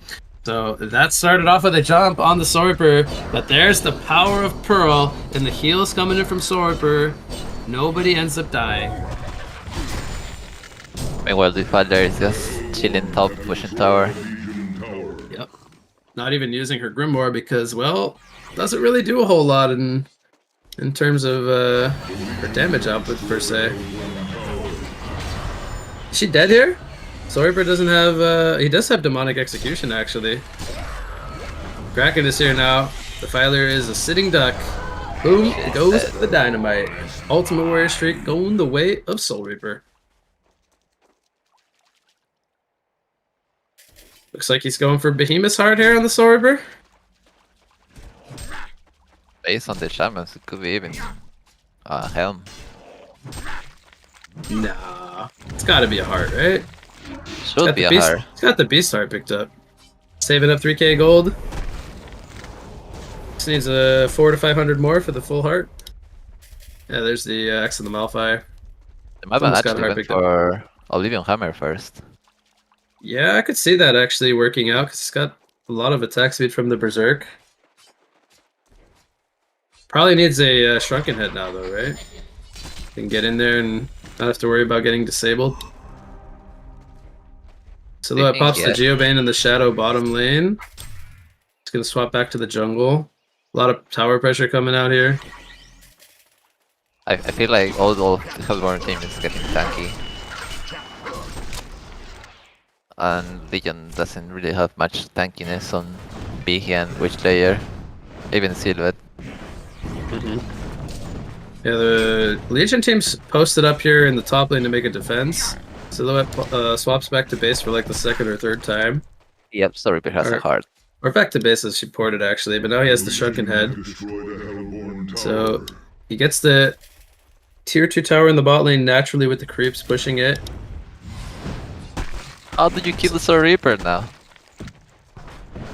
So that started off with a jump on the Soul Reaper, but there's the power of Pearl, and the heals coming in from Soul Reaper. Nobody ends up dying. Meanwhile, the Father is just chilling top, pushing tower. Yep. Not even using her Grimoire because, well, doesn't really do a whole lot in terms of her damage output per se. Is she dead here? Soul Reaper doesn't have, he does have Demonic Execution actually. Kraken is here now. Defiler is a sitting duck. Boom, goes the dynamite. Ultimate Warrior streak going the way of Soul Reaper. Looks like he's going for Behemoth's Heart here on the Soul Reaper. Based on the shamans, it could be even Helm. Nah. It's gotta be a heart, right? Should be a heart. He's got the Beast Heart picked up. Saving up 3k gold. Just needs a 400 to 500 more for the full heart. Yeah, there's the Axe and the Malfire. They might have Almost got actually heart went picked up. for Oblivion Hammer first. Yeah, I could see that actually working out because it's got a lot of attack speed from the Berserk. Probably needs a Shrunken Head now though, right? Can get in there and not have to worry about getting disabled. Silhouette pops the Geobane in the Shadow bottom lane. It's gonna swap back to the jungle. A lot of tower pressure coming out here. I feel like all the Hellborn team is getting tanky. And Legion doesn't really have much tankiness on Behe and Witch Layer. Even Silhouette. Yeah, the Legion team's posted up here in the top lane to make a defense. Silhouette swaps back to base for like the second or third time. Yep, Soul Reaper has a heart. Or back to base as she ported actually, but now he has the Shrunken Head. So he gets the tier 2 tower in the bot lane naturally with the creeps pushing it. How did you kill the Soul Reaper now?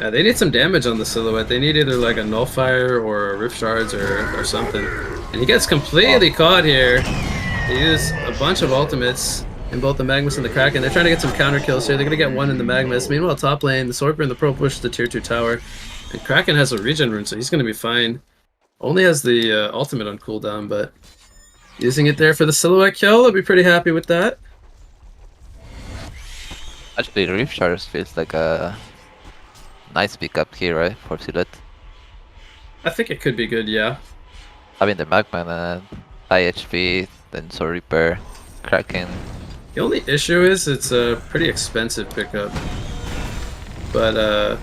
Yeah, they need some damage on the Silhouette. They need either like a Nullfire or a Rift Shards or something. And he gets completely caught here. They use a bunch of ultimates in both the Magnus and the Kraken. They're trying to get some counter kills here. They're going to get one in the Magnus. Meanwhile, top lane, the Soul Reaper and the Pro push the tier 2 tower. And Kraken has a regen rune, so he's going to be fine. Only has the ultimate on cooldown, but using it there for the Silhouette kill, I'll be pretty happy with that. Actually, Rift Shards feels like a nice pickup here, right, for Silhouette. I think it could be good, yeah. Having the Magman and high HP, then Soul Reaper, Kraken. The only issue is it's a pretty expensive pickup. But,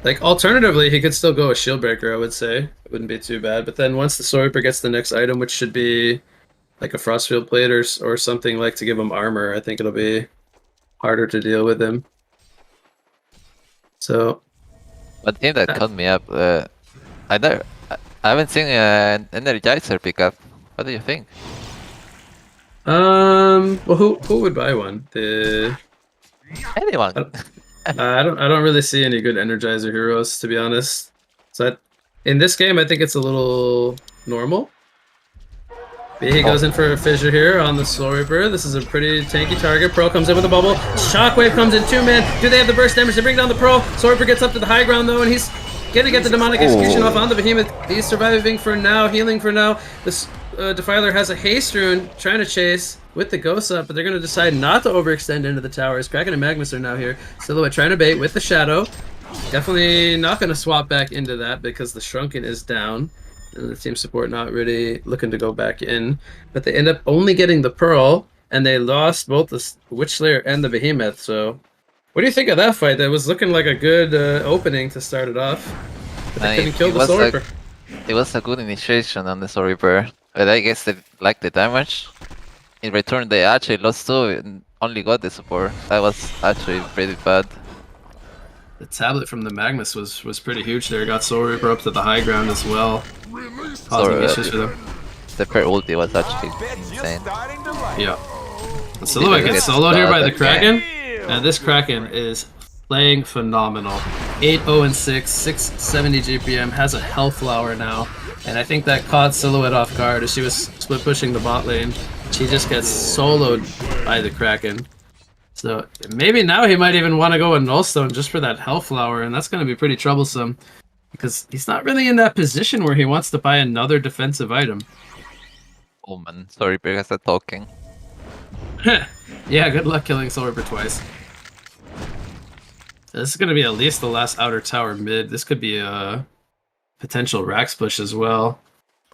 like, alternatively, he could still go a Shieldbreaker, I would say. It wouldn't be too bad. But then once the Soul Reaper gets the next item, which should be like a Frostfield Plate or something like to give him armor, I think it'll be harder to deal with him. So... One thing that caught me up, I haven't seen an Energizer pickup. What do you think? Well, who would buy one? Anyone. I don't really see any good Energizer heroes, to be honest. So in this game, I think it's a little normal. He goes in for a fissure here on the Soul Reaper. This is a pretty tanky target. Pro comes in with a bubble. Shockwave comes in, 2-man. Do they have the burst damage to bring down the Pro? Soul Reaper gets up to the high ground though, and he's gonna get the demonic execution off on the Behemoth. He's surviving for now, healing for now. This Defiler has a haste rune trying to chase with the ghost up, but they're gonna decide not to overextend into the towers. Kraken and Magnus are now here. Silhouette trying to bait with the Shadow. Definitely not gonna swap back into that because the Shrunken is down. And the team support not really looking to go back in. But they end up only getting the Pearl, and they lost both the Witch Slayer and the Behemoth. So, what do you think of that fight? That was looking like a good opening to start it off. But they couldn't kill the Soul Reaper. It was a good initiation on the Soul Reaper, but I guess they liked the damage. In return, they actually lost 2 and only got the support. That was actually pretty bad. The tablet from the Magnus was pretty huge there. Got Soul Reaper up to the high ground as well. Causing issues for them. The pair ulti was actually insane. Yeah. The Silhouette gets soloed here by the Kraken. And this Kraken is playing phenomenal. 8-0-6, 670 GPM, has a Health Flower now. And I think that caught Silhouette off guard as she was split pushing the bot lane. She just gets soloed by the Kraken. So maybe now he might even want to go with Nullstone just for that Health Flower, and that's going to be pretty troublesome because he's not really in that position where he wants to buy another defensive item. Oh man, sorry because I'm talking. Yeah, good luck killing Soul Reaper twice. This is going to be at least the last outer tower mid. This could be a potential Rax push as well.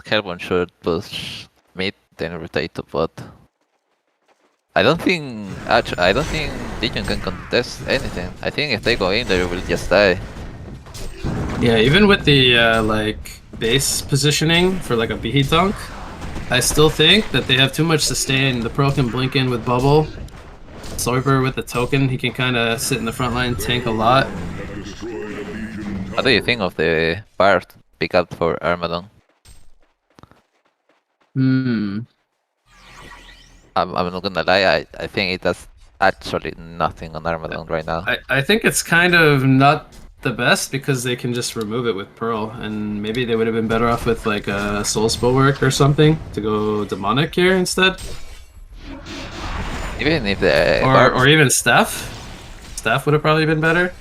Hellborn should push mid, then rotate to bot. I don't think Legion can contest anything. I think if they go in, they will just die. Yeah, even with the like base positioning for like a Behe dunk, I still think that they have too much sustain. The Pro can blink in with bubble. Soul Reaper with the token, he can kind of sit in the front line, tank a lot. What do you think of the Bard pick up for Armadon? Hmm. I'm not gonna lie, I think it does actually nothing on Armadon right now. I think it's kind of not the best because they can just remove it with Pearl, and maybe they would have been better off with like a Soul's Bulwark or something to go Demonic here instead. Even if the Or even Staff. Staff would have probably been better.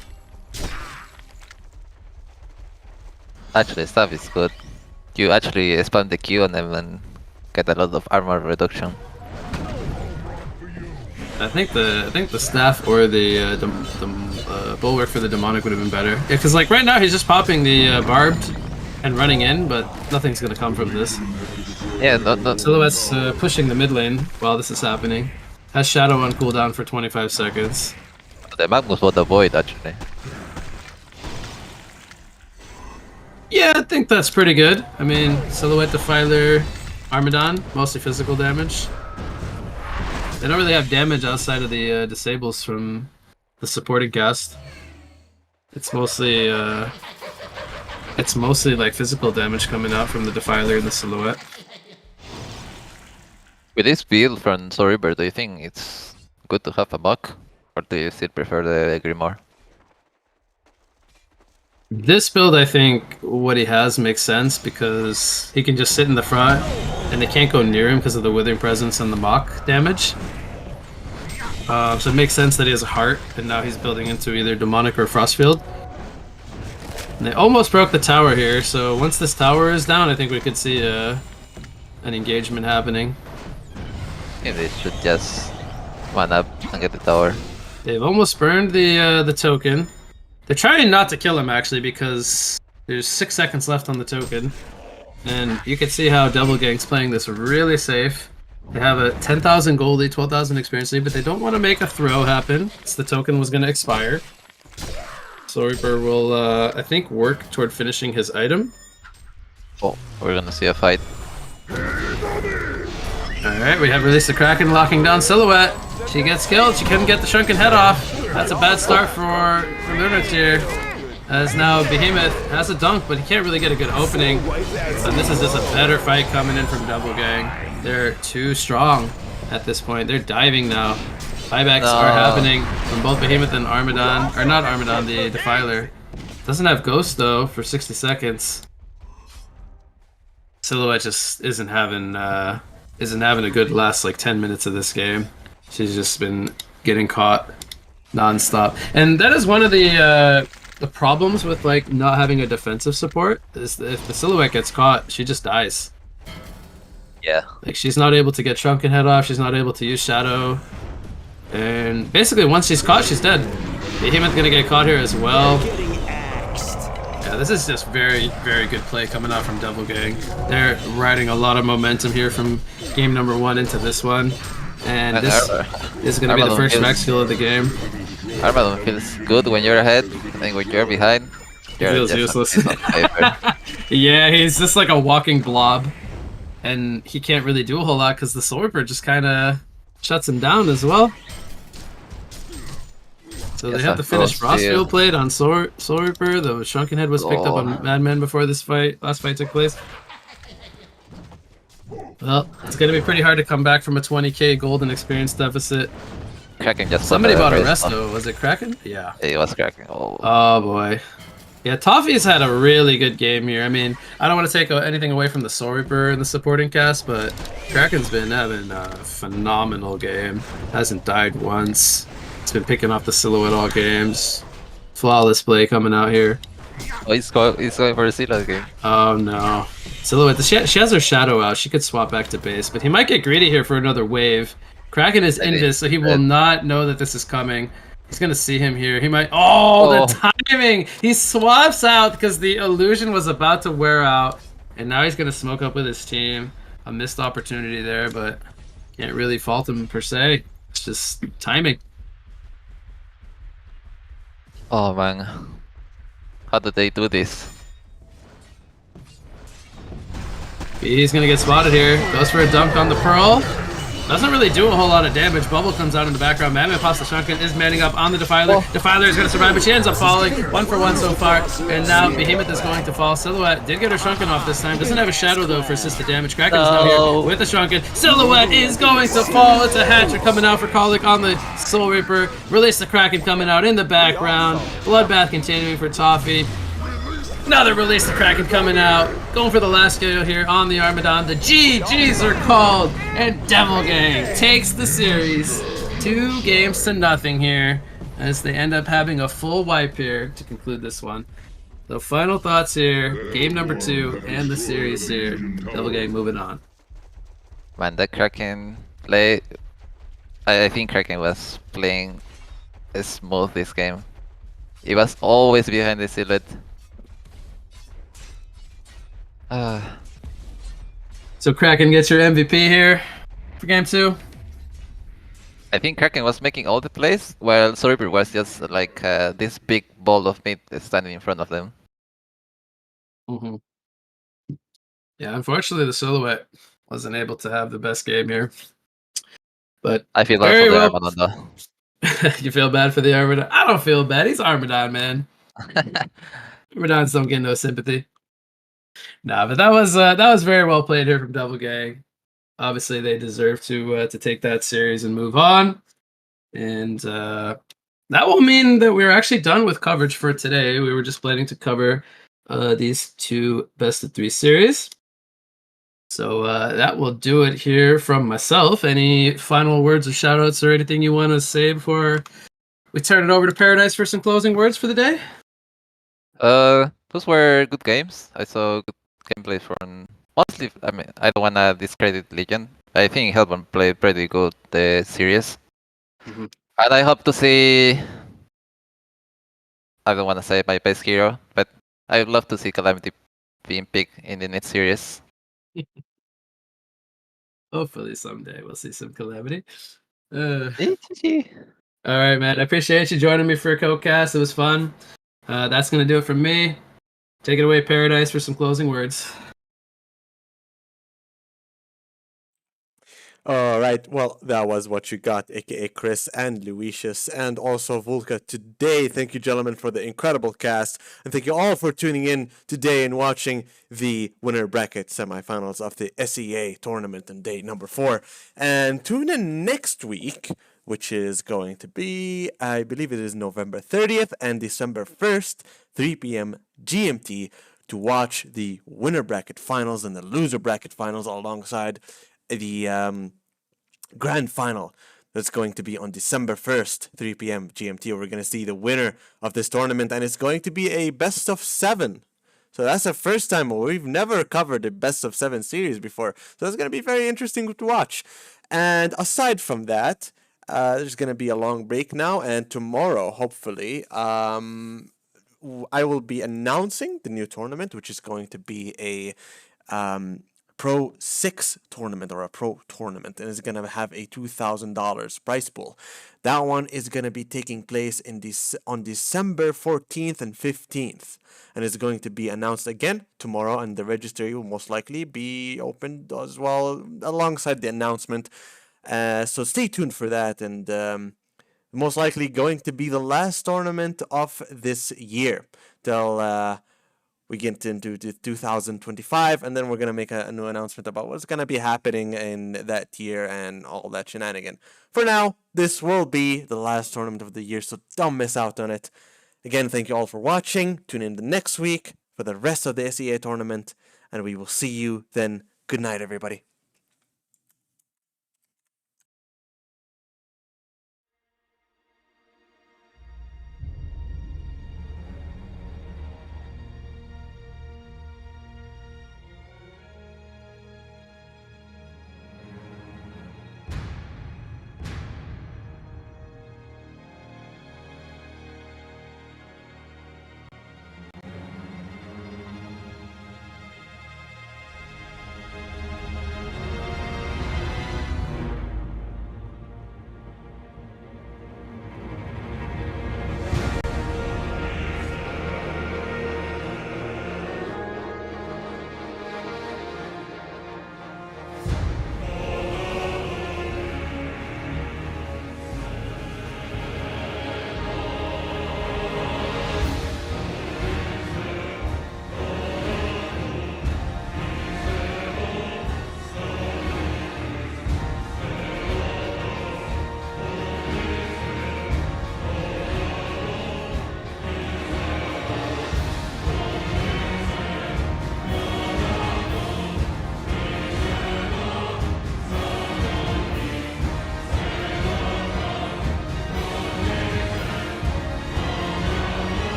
actually stuff is good. You actually spam the Q on them and get a lot of armor reduction. I think the Staff or the Bulwark for the Demonic would have been better. Yeah, because like right now he's just popping the Barbed and running in, but nothing's gonna come from this. Yeah, not Silhouette's pushing the mid lane while this is happening. Has Shadow on cooldown for 25 seconds. the Magnus was the void actually. Yeah, I think that's pretty good. I mean, Silhouette, Defiler, Armadon, mostly physical damage. They don't really have damage outside of the disables from the supporting cast. It's mostly like physical damage coming out from the Defiler and the Silhouette. With this build from Soul Reaper, do you think it's good to have a buck? Or do you still prefer the Grimoire? This build, I think, what he has makes sense because he can just sit in the front and they can't go near him because of the Withering Presence and the Mock damage. So it makes sense that he has a Heart, and now he's building into either Demonic or Frostfield. And they almost broke the tower here, so once this tower is down, I think we could see an engagement happening. Yeah, they should just man up and get the tower. They've almost burned the token. They're trying not to kill him actually because there's 6 seconds left on the token. And you can see how Double Gang's playing this really safe. They have a 10,000 gold lead, 12,000 experience lead, but they don't want to make a throw happen. Since the token was going to expire. Soul Reaper will, I think, work toward finishing his item. Oh, we're gonna see a fight. Alright, we have Release the Kraken locking down Silhouette. She gets killed, she couldn't get the shrunken head off. That's a bad start for Newerth here. As now Behemoth has a dunk, but he can't really get a good opening. And this is just a better fight coming in from Double Gang. They're too strong at this point. They're diving now. Buybacks are happening from both Behemoth and Armadon. Or not Armadon, the Defiler. Doesn't have Ghost though for 60 seconds. Silhouette just isn't having a good last like 10 minutes of this game. She's just been getting caught non-stop. And that is one of the problems with like not having a defensive support is that if the Silhouette gets caught, she just dies. Yeah. Like she's not able to get Shrunken Head off, she's not able to use Shadow. And basically once she's caught, she's dead. Behemoth gonna get caught here as well. Yeah, this is just very, very good play coming out from Double Gang. They're riding a lot of momentum here from game number 1 into this one. And this is going to be the first max kill of the game. Armadon feels good when you're ahead, and when you're behind, you're Feels just useless. Yeah, he's just like a walking blob. And he can't really do a whole lot because the Soul Reaper just kind of shuts him down as well. So they have to finish Frostfield played on Soul Reaper. The Shrunken Head was picked up on Madman before this last fight took place. Well, it's going to be pretty hard to come back from a 20k golden experience deficit. Kraken just Somebody bought a resto. Was it Kraken? Yeah. It was Kraken. Oh. Oh boy. Yeah, Toffee's had a really good game here. I mean, I don't want to take anything away from the Soul Reaper and the supporting cast, but Kraken's been having a phenomenal game. Hasn't died once. It's been picking off the Silhouette all games. Flawless play coming out here. Oh, he's going for a Silhouette game. Oh no. Silhouette, she has her Shadow out. She could swap back to base, but he might get greedy here for another wave. Kraken is in this, so he will not know that this is coming. He's gonna see him here. He might. Oh, the timing! He swaps out because the illusion was about to wear out, and now he's gonna smoke up with his team. A missed opportunity there, but can't really fault him per se. It's just timing. Oh man, how did they do this? He's gonna get spotted here. Goes for a dunk on the Pearl. Doesn't really do a whole lot of damage. Bubble comes out in the background. Madman pops the Shrunken, is manning up on the Defiler. Defiler is going to survive, but she ends up falling. 1 for 1 so far. And now Behemoth is going to fall. Silhouette did get her Shrunken off this time. Doesn't have a Shadow, though, for assisted damage. Kraken is now here with the Shrunken. Silhouette is going to fall. It's a Hatcher coming out for Colic on the Soul Reaper. Release the Kraken coming out in the background. Bloodbath continuing for Toffee. Another release the Kraken coming out. Going for the last KO here on the Armadon. The GGs are called. And Devil Gang takes the series 2 games to nothing here. As they end up having a full wipe here to conclude this one. So final thoughts here. Game number 2 and the series here. Devil Gang moving on. Man, the Kraken play. I think Kraken was playing smooth this game. He was always behind the silhouette. So Kraken gets your MVP here for game 2. I think Kraken was making all the plays, while Soul Reaper was just like this big ball of meat standing in front of them. Yeah, unfortunately the Silhouette wasn't able to have the best game here. But I feel bad very for the well. Armadon though. You feel bad for the Armadon? I don't feel bad. He's Armadon, man. Armadons don't get no sympathy. Nah, but that was very well played here from Devil Gang. Obviously, they deserve to take that series and move on. And that will mean that we're actually done with coverage for today. We were just planning to cover these 2 best-of-3 series. So that will do it here from myself. Any final words or shoutouts or anything you want to say before we turn it over to Paradise for some closing words for the day? Those were good games. I saw good gameplay from mostly. I mean, I don't wanna discredit Legion. I think Hellborn played pretty good the series, and I hope to see. I don't wanna say my best hero, but I would love to see Calamity being picked in the next series. Hopefully someday we'll see some Calamity. GG. All right, man. I appreciate you joining me for a co-cast. It was fun. That's going to do it from me. Take it away, Paradise, for some closing words. All right, well, that was what you got, aka Chris and Lucius, and also Vulka today. Thank you, gentlemen, for the incredible cast, and thank you all for tuning in today and watching the winner bracket semifinals of the SEA tournament on day number 4. And tune in next week, which is going to be, I believe it is November 30th and December 1st, 3 p.m. GMT, to watch the winner bracket finals and the loser bracket finals alongside the grand final that's going to be on December 1st, 3 p.m. GMT. We're going to see the winner of this tournament, and it's going to be a best of 7. So that's the first time. We've never covered a best of 7 series before, so it's going to be very interesting to watch. And aside from that, there's going to be a long break now, and tomorrow, hopefully, I will be announcing the new tournament, which is going to be a Pro 6 tournament, or a Pro tournament, and it's going to have a $2,000 prize pool. That one is going to be taking place on December 14th and 15th, and it's going to be announced again tomorrow, and the registry will most likely be opened as well alongside the announcement. So stay tuned for that, and most likely going to be the last tournament of this year till we get into 2025, and then we're going to make a new announcement about what's going to be happening in that year and all that shenanigan. For now, this will be the last tournament of the year, so don't miss out on it. Again, thank you all for watching. Tune in the next week for the rest of the SEA tournament, and we will see you then. Good night, everybody.